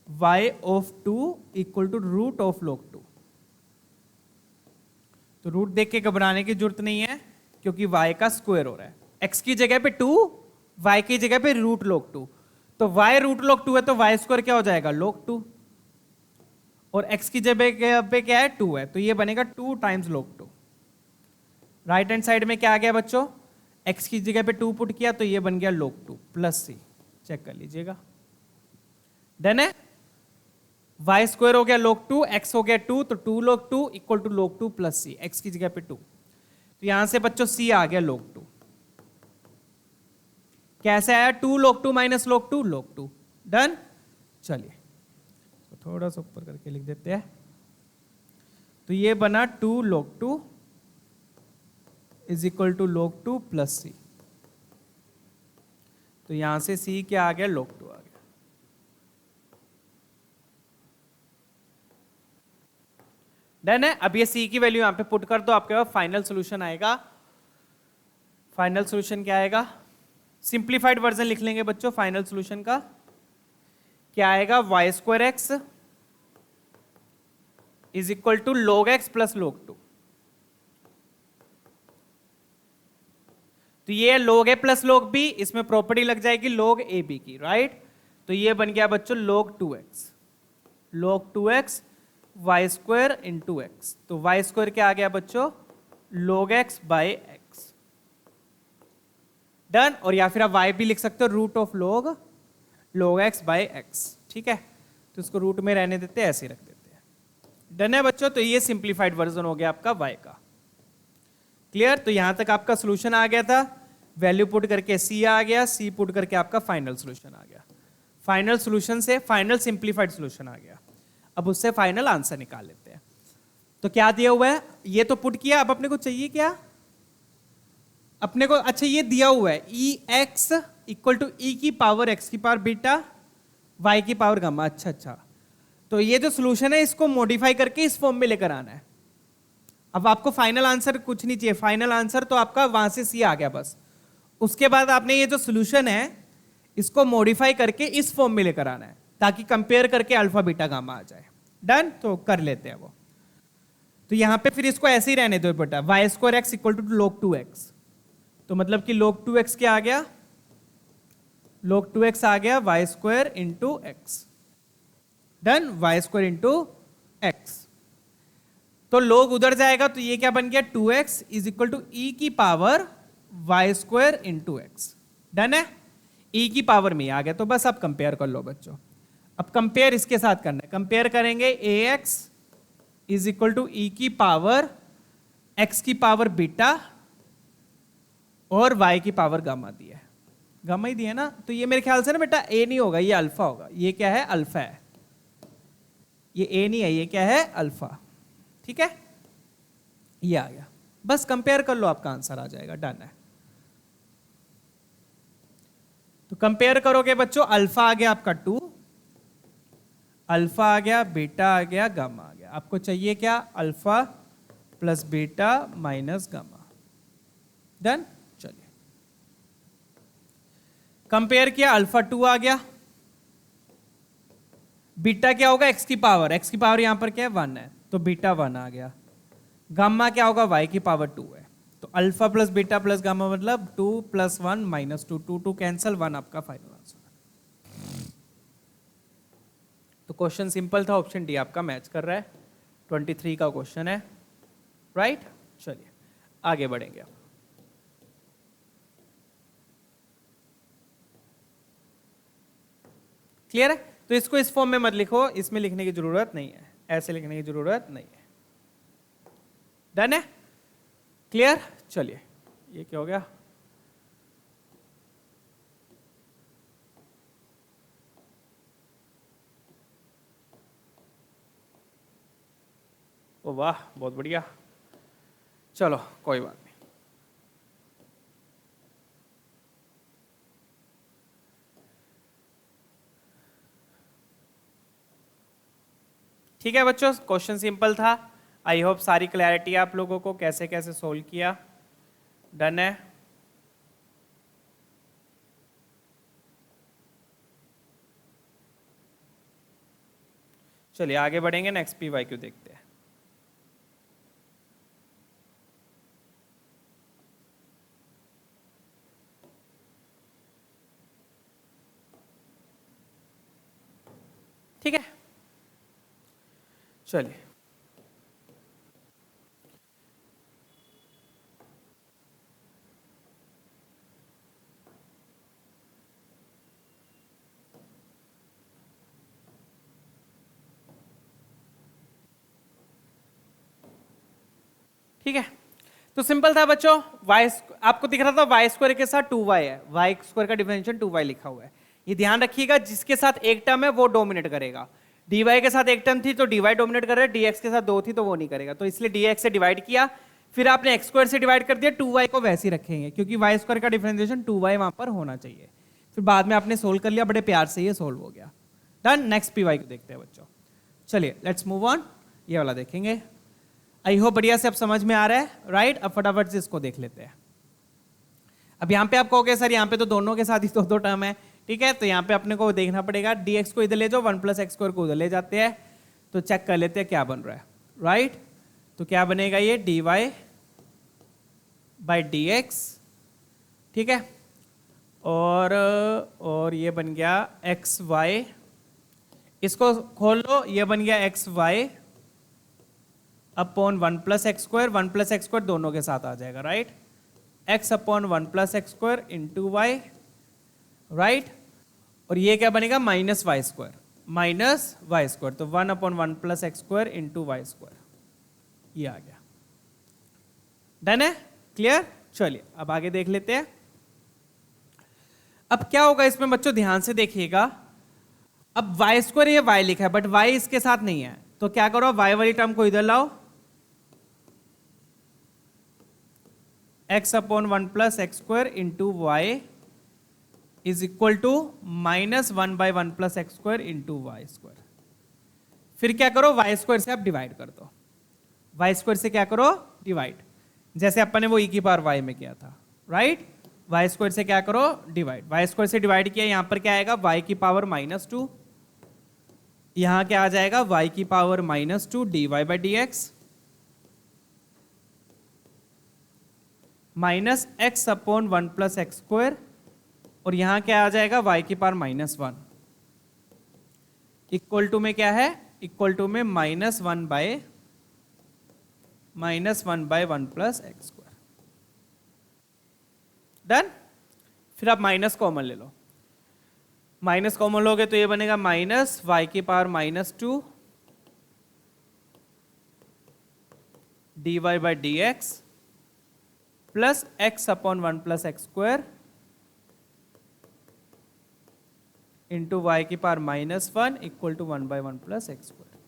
y(2) equal to root of log 2। तो रूट देख के घबराने की जरूरत नहीं है, क्योंकि y का स्क्वायर हो रहा है, x की जगह पे 2, y की जगह पे रूट log 2, तो y रूट log 2 है, तो y स्क्वायर क्या हो जाएगा? log 2, और x की जगह पे क्या है? 2 है, तो ये बनेगा 2 times log 2। Right hand side में क्या आ गया बच्चों? x की जगह पे 2 पुट किया, तो ये बन गया log 2 प्लस c। चेक कर लीजिएगा, डन है? y स्क्वायर हो गया log 2, x हो गया 2, तो 2 log 2 equal to log 2 plus c, x की जगह पे 2, तो यहां से बच्चों c आ गया log 2। कैसे आया? 2 log 2 minus log 2, log 2। Done? चलिए, तो थोड़ा सा ऊपर करके लिख देते हैं, तो ये बना 2 log 2 is equal to log 2 plus c, तो यहां से c क्या आ गया? log 2 आ गया। डन है? अब ये c की वैल्यू यहां पे पुट कर दो, आपके पास फाइनल सॉल्यूशन आएगा। फाइनल सॉल्यूशन क्या आएगा? सिंप्लीफाइड वर्जन लिख लेंगे बच्चों फाइनल सॉल्यूशन का। क्या आएगा? Y square x is equal to log x plus log 2। तो ये log a plus log b, इसमें प्रॉपर्टी लग जाएगी log a b की, राइट? तो ये बन गया बच्चों log 2x, log 2x y square into x, तो वाई स्क्वायर क्या आ गया बच्चों? log x by x. Done? और या फिर आप y भी लिख सकते हो, root of log x by x. ठीक है, तो इसको रूट में रहने देते हैं, ऐसे रख देते हैं। डन है बच्चों? तो ये सिंप्लीफाइड वर्जन हो गया आपका y का। क्लियर? तो यहां तक आपका सोल्यूशन आ गया था। वैल्यू पुट करके सी आ गया, सी पुट करके आपका फाइनल सोल्यूशन आ गया, फाइनल सोल्यूशन से फाइनल सिंप्लीफाइड सोल्यूशन आ गया। अब उससे फाइनल आंसर निकाल लेते हैं। तो क्या दिया हुआ है, ये तो पुट किया, अब अपने को चाहिए क्या, अपने को अच्छा ये दिया हुआ है ई एक्स इक्वल टू ई की पावर एक्स की पावर बीटा वाई की पावर गामा। अच्छा अच्छा, तो ये जो सोल्यूशन है इसको मॉडिफाई करके इस फॉर्म में लेकर आना है। अब आपको फाइनल आंसर कुछ नहीं चाहिए, फाइनल आंसर तो आपका वहां से सी आ गया बस। उसके बाद आपने ये जो सोल्यूशन है इसको मॉडिफाई करके इस फॉर्म में लेकर आना है ताकि कंपेयर करके अल्फा बीटा गामा आ जाए। डन, तो कर लेते हैं वो। तो यहां पे फिर इसको ऐसे ही रहने दो बेटा, y square x equal to log 2x। तो मतलब कि log 2x क्या आ गया, log 2x आ गया y square into x. Done, y square into x. तो log उधर जाएगा तो ये क्या बन गया 2x is equal to e की power y square into x. Done है, ई की पावर में आ गया। तो बस आप कंपेयर कर लो बच्चों। अब कंपेयर इसके साथ करना है, कंपेयर करेंगे ax is equal to e की पावर x की पावर बीटा और y की पावर गामा दिया है, गामा ही दिया है ना। तो ये मेरे ख्याल से ना बेटा a नहीं होगा, ये अल्फा होगा। ये क्या है, अल्फा है, ये a नहीं है, ये क्या है, अल्फा। ठीक है, ये आ गया। बस कंपेयर कर लो, आपका आंसर आ जाएगा। डन है। तो कंपेयर करोगे बच्चों, अल्फा आ गया आपका 2, अल्फा आ गया, बीटा आ गया, गामा आ गया। आपको चाहिए क्या, alpha plus beta minus gamma. Done, चलिए कंपेयर किया, अल्फा 2 आ गया, बीटा क्या होगा एक्स की पावर, एक्स की पावर यहां पर क्या है 1 है तो बीटा 1 आ गया, गामा क्या होगा वाई की पावर 2 है। तो alpha plus beta plus gamma मतलब 2 + 1 - 2, 2 2 कैंसल, 1 आपका फाइनल आंसर। तो क्वेश्चन सिंपल था, ऑप्शन डी आपका मैच कर रहा है। 23 का क्वेश्चन है, राइट। चलिए आगे बढ़ेंगे। क्लियर है, तो इसको इस फॉर्म में मत लिखो, इसमें लिखने की जरूरत नहीं है, ऐसे लिखने की जरूरत नहीं है। डन है, क्लियर। चलिए ये क्या हो गया, ओ वाह बहुत बढ़िया। चलो कोई बात नहीं। ठीक है बच्चों, क्वेश्चन सिंपल था। आई होप सारी क्लैरिटी आप लोगों को कैसे कैसे सोल्व किया। डन है, चलिए आगे बढ़ेंगे, नेक्स्ट PYQ देखते हैं। ठीक है, चलिए ठीक है, तो सिंपल था बच्चों। वाई आपको दिख रहा था वाई स्क्वायर के साथ 2y है, वाई स्क्वायर का डिफरेंशियल 2y लिखा हुआ है। ये ध्यान रखिएगा, जिसके साथ एक टर्म है वो डोमिनेट करेगा। dy के साथ एक टर्म थी तो dy डोमिनेट कर रहा है, dx के साथ 2 थी तो वो नहीं करेगा। तो इसलिए dx से डिवाइड किया, फिर आपने x स्क्वायर से डिवाइड कर दिया, 2y को वैसे ही रखेंगे क्योंकि वाई स्क्वायर का डिफरेंशिएशन 2y वहां पर होना चाहिए। फिर बाद में आपने सोल्व कर लिया, बड़े प्यार से ये सोल्व हो गया। डन, नेक्स्ट PYQ देखते हैं बच्चों। चलिए लेट्स मूव ऑन, ये वाला देखेंगे। आई होप बढ़िया से अब समझ में आ रहा है, राइट। अब फटाफट से इसको देख लेते हैं। अब यहाँ पे आप कहोगे सर यहाँ पे तो दोनों के साथ ही दो टर्म है, ठीक है। तो यहाँ पे अपने को देखना पड़ेगा, dx को इधर ले जाओ, 1 + x² को उधर ले जाते हैं, तो चेक कर लेते हैं क्या बन रहा है, राइट। तो क्या बनेगा ये dy/dx, ठीक है। और ये बन गया xy, इसको खोल लो, ये बन गया xy अपॉन 1 + x², 1 + x² दोनों के साथ आ जाएगा, right. x upon 1 + x² into y, right. और ये क्या बनेगा -y², -y², तो 1 अपॉन 1 + x² इंटू y², ये आ गया। डन है, क्लियर। चलिए अब आगे देख लेते हैं। अब क्या होगा इसमें बच्चों, ध्यान से देखिएगा। अब वाई स्क्वायर ये वाई लिखा है बट वाई इसके साथ नहीं है, तो क्या करो, वाई वाली टर्म को इधर लाओ, x upon 1 plus x square into y is equal to -1/1 plus x square into y square. फिर क्या करो, वाई स्क्वायर से आप डिवाइड कर दो, वाई स्क्वायर से क्या करो, डिवाइड, जैसे अपन ने वो e की पावर y में किया था, राइट। वाई स्क्वायर से क्या करो, डिवाइड, वाई स्क्वायर से डिवाइड किया, यहां पर क्या आएगा, y की पावर -2, यहां क्या आ जाएगा, y की power -2 dy/dx minus x upon 1 plus x square, और यहां क्या आ जाएगा, y की पावर -1 इक्वल टू में क्या है, इक्वल टू में -1/1 प्लस एक्स स्क्वायर। डन। फिर आप माइनस कॉमन ले लो, माइनस कॉमन लोगे तो ये बनेगा माइनस वाई की power -2 dy/dx plus x upon 1 plus x square into y की power -1 equal to 1/1 plus x square.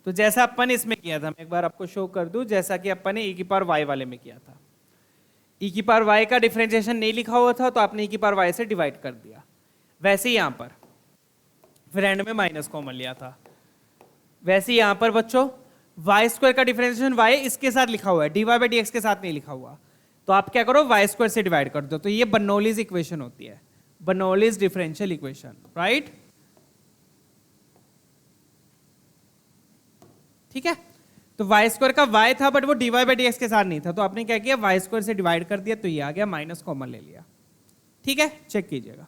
तो जैसा अपन इसमें किया था, मैं एक बार आपको शो कर दूं, जैसा कि अपन ने e की पावर y वाले में किया था, e की पावर y का डिफरेंशिएशन नहीं लिखा हुआ था तो आपने e की पावर y से डिवाइड कर दिया, वैसे ही यहां पर फिर एंड में माइनस कॉमन लिया था, वैसे ही यहां पर बच्चों वाई स्क्वायर का डिफरेंशिएशन y इसके साथ लिखा हुआ है, dy/dx के साथ नहीं लिखा हुआ, तो आप क्या करो, वाई स्क्वायर से डिवाइड कर दो, तो ये बर्नौलीज इक्वेशन होती है, बर्नौलीज डिफरेंशियल इक्वेशन, राइट। ठीक है, तो वाई स्क्वायर का y था बट वो dy/dx के साथ नहीं था, तो आपने क्या किया, वाई स्क्वायर से डिवाइड कर दिया, तो ये आ गया, माइनस कॉमन ले लिया। ठीक है, चेक कीजिएगा।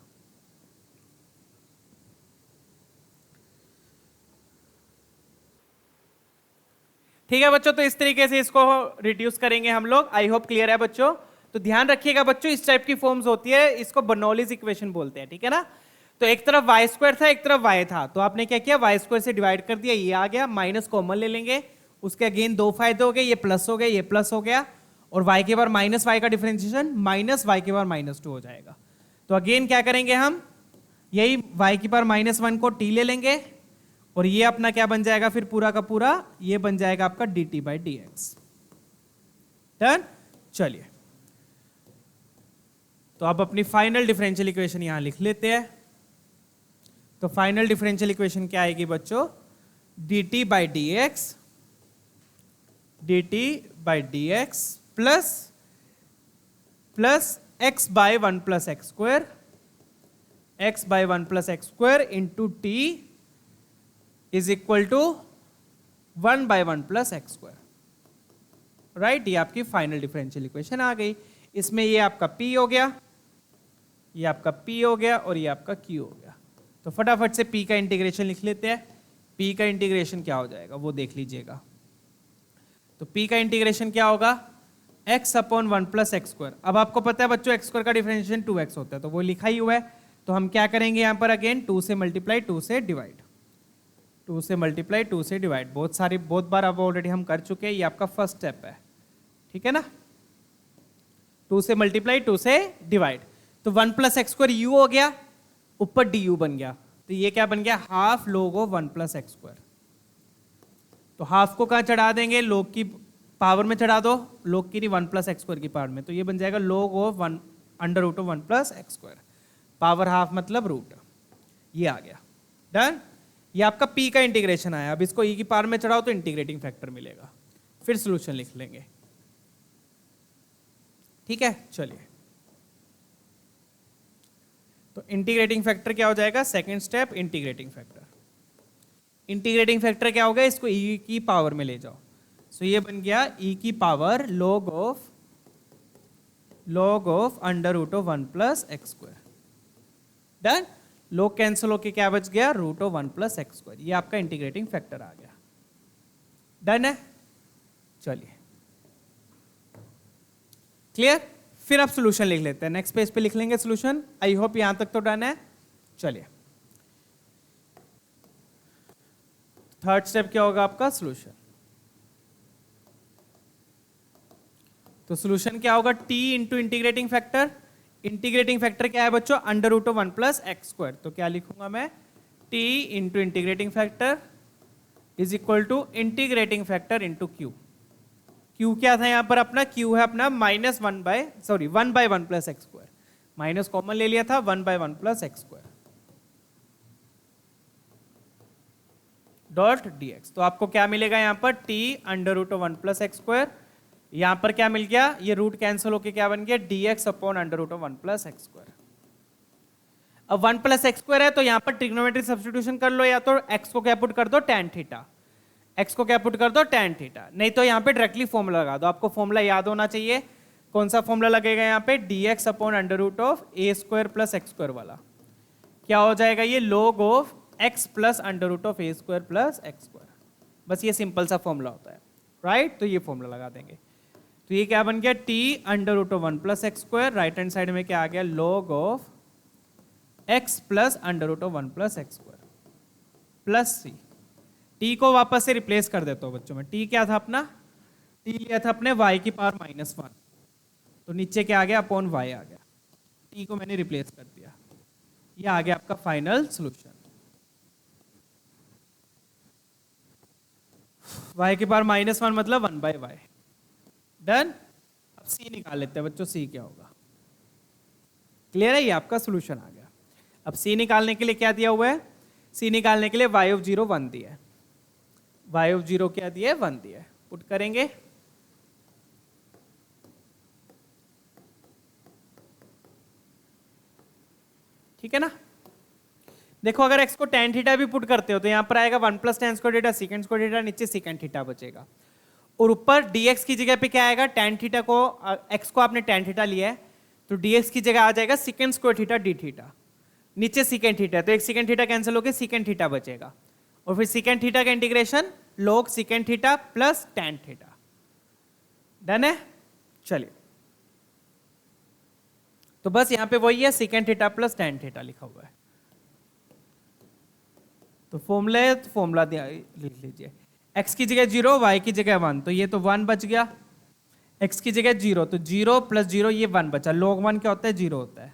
ठीक है बच्चों, तो इस तरीके से इसको रिड्यूस करेंगे हम लोग। आई होप क्लियर है बच्चों। तो ध्यान रखिएगा बच्चों, इस टाइप की फॉर्म्स होती है, इसको बर्नौलीज इक्वेशन बोलते हैं, ठीक है ना। तो एक तरफ वाई स्क्वायर था, एक तरफ वाई था, तो आपने क्या किया, वाई स्क्वायर से डिवाइड कर दिया, ये आ गया, माइनस कॉमन ले लेंगे, उसके अगेन दो फायदे हो गए, ये प्लस हो गए, ये प्लस हो गया, और वाई के बार माइनस वाई का डिफरेंशिएशन माइनस वाई के बार -2 हो जाएगा। तो अगेन क्या करेंगे हम, यही वाई की पावर -1 को t ले लेंगे, और ये अपना क्या बन जाएगा, फिर पूरा का पूरा ये बन जाएगा आपका dt/dx। डन। चलिए, तो अब अपनी फाइनल डिफरेंशियल इक्वेशन यहां लिख लेते हैं। तो फाइनल डिफरेंशियल इक्वेशन क्या आएगी बच्चों, dt/dx plus x/1 plus x square, x/1 plus x square into t is equal to 1/1 plus x square, right. ये आपकी फाइनल डिफरेंशियल इक्वेशन आ गई। इसमें ये आपका p हो गया, ये आपका p हो गया, और ये आपका q हो गया। तो फटाफट से p का इंटीग्रेशन लिख लेते हैं। p का इंटीग्रेशन क्या हो जाएगा वो देख लीजिएगा। तो p का इंटीग्रेशन क्या होगा, x upon 1 plus x square. अब आपको पता है बच्चों एक्स स्क्वायर का डिफरेंशिएशन 2x होता है, तो वो लिखा ही हुआ है, तो हम क्या करेंगे यहाँ पर, अगेन 2 से मल्टीप्लाई 2 से डिवाइड, 2 से मल्टीप्लाई 2 से डिवाइड, बहुत बार अब ऑलरेडी हम कर चुके हैं, ये आपका फर्स्ट स्टेप है, ठीक है ना। 2 से मल्टीप्लाई 2 से डिवाइड, तो 1 प्लस एक्स स्क्वायर यू हो गया, ऊपर डी यू बन गया, तो ये क्या बन गया, हाफ लोग ऑफ 1 प्लस एक्स स्क्वायर। तो हाफ को कहाँ चढ़ा देंगे, लोग की पावर में चढ़ा दो, लोग की नहीं 1 प्लस एक्स स्क्वायर की पावर में, तो ये बन जाएगा log of 1 under root of 1 plus x square, power half मतलब रूट, ये आ गया। डन। ये आपका p का इंटीग्रेशन आया। अब इसको e की पावर में चढ़ाओ तो इंटीग्रेटिंग फैक्टर मिलेगा, फिर सॉल्यूशन लिख लेंगे, ठीक है। चलिए, तो इंटीग्रेटिंग फैक्टर क्या हो जाएगा, second step integrating factor. Integrating factor क्या होगा, इसको e की पावर में ले जाओ, सो ये बन गया e की power log of under root of 1 plus x square. Done. log cancel होके क्या बच गया, root of 1 plus x square. ये आपका इंटीग्रेटिंग फैक्टर आ गया। डन है। चलिए, क्लियर। फिर आप सोल्यूशन लिख लेते हैं, नेक्स्ट पेज पे लिख लेंगे सोल्यूशन। आई होप यहां तक तो डन है। चलिए, थर्ड स्टेप क्या होगा आपका, सोल्यूशन। तो सोल्यूशन क्या होगा, t into integrating factor, integrating factor क्या है बच्चों, under root of 1 plus x square. तो क्या लिखूंगा मैं, t into integrating factor is equal to integrating factor into q. Q क्या था यहाँ पर अपना, क्यू है अपना minus 1/1 plus x square, minus common ले लिया था, 1/1 plus x square dot dx। तो आपको क्या मिलेगा यहाँ पर, t under root of 1 plus x square, यहाँ पर क्या मिल गया, ये रूट कैंसिल होके क्या बन गया, dx upon under root of 1 plus x square. अब 1 प्लस एक्स स्क्वायर है तो यहाँ पर ट्रिग्नोमेट्रिक सब्स्टिट्यूशन कर लो, या तो x को क्या पुट कर दो tan थीटा, x को क्या पुट कर दो tan थीटा, नहीं तो यहाँ पे डायरेक्टली फॉर्मूला लगा दो। आपको फॉर्मूला याद होना चाहिए, कौन सा फॉर्मूला लगेगा यहाँ पे, dx upon under root of a square plus x square वाला, क्या हो जाएगा ये, log of x plus under root of a square plus x square. बस ये सिंपल सा फॉर्मूला होता है, राइट। तो ये फॉर्मूला लगा देंगे, तो ये क्या बन गया, t under root of 1 plus x square, right hand side में क्या आ गया, log of x plus under root of 1 plus x square plus c। t को वापस से रिप्लेस कर देता हूं बच्चों में, t क्या था अपना, t लिया था अपने y की पावर -1, तो नीचे क्या आ गया, अपॉन y आ गया, t को मैंने रिप्लेस कर दिया, ये आ गया आपका फाइनल सोल्यूशन। y की पावर -1 मतलब 1/y, डन। अब c निकाल लेते हैं बच्चों, c क्या होगा, क्लियर है, ये आपका सोल्यूशन आ गया। अब c निकालने के लिए क्या दिया हुआ है, c निकालने के लिए y ऑफ 0 1 दिया है, y ऑफ 0 क्या दिया है, 1 दिया है, पुट करेंगे, ठीक है ना। देखो अगर x को tan थीटा भी पुट करते हो तो यहाँ पर आएगा 1 plus tan square theta second square theta, नीचे सेकंड थीटा बचेगा, और ऊपर dx की जगह पे क्या आएगा, tan थीटा को, x को आपने tan थीटा लिया है तो dx की जगह आ जाएगा second square theta d theta, नीचे सेकंड थीटा, तो एक सेकंड थीटा कैंसिल होकर सेकंड थीटा बचेगा, और फिर सेकंड थीटा का integration log second theta plus tan theta, done है। चलिए तो बस यहां पे वही है, second theta plus tan theta लिखा हुआ है, तो फॉर्मूला लिख लीजिए, x की जगह 0 y की जगह 1, तो ये तो 1 बच गया, x की जगह 0 तो 0 प्लस 0 ये 1 बचा, log 1 क्या होता है, 0 होता है,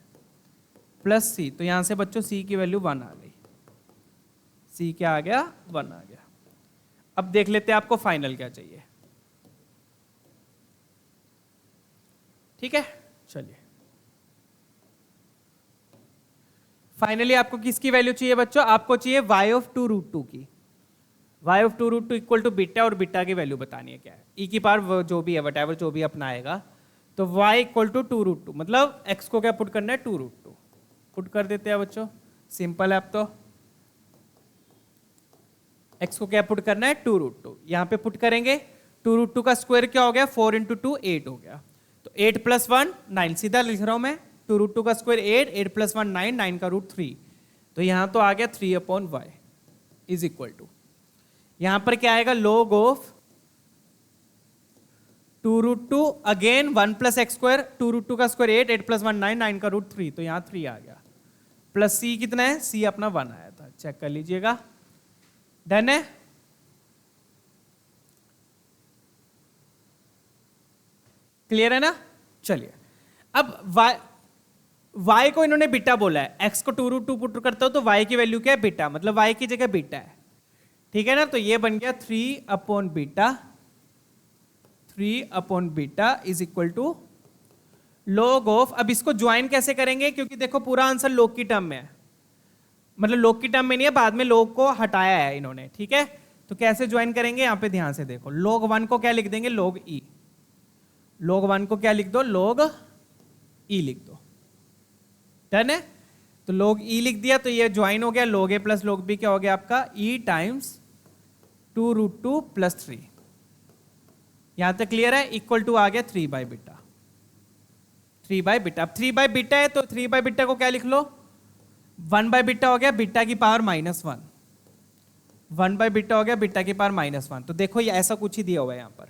प्लस c, तो यहां से बच्चों c की वैल्यू 1 आ गई, c क्या आ गया, 1 आ गया। अब देख लेते हैं आपको फाइनल क्या चाहिए, ठीक है। चलिए फाइनली आपको किसकी वैल्यू चाहिए बच्चों, आपको चाहिए y ऑफ 2 रूट 2 की, y of 2 root 2 equal to beta, और बीटा की वैल्यू बतानी है क्या है, e की पावर जो भी है वटेवर जो भी अपना आएगा, तो y इक्वल टू 2 रूट 2, मतलब x को क्या पुट करना है, 2 रूट 2 पुट कर देते हैं बच्चों, सिंपल है। अब तो x को क्या पुट करना है, 2 रूट 2, यहाँ पे पुट करेंगे, 2 रूट 2 का स्क्वायर क्या हो गया, 4 इंटू 2 8 हो गया, तो 8 प्लस 1 9, सीधा लिख रहा हूं मैं, 2 रूट 2 का स्क्वायर 8, 8 प्लस 1 9, 9 का रूट 3, तो यहां तो आ गया 3/y इज इक्वल टू, यहां पर क्या आएगा, log of 2 root 2 again 1 plus x square, 2 root 2 का स्क्वायर 8, 8 प्लस 1 9, 9 का रूट 3, तो यहां 3 आ गया, प्लस c कितना है, c अपना 1 आया था, चेक कर लीजिएगा, डन है। क्लियर है ना। चलिए अब y को इन्होंने बीटा बोला है, x को 2 रूट 2 पुट करता हो तो y की वैल्यू क्या है, बीटा, मतलब y की जगह बीटा है, ठीक है ना। तो ये बन गया 3/बीटा is equal to log of, अब इसको ज्वाइन कैसे करेंगे, क्योंकि देखो पूरा आंसर log की टर्म में है, मतलब log की टर्म में नहीं है, बाद में log को हटाया है इन्होंने, ठीक है। तो कैसे ज्वाइन करेंगे, यहां पे ध्यान से देखो, log 1 को क्या लिख देंगे, log e, log 1 को क्या लिख दो, log e लिख दो, डन है। तो log e लिख दिया, तो ये ज्वाइन हो गया, log a plus log b क्या हो गया आपका, e टाइम्स 2 रूट 2 प्लस 3, यहां तक क्लियर है, इक्वल टू आ गया 3/बीटा, 3/बीटा। अब 3/बीटा है तो 3/बीटा को क्या लिख लो, 1/बीटा हो गया बीटा की पावर -1, 1/बीटा हो गया बीटा की पावर -1। तो देखो ये ऐसा कुछ ही दिया हुआ है यहाँ पर,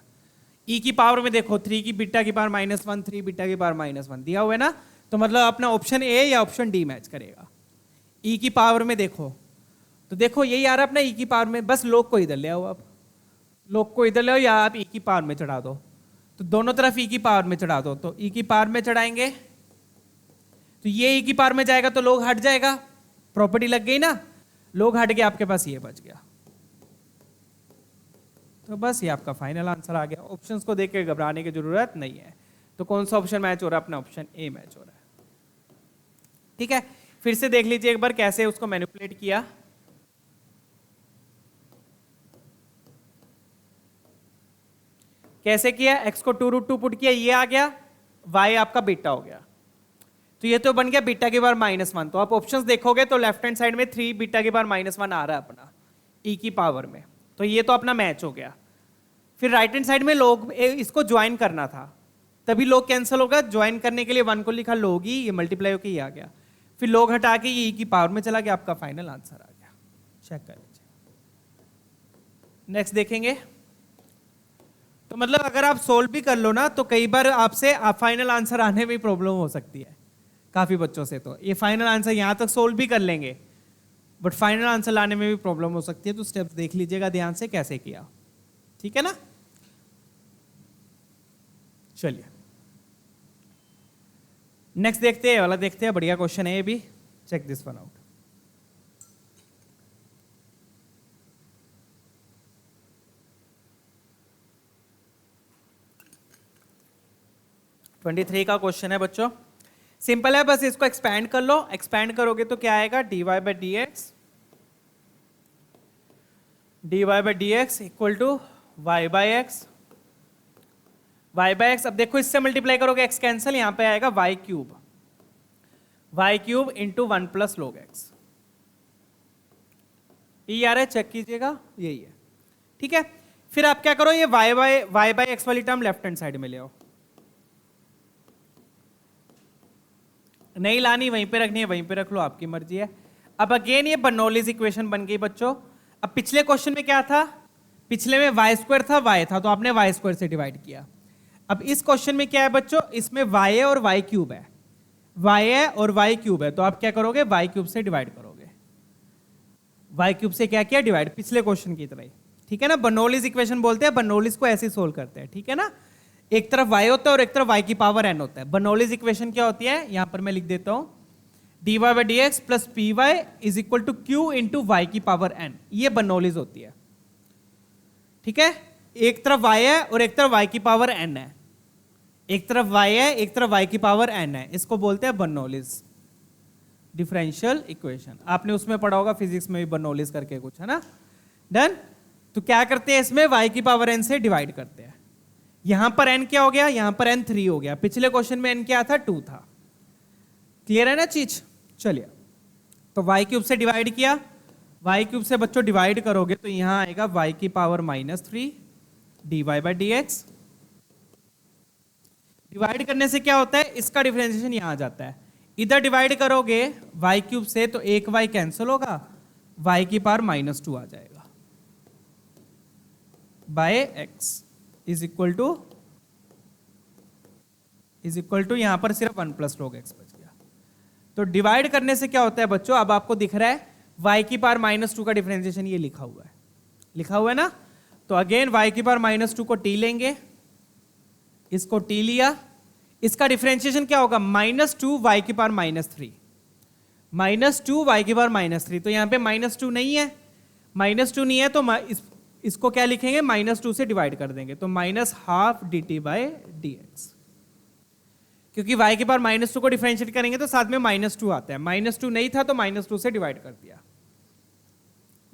e की पावर में देखो 3 की बीटा की पावर -1, 3 बीटा की पावर -1 दिया हुआ है ना, तो मतलब अपना ऑप्शन ए या ऑप्शन डी मैच करेगा। e की पावर में देखो, तो देखो यही आ रहा है अपना e की पावर में, बस log को इधर ले आओ, आप log को इधर ले आओ या आप e की पावर में चढ़ा दो, तो दोनों तरफ e की पावर में चढ़ा दो, तो e की पावर में चढ़ाएंगे तो ये e की पावर में जाएगा तो log हट जाएगा, प्रॉपर्टी लग गई ना, log हट गया, आपके पास ये बच गया। तो बस ये आपका फाइनल आंसर आ गया। ऑप्शंस को देख के घबराने की जरूरत नहीं है। तो कौन सा ऑप्शन मैच हो रहा है? अपना ऑप्शन ए मैच हो रहा है। ठीक है, फिर से देख लीजिए एक बार कैसे उसको मैनिपुलेट किया। कैसे किया? x को 2√2 पुट किया, ये आ गया, y आपका बीटा हो गया, तो ये तो बन गया बीटा की पावर -1। तो आप ऑप्शंस देखोगे तो लेफ्ट हैंड साइड में 3 बीटा की पावर -1 आ रहा है अपना e की पावर में, तो ये तो अपना मैच हो गया। फिर राइट हैंड साइड में log इसको ज्वाइन करना था, तभी log कैंसिल होगा, ज्वाइन करने के लिए 1 को लिखा log e, ये मल्टीप्लाई होकर ये आ गया, फिर log हटा के ये e की पावर में चला गया, आपका फाइनल आंसर आ गया। चेक कर लीजिए। नेक्स्ट देखेंगे। तो मतलब अगर आप सोल्व भी कर लो ना तो कई बार आपसे फाइनल आंसर आने में प्रॉब्लम हो सकती है काफी बच्चों से। तो ये फाइनल आंसर यहां तक सोल्व भी कर लेंगे, बट फाइनल आंसर लाने में भी प्रॉब्लम हो सकती है। तो स्टेप्स देख लीजिएगा ध्यान से कैसे किया, ठीक है ना। चलिए नेक्स्ट देखते हैं, वाला देखते हैं, बढ़िया क्वेश्चन है ये भी। Check this one out. Twenty 23 का क्वेश्चन है बच्चों, सिंपल है, बस इसको एक्सपैंड कर लो। एक्सपैंड करोगे तो क्या आएगा? dy by d x equal to y by x. अब देखो इससे मल्टीप्लाई करोगे x कैंसिल, यहां पे आएगा y cube into 1 plus log x। ये आ रहा है, चेक कीजिएगा, यही है, ठीक है। फिर आप क्या करो, ये y बाई एक्स वाली टर्म लेफ्ट हैंड साइड में ले आओ, नहीं लानी वहीं पे रखनी है वहीं पे रख लो, आपकी मर्जी है। अब अगेन ये बर्नौलीज इक्वेशन बन गई बच्चों। अब पिछले क्वेश्चन में क्या था? पिछले में y स्क्वायर था, y था, तो आपने y स्क्वायर से डिवाइड किया। अब इस क्वेश्चन में क्या है बच्चों? इसमें y है और y क्यूब है, y है और y क्यूब है, तो आप क्या करोगे? y क्यूब से डिवाइड करोगे। y क्यूब से क्या किया? डिवाइड, पिछले क्वेश्चन की तरह ही, ठीक है ना। बर्नौलीज इक्वेशन बोलते हैं, बर्नौलीज को ऐसे सोल्व करते हैं, ठीक है ना। एक तरफ y होता है और एक तरफ y की पावर n होता है। बर्नौलीज इक्वेशन क्या होती है? यहां पर मैं लिख देता हूं, dy by d x plus p y is equal to q into y की पावर n, ये बर्नौलीज होती है, ठीक है। एक तरफ y है और एक तरफ y की पावर n है, एक तरफ y है एक तरफ y की पावर n है, इसको बोलते हैं बर्नौलीज डिफरेंशियल इक्वेशन। आपने उसमें पढ़ा होगा फिजिक्स में भी बर्नौलीज करके कुछ, है ना। डन। तो क्या करते हैं, इसमें y की पावर n से डिवाइड करते हैं। यहां पर n क्या हो गया? यहां पर n 3 हो गया, पिछले क्वेश्चन में n क्या था? 2 था। क्लियर है ना चीज? चलिए, तो y क्यूब से डिवाइड किया, y क्यूब से बच्चों डिवाइड करोगे तो यहां आएगा y की power -3 dy by d x. Divide करने से क्या होता है? इसका डिफरेंशिएशन यहां आ जाता है। इधर डिवाइड करोगे y क्यूब से तो एक y कैंसिल होगा, y की पावर -2 आ जाएगा by x is equal to यहां पर सिर्फ 1 प्लस log x बच गया। तो डिवाइड करने से क्या होता है बच्चों? अब आपको दिख रहा है y की पावर -2 का डिफरेंशिएशन ये लिखा हुआ है ना। तो अगेन y की पावर -2 को t लेंगे, इसको t लिया, इसका डिफरेंशिएशन क्या होगा? -2 y की पावर -3, -2 y की पावर -3। तो यहां पे -2 नहीं है, -2 नहीं है तो इसको क्या लिखेंगे? -2 से डिवाइड कर देंगे, तो -12 dt बाई डी एक्स। क्योंकि y के पावर -2 को डिफरेंशिएट करेंगे तो साथ में -2 आता है, -2 नहीं था तो -2 से डिवाइड कर दिया,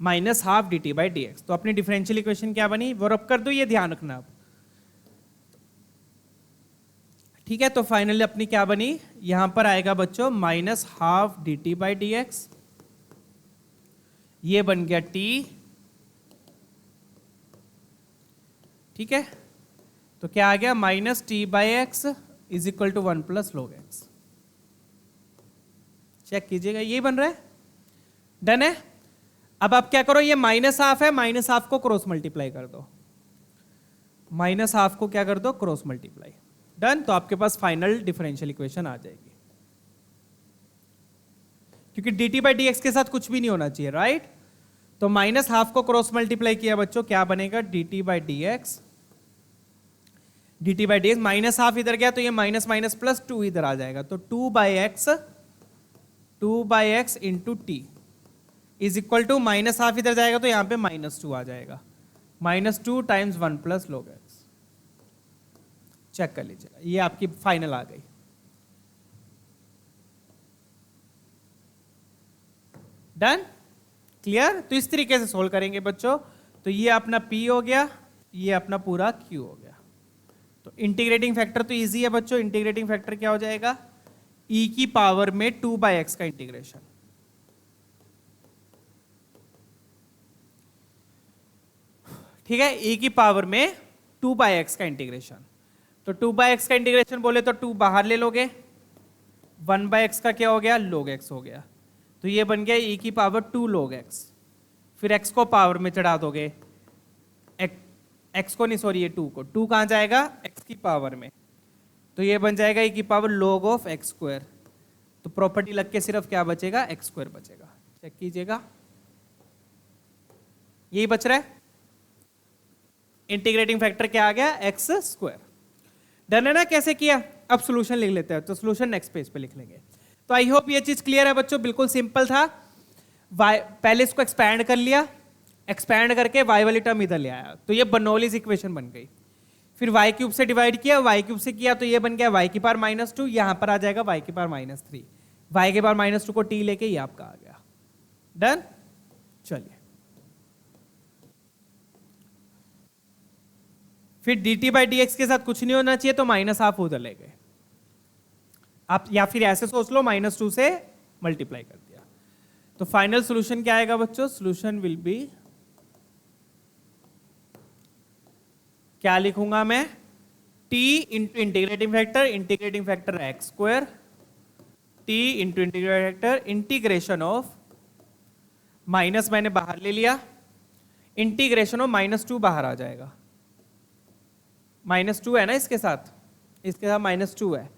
-12 dt बाई डी एक्स। तो अपनी डिफरेंशियल इक्वेशन क्या बनी वो रब कर दो, ये ध्यान रखना आप, ठीक है। तो फाइनली अपनी क्या बनी? यहां पर आएगा बच्चों -12 dt बाई डी एक्स, ये बन गया t, ठीक है। तो क्या आ गया? -t by x is equal to 1 plus log x। Check कीजिएगा, यही बन रहा है। डन है। अब आप क्या करो, ये -12 है, -12 को क्रॉस मल्टीप्लाई कर दो, -12 को क्या कर दो? Cross multiply. डन। तो आपके पास फाइनल डिफरेंशियल इक्वेशन आ जाएगी, क्योंकि dt बाई डी एक्स के साथ कुछ भी नहीं होना चाहिए, राइट। तो -12 को क्रॉस मल्टीप्लाई किया बच्चों, क्या बनेगा? dt बाई डी एक्स, -12 इधर गया तो ये माइनस प्लस 2 इधर आ जाएगा, तो 2 by x 2/x into t is equal to minus half इधर जाएगा तो यहां पे -2 आ जाएगा, -2 times 1 plus log x। Check कर लीजिएगा, ये आपकी फाइनल आ गई। Done, clear. तो इस तरीके से सोल्व करेंगे बच्चों। तो ये अपना p हो गया, ये अपना पूरा q हो गया। तो इंटीग्रेटिंग फैक्टर तो इजी है बच्चों। इंटीग्रेटिंग फैक्टर क्या हो जाएगा, e की पावर में 2/x का इंटीग्रेशन। ठीक है, e की पावर में 2/x का इंटीग्रेशन। तो 2/x का इंटीग्रेशन बोले तो 2 बाहर ले लोगे, 1/x का क्या हो गया, log x हो गया। तो ये बन गया e की पावर 2 log x। फिर x को पावर में चढ़ा दोगे, x को नहीं सॉरी ये 2 को, 2 कहाँ जाएगा, x की पावर में। तो ये बन जाएगा e की पावर log ऑफ x स्क्वायर। तो प्रॉपर्टी लग के सिर्फ क्या बचेगा, x स्क्वायर बचेगा। चेक कीजिएगा, यही बच रहा है। इंटीग्रेटिंग फैक्टर क्या आ गया, x स्क्वायर। डन है ना। कैसे किया, अब सॉल्यूशन लिख लेते हैं। तो सॉल्यूशन नेक्स्ट पेज पे लिख लेंगे। तो आई होप ये चीज क्लियर है बच्चों, बिल्कुल सिंपल था। पहले इसको एक्सपैंड कर लिया, एक्सपैंड करके y वाली टर्म इधर ले आया, तो ये बर्नौलीज इक्वेशन बन गई। फिर y क्यूब से डिवाइड किया, y क्यूब से किया तो ये बन गया y की पावर -2, यहां पर आ जाएगा y की पावर -3, y के पावर -2 को t लेके ये आपका आ गया। डन, चलिए। फिर dt/dx के साथ कुछ नहीं होना चाहिए, तो -हाफ उधर ले गए आप, या फिर ऐसे सोच लो -2 से मल्टीप्लाई कर दिया। तो फाइनल सॉल्यूशन क्या आएगा बच्चों, सॉल्यूशन विल बी, क्या लिखूंगा मैं, t into integrating factor x square, t into integrating factor integration of, minus मैंने बाहर ले लिया, इंटीग्रेशन ऑफ -2 बाहर आ जाएगा, -2 है ना इसके साथ -2 है।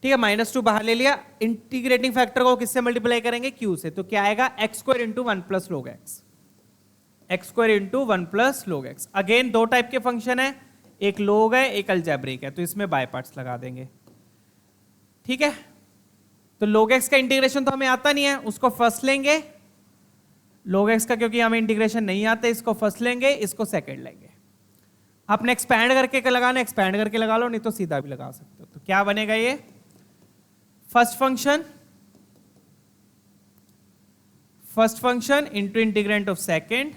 ठीक है, -2 बाहर ले लिया। इंटीग्रेटिंग फैक्टर को किससे मल्टीप्लाई करेंगे, q से। तो क्या आएगा, x square into 1 plus log x, x square into 1 plus log x। Again दो टाइप के फंक्शन है, एक log है एक अलजेब्रिक है, तो इसमें बाय पार्ट्स लगा देंगे। ठीक है, तो log x का इंटीग्रेशन तो हमें आता नहीं है, उसको फर्स्ट लेंगे। log x का क्योंकि हमें इंटीग्रेशन नहीं आता, इसको फर्स्ट लेंगे, इसको सेकंड लेंगे। आपने एक्सपैंड करके लगाना, एक्सपैंड करके लगा लो, नहीं तो सीधा भी लगा सकते हो। तो क्या बनेगा, ये first function into integrant of second.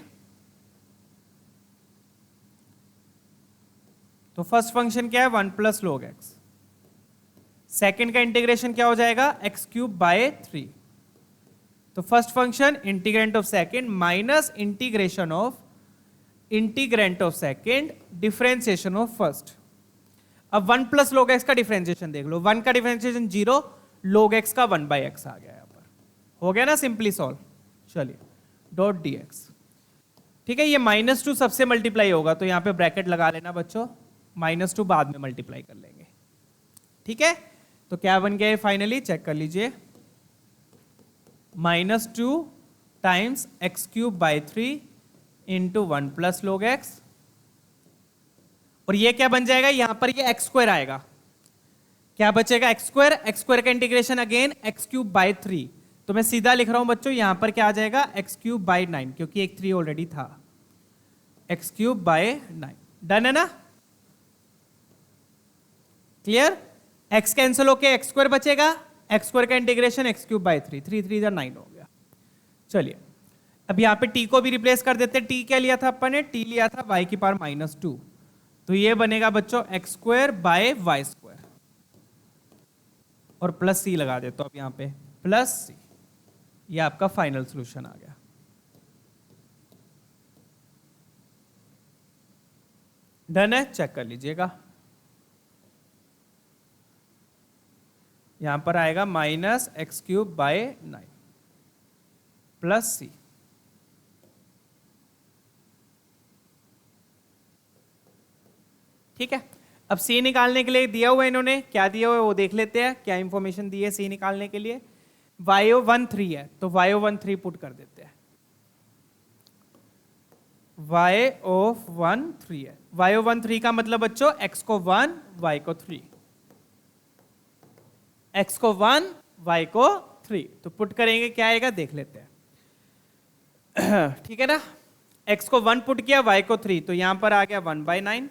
तो फर्स्ट फंक्शन क्या है, 1 प्लस log x। सेकेंड का इंटीग्रेशन क्या हो जाएगा, x³/3। तो first function integrant of second minus integration of second differentiation of first. अब 1 प्लस log x का डिफरेंशिएशन देख लो, 1 का डिफरेंशिएशन 0, log x का 1/x आ गया, यहां पर हो गया ना सिंपली सॉल्व। चलिए, डॉट dx। ठीक है, ये -2 सबसे मल्टीप्लाई होगा, तो यहां पे ब्रैकेट लगा लेना बच्चों, -2 बाद में मल्टीप्लाई कर लेंगे। ठीक है, तो क्या बन गया फाइनली, चेक कर लीजिए, -2 times x³/3 into 1 plus log x। और ये क्या बन जाएगा, यहां पर ये x स्क्वायर आएगा, क्या बचेगा, x स्क्वायर का इंटीग्रेशन अगेन x³/3। तो मैं सीधा लिख रहा हूं बच्चों, यहां पर क्या आ जाएगा, x³/9, क्योंकि एक 3 ऑलरेडी था, x³/9। डन है ना, क्लियर। x कैंसिल होके x स्क्वायर बचेगा, x स्क्वायर का इंटीग्रेशन x³/3, 3 3 9 हो गया। चलिए, अब यहां पे t को भी रिप्लेस कर देते हैं। t क्या लिया था अपन ने, t लिया था y की पावर -2, तो ये बनेगा बच्चों x²/y², और प्लस c लगा देते हो अब यहां पे, प्लस c। ये आपका फाइनल सॉल्यूशन आ गया। डन है, चेक कर लीजिएगा, यहां पर आएगा -x³/9 प्लस c। ठीक है, अब c निकालने के लिए दिया हुआ है, इन्होंने क्या दिया हुआ है वो देख लेते हैं, क्या इंफॉर्मेशन दी है c निकालने के लिए। y13 है, तो y13 पुट कर देते हैं, y13 है। y13 का मतलब बच्चों x को 1 y को 3, x को 1 y को 3। तो पुट करेंगे क्या आएगा देख लेते हैं। ठीक है ना, x को 1 पुट किया, y को 3, तो यहां पर आ गया 1/9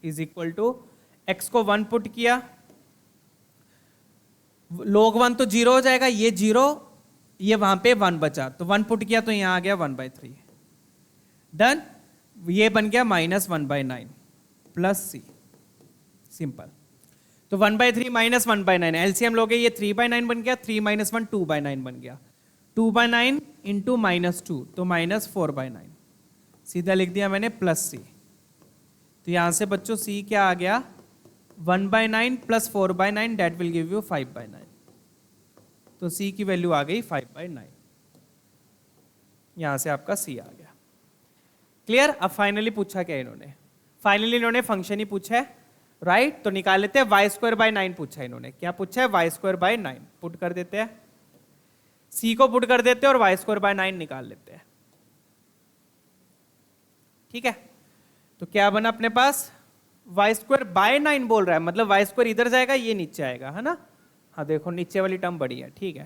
इज इक्वल टू x को 1 पुट किया, log 1 तो 0 हो जाएगा, ये 0, ये वहां पे 1 बचा, तो 1 पुट किया तो यहां आ गया 1/3। डन, ये बन गया -1/9 प्लस c, सिंपल। तो 1/3 माइनस 1/9 एलसीएम लोगे, ये 3/9 बन गया, 3 - 1 2/9 बन गया, 2/9 इंटू -2 तो -4/9, सीधा लिख दिया मैंने प्लस c। तो यहां से बच्चों c क्या आ गया 1/9 plus 4/9 that will give you 5/9। तो c की वैल्यू आ गई 5/9, यहां से आपका c आ गया। क्लियर। अब फाइनली पूछा क्या इन्होंने, फाइनली इन्होंने फंक्शन ही पूछा है, राइट। तो निकाल लेते हैं, y²/9 पूछा है इन्होंने, क्या पूछा है y²/9, पुट कर देते हैं, c को पुट कर देते हैं और y²/9 निकाल लेते हैं। ठीक है, तो क्या बना अपने पास y²/9 बोल रहा है, मतलब y² इधर जाएगा, ये नीचे आएगा, है ना। हाँ देखो नीचे वाली टर्म बड़ी है, ठीक है।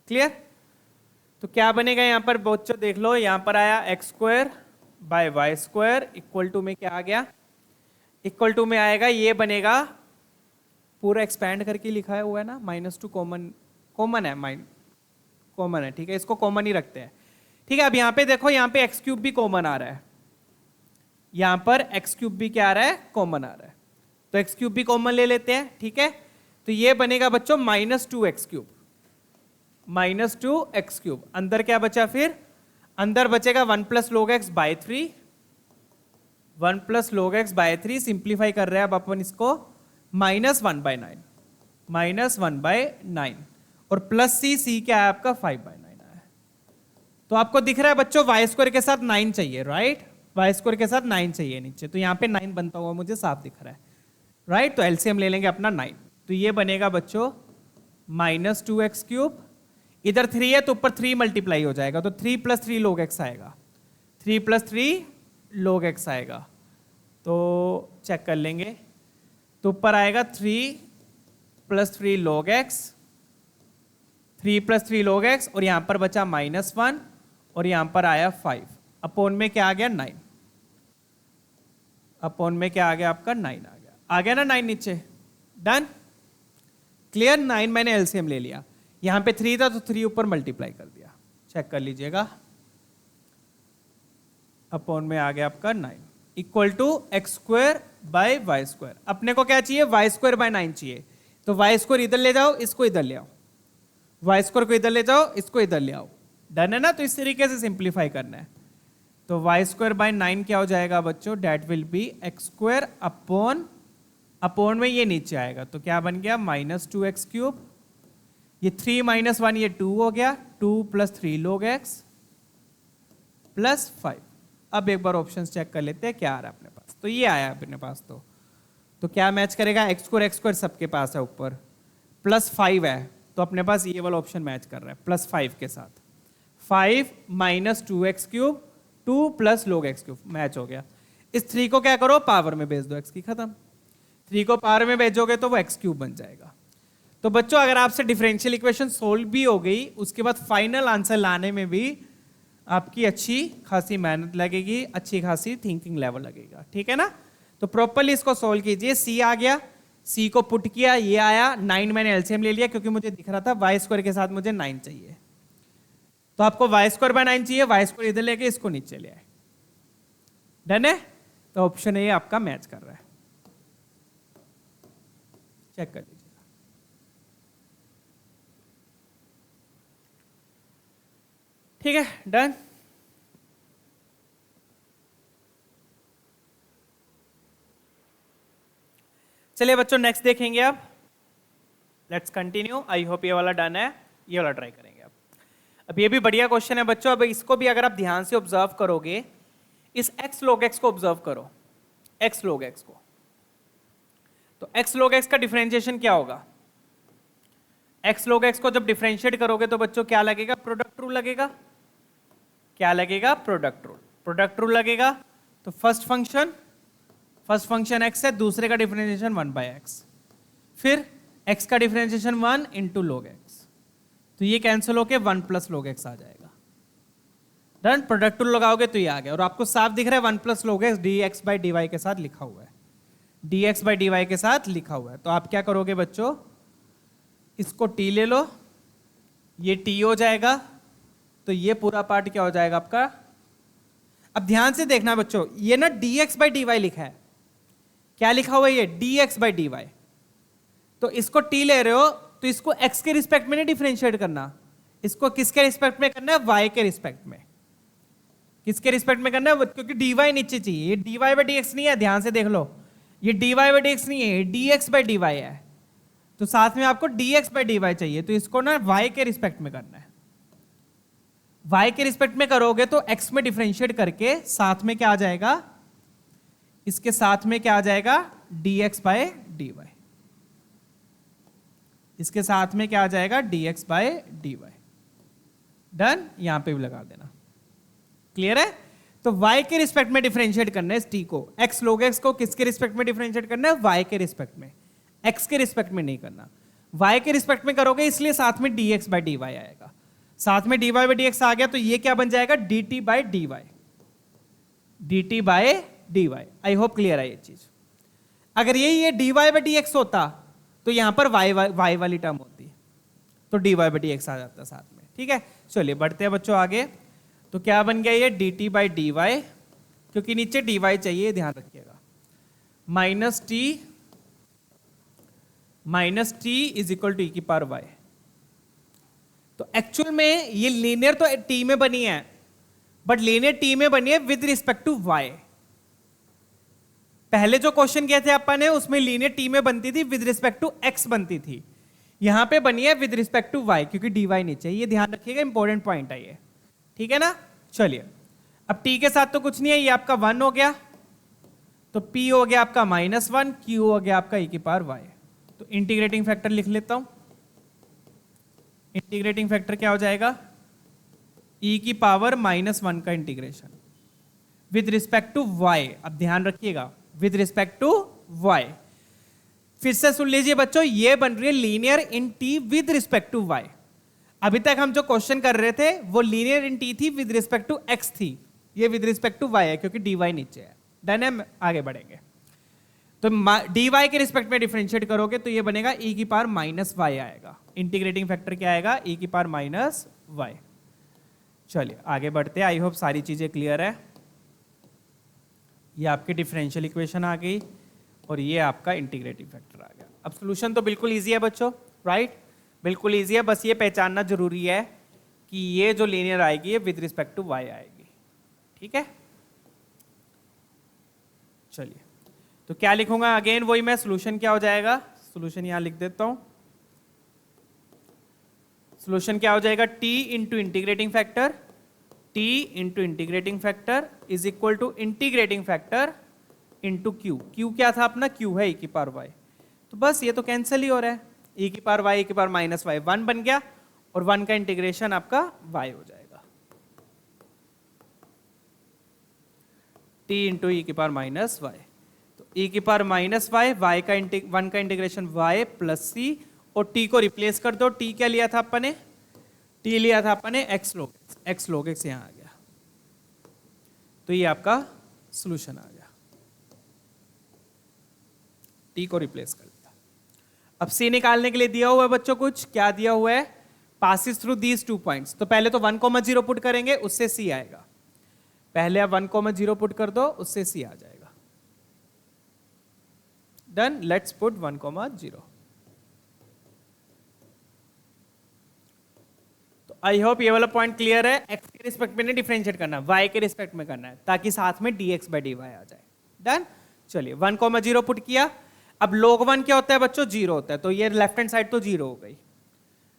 क्लियर। तो क्या बनेगा यहां पर बच्चों देख लो, यहां पर आया x²/y² इक्वल टू में क्या आ गया, इक्वल टू में आएगा, ये बनेगा, पूरा एक्सपैंड करके लिखा हुआ है ना, -2 कॉमन है, कॉमन है, ठीक है, इसको कॉमन ही रखते हैं। ठीक है, अब यहां पे देखो, यहां पे x³ भी कॉमन आ रहा है, यहां पर x³ भी क्या आ रहा है, कॉमन आ रहा है, तो x³ भी कॉमन ले लेते हैं। ठीक है, तो ये बनेगा बच्चों -2x³, -2x³। अंदर क्या बचा, फिर अंदर बचेगा 1 + log x/3, 1 + log x/3, simplify कर रहे हैं अब अपन इसको, -1/9, -1/9 और प्लस c क्या है आपका 5/9 है। तो आपको दिख रहा है बच्चों y² के साथ 9 चाहिए, राइट, y² के साथ 9 चाहिए नीचे, तो यहाँ पे 9 बनता हुआ मुझे साफ दिख रहा है, राइट। तो एलसीएम ले लेंगे अपना 9, तो ये बनेगा बच्चों -2x³, इधर 3 है तो ऊपर 3 मल्टीप्लाई हो जाएगा, तो 3 + 3 log x आएगा, 3 + 3 log x आएगा, तो चेक कर लेंगे, तो ऊपर आएगा 3 + 3 log x, 3 + 3 log x, और यहां पर बचा -1 और यहां पर आया 5, अपोन में क्या आ गया 9, अपोन में क्या आ गया आपका 9 आ गया ना 9 नीचे। Done, clear. 9 मैंने एलसीएम ले लिया, यहां पे 3 था तो 3 ऊपर मल्टीप्लाई कर दिया, चेक कर लीजिएगा, अपोन में आ गया आपका 9 इक्वल टू x²/y²। अपने को क्या चाहिए, y²/9 चाहिए, तो y² इधर ले जाओ, इसको इधर ले आओ, y² को इधर ले जाओ, इसको इधर ले आओ, डन है ना। तो इस तरीके से सिंप्लीफाई करना है, तो y²/9 क्या हो जाएगा बच्चों, date will be x² upon में ये नीचे आएगा, तो क्या बन गया -2x³, ये 3 - 1 ये 2 हो गया, 2 + 3 log x + 5। अब एक बार ऑप्शंस चेक कर लेते हैं क्या आ रहा है अपने पास, तो ये आया अपने पास, तो क्या मैच करेगा, x² सबके पास है ऊपर, +5 है, तो अपने पास ये वाला ऑप्शन मैच कर रहा है +5 के साथ, 5 - 2x³, 2 + log x³ मैच हो गया। इस 3 को क्या करो, पावर में भेज दो x की, खत्म। 3 को पावर में भेजोगे तो वो x³ बन जाएगा। तो बच्चों अगर आपसे डिफरेंशियल इक्वेशन सोल्व भी हो गई, उसके बाद फाइनल आंसर लाने में भी आपकी अच्छी खासी मेहनत लगेगी, अच्छी खासी थिंकिंग लेवल लगेगा, ठीक है ना। तो प्रॉपर्ली इसको सोल्व कीजिए, c आ गया, c को पुट किया, ये आया 9, मैंने एलसीएम ले लिया क्योंकि मुझे दिख रहा था y² के साथ मुझे 9 चाहिए, तो आपको y²/9 चाहिए, y² इधर लेके इसको नीचे ले आए, डन है। तो ऑप्शन ए आपका मैच कर रहा है, चेक कर लीजिए। ठीक है, डन। चलिए बच्चों नेक्स्ट देखेंगे अब, लेट्स कंटिन्यू। आई होप ये वाला डन है, ये वाला ट्राई करेंगे अब ये भी बढ़िया क्वेश्चन है बच्चों। अब इसको भी अगर आप ध्यान से ऑब्जर्व करोगे, इस x log x को ऑब्जर्व करो, x log x को, तो x log x का डिफरेंशिएशन क्या होगा, x log x को जब डिफरेंशिएट करोगे तो बच्चों क्या लगेगा, प्रोडक्ट रूल लगेगा, क्या लगेगा, प्रोडक्ट रूल लगेगा। तो first function first function x है, दूसरे का डिफरेंशिएशन 1/x, फिर x का डिफरेंशिएशन 1 इंटू log x, तो ये कैंसिल होके 1 प्लस log x आ जाएगा। डन, प्रोडक्ट टूल लगाओगे तो ये आ गया, और आपको साफ दिख रहा है 1 plus log x dx by dy के साथ लिखा हुआ है, dx बाई dy के साथ लिखा हुआ है। तो आप क्या करोगे बच्चों, इसको t ले लो, ये t हो जाएगा, तो ये पूरा पार्ट क्या हो जाएगा आपका। अब ध्यान से देखना बच्चों, ये ना dx बाई dy लिखा है, क्या लिखा हुआ है ये dx बाई dy, तो इसको t ले रहे हो तो इसको x के रिस्पेक्ट में नहीं डिफरेंशिएट करना, इसको किसके रिस्पेक्ट में करना है, y के रिस्पेक्ट में। किसके रिस्पेक्ट में करना है, क्योंकि dy नीचे चाहिए, ये dy बाई dx नहीं है, ध्यान से देख लो, ये dy बाई dx नहीं है, ये dx बाई dy है, तो साथ में आपको dx बाई dy चाहिए, तो इसको ना y के रिस्पेक्ट में करना है। y के रिस्पेक्ट में करोगे तो x में डिफरेंशिएट करके साथ में क्या आ जाएगा, इसके साथ में क्या आ जाएगा, dx बाय dy, इसके साथ में क्या आ जाएगा, dx बाय dy। डन, यहां पे भी लगा देना, क्लियर है। तो y के रिस्पेक्ट में डिफरेंशिएट करना है इस t को, x log x को किसके रिस्पेक्ट में डिफरेंशिएट करना है, y के रिस्पेक्ट में, x के रिस्पेक्ट में नहीं करना। y के रिस्पेक्ट में करोगे इसलिए साथ में dx बाय dy आएगा, साथ में dy बाय dx आ गया, तो ये क्या बन जाएगा, dt by dy, dt by dy। I hope clear है ये चीज। अगर ये dy बाय dx होता तो यहां पर y वाली टर्म होती, तो dy बाय dx आ जाता साथ में, ठीक है। चलिए बढ़ते हैं बच्चों आगे, तो क्या बन गया ये dt बाय dy, क्योंकि नीचे dy चाहिए, ध्यान रखिएगा, minus t is equal to e की पावर y। तो एक्चुअल में ये लीनियर तो t में बनी है, बट लीनियर t में बनी है विद रिस्पेक्ट टू y। पहले जो क्वेश्चन किए थे अपन ने उसमें लीनियर t में बनती थी विद रिस्पेक्ट टू x बनती थी, यहां पे बनी है विद रिस्पेक्ट टू y, क्योंकि dy नीचे, ये ध्यान रखिएगा, इंपॉर्टेंट पॉइंट है ये, ठीक है ना। चलिए अब t के साथ तो कुछ नहीं है, ये आपका 1 हो गया, तो p हो गया आपका -1, q हो गया आपका e की पावर y। तो इंटीग्रेटिंग फैक्टर लिख लेता हूं, इंटीग्रेटिंग फैक्टर क्या हो जाएगा, e की पावर -1 का integration with respect to y। अब ध्यान रखिएगा, विद रिस्पेक्ट टू y, फिर से सुन लीजिए बच्चों, ये बन रही है linear in t with respect to y। अभी तक हम जो क्वेश्चन कर रहे थे वो लीनियर इन t थी विद रिस्पेक्ट टू x थी, ये विद रिस्पेक्ट टू y है क्योंकि dy नीचे है। डन है, आगे बढ़ेंगे, तो dy के रिस्पेक्ट में डिफरेंशिएट करोगे तो ये बनेगा e की पावर -y आएगा, इंटीग्रेटिंग फैक्टर क्या आएगा, e की पावर -y। चलिए आगे बढ़ते हैं, आई होप सारी चीजें क्लियर है। ये आपकी डिफरेंशियल इक्वेशन आ गई और ये आपका इंटीग्रेटिंग फैक्टर आ गया। अब सॉल्यूशन तो बिल्कुल इजी है बच्चों, राइट, बिल्कुल इजी है, बस ये पहचानना जरूरी है कि ये जो लीनियर आएगी ये विद रिस्पेक्ट टू y आएगी, ठीक है। चलिए तो क्या लिखूंगा, अगेन वही मैं, सॉल्यूशन क्या हो जाएगा, सॉल्यूशन यहां लिख देता हूं, सॉल्यूशन क्या हो जाएगा, t into integrating factor, t into integrating factor is equal to integrating factor into q। q क्या था अपना, q है e की पावर y, तो बस ये तो कैंसिल ही हो रहा है, e की पावर y, e की पावर -y 1 बन गया, और 1 का इंटीग्रेशन आपका y हो जाएगा, t इंटू e की पावर -y, तो e की पावर -y, y का 1 का इंटीग्रेशन y प्लस c, और t को रिप्लेस कर दो, t क्या लिया था अपन ने, t लिया था अपन ने x log x यहां आ गया, तो ये आपका सॉल्यूशन आ गया, t को रिप्लेस कर दिया। अब c निकालने के लिए दिया हुआ है बच्चों, कुछ क्या दिया हुआ है, पासिस थ्रू दीज 2 पॉइंट्स, तो पहले तो 1,0 पुट करेंगे, उससे c आएगा, पहले आप 1,0 पुट कर दो, उससे c आ जाएगा। Done, let's put 1,0। तो आई होप ये वाला पॉइंट क्लियर है, x के रिस्पेक्ट में नहीं डिफरेंशिएट करना, y के रिस्पेक्ट में करना है, ताकि साथ में dx बाय dy आ जाए। डन, चलिए 1,0 पुट किया। अब log 1 क्या होता है बच्चों, 0 होता है, तो ये लेफ्ट हैंड साइड तो 0 हो गई,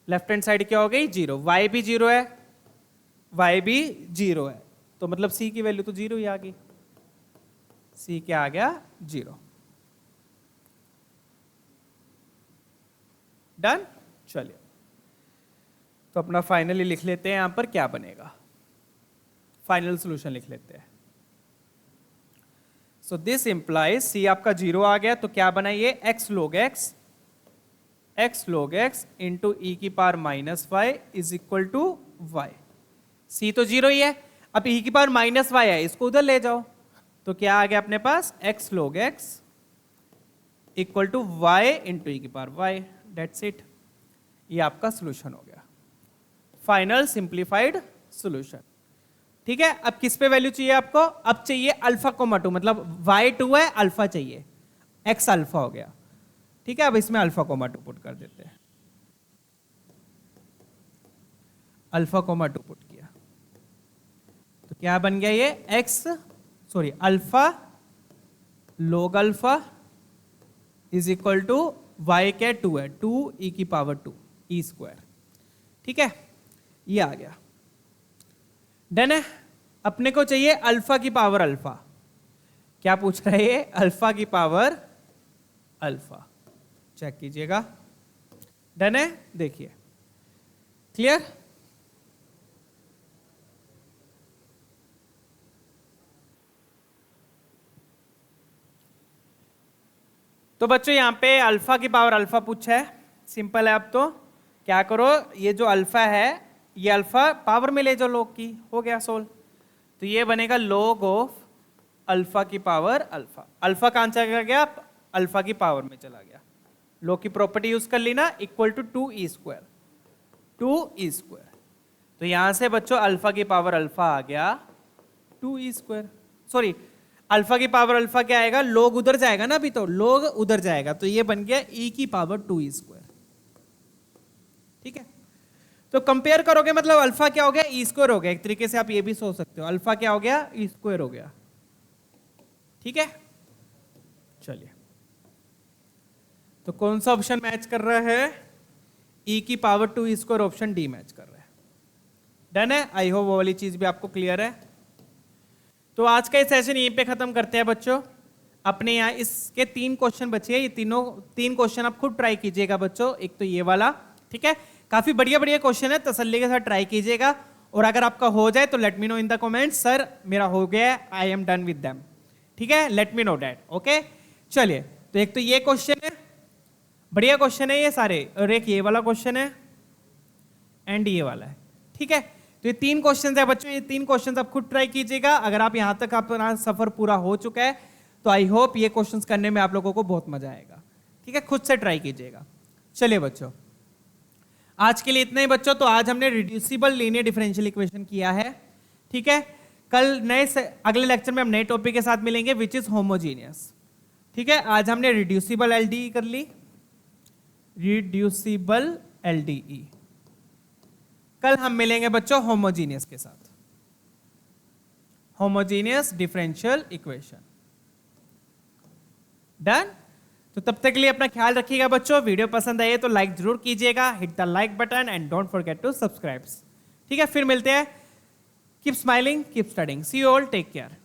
लेफ्ट हैंड साइड क्या हो गई, 0, y भी 0 है, y भी 0 है, तो मतलब c की वैल्यू तो 0 ही आ गई, c क्या आ गया, 0। डन, चलिए तो अपना फाइनली लिख लेते हैं, यहां पर क्या बनेगा, फाइनल सॉल्यूशन लिख लेते हैं। सो दिस इंप्लाइज सी आपका 0 आ गया, तो क्या बना ये x log x into e की power minus y is equal to y. C तो 0 ही है, अब ई की पावर माइनस वाई है, इसको उधर ले जाओ, तो क्या आ गया अपने पास x log x equal to y into e की पावर वाई। डेट्स इट, ये आपका सोल्यूशन हो गया, फाइनल सिंप्लीफाइड सोल्यूशन। ठीक है, अब किस पे वैल्यू चाहिए आपको? अब चाहिए अल्फा कोमा 2, मतलब y2 है, अल्फा चाहिए, x अल्फा हो गया। ठीक है, अब इसमें अल्फा कोमा 2 पुट कर देते हैं। अल्फा कोमा 2 पुट किया तो क्या बन गया ये alpha log alpha is equal to y क्या 2 है, 2 e की पावर 2 e स्क्वायर। ठीक है, ये आ गया, डन है। अपने को चाहिए अल्फा की पावर अल्फा। क्या पूछ रहा है ये? अल्फा की पावर अल्फा। चेक कीजिएगा, डन है, देखिए क्लियर। तो बच्चों यहां पे अल्फा की पावर अल्फा पूछा है, सिंपल है। अब तो क्या करो, ये जो अल्फा है ये अल्फा पावर में ले जाओ लोग की, हो गया सोल्व। तो ये बनेगा log ऑफ अल्फा की पावर अल्फा। अल्फा कहां चला गया? अल्फा की पावर में चला गया, log की प्रॉपर्टी यूज कर ली ना, equal to 2e square, 2e square. तो यहां से बच्चों अल्फा की पावर अल्फा आ गया 2e स्क्वायर। सॉरी, अल्फा की पावर अल्फा क्या आएगा? log उधर जाएगा ना, अभी तो log उधर जाएगा, तो ये बन गया e की पावर 2e स्क्वायर। ठीक है, तो कंपेयर करोगे मतलब अल्फा क्या हो गया? ई स्क्वायर हो गया। एक तरीके से आप ये भी सोच सकते हो, अल्फा क्या हो गया? ई स्क्वायर हो गया। ठीक है, चलिए, तो कौन सा ऑप्शन मैच कर रहा है? ई की power 2 E square, option D match कर रहा है। डन है, आई होप वो वाली चीज भी आपको क्लियर है। तो आज का ये सेशन यहीं पे खत्म करते हैं बच्चों। अपने यहाँ इसके 3 क्वेश्चन बचे हैं, ये तीन क्वेश्चन आप खुद ट्राई कीजिएगा बच्चों। एक तो ये वाला, ठीक है, काफी बढ़िया बढ़िया क्वेश्चन है, तसल्ली के साथ ट्राई कीजिएगा। और अगर आपका हो जाए तो let me know in the comments, sir मेरा हो गया है, I am done with them. ठीक है, let me know that. Okay, चलिए, तो एक तो ये क्वेश्चन है, बढ़िया क्वेश्चन है ये सारे, और एक ये वाला क्वेश्चन है एंड ये वाला है। ठीक है, तो ये 3 क्वेश्चन है बच्चों, ये 3 क्वेश्चन आप खुद ट्राई कीजिएगा। अगर आप यहां तक अपना सफर पूरा हो चुका है तो आई होप ये क्वेश्चंस करने में आप लोगों को बहुत मजा आएगा। ठीक है, खुद से ट्राई कीजिएगा। चलिए बच्चों, आज के लिए इतना ही बच्चों। तो आज हमने रिड्यूसिबल लीनियर डिफरेंशियल इक्वेशन किया है। ठीक है, कल अगले लेक्चर में हम नए टॉपिक के साथ मिलेंगे, विच इज होमोजीनियस। ठीक है, आज हमने रिड्यूसिबल एलडीई कर ली, रिड्यूसिबल एलडीई। कल हम मिलेंगे बच्चों होमोजीनियस के साथ, होमोजीनियस डिफरेंशियल इक्वेशन। डन। तो तब तक के लिए अपना ख्याल रखिएगा बच्चों। वीडियो पसंद आए तो लाइक जरूर कीजिएगा, hit the like button and don't forget to subscribe. ठीक है, फिर मिलते हैं। Keep smiling, keep studying, see you all, take care.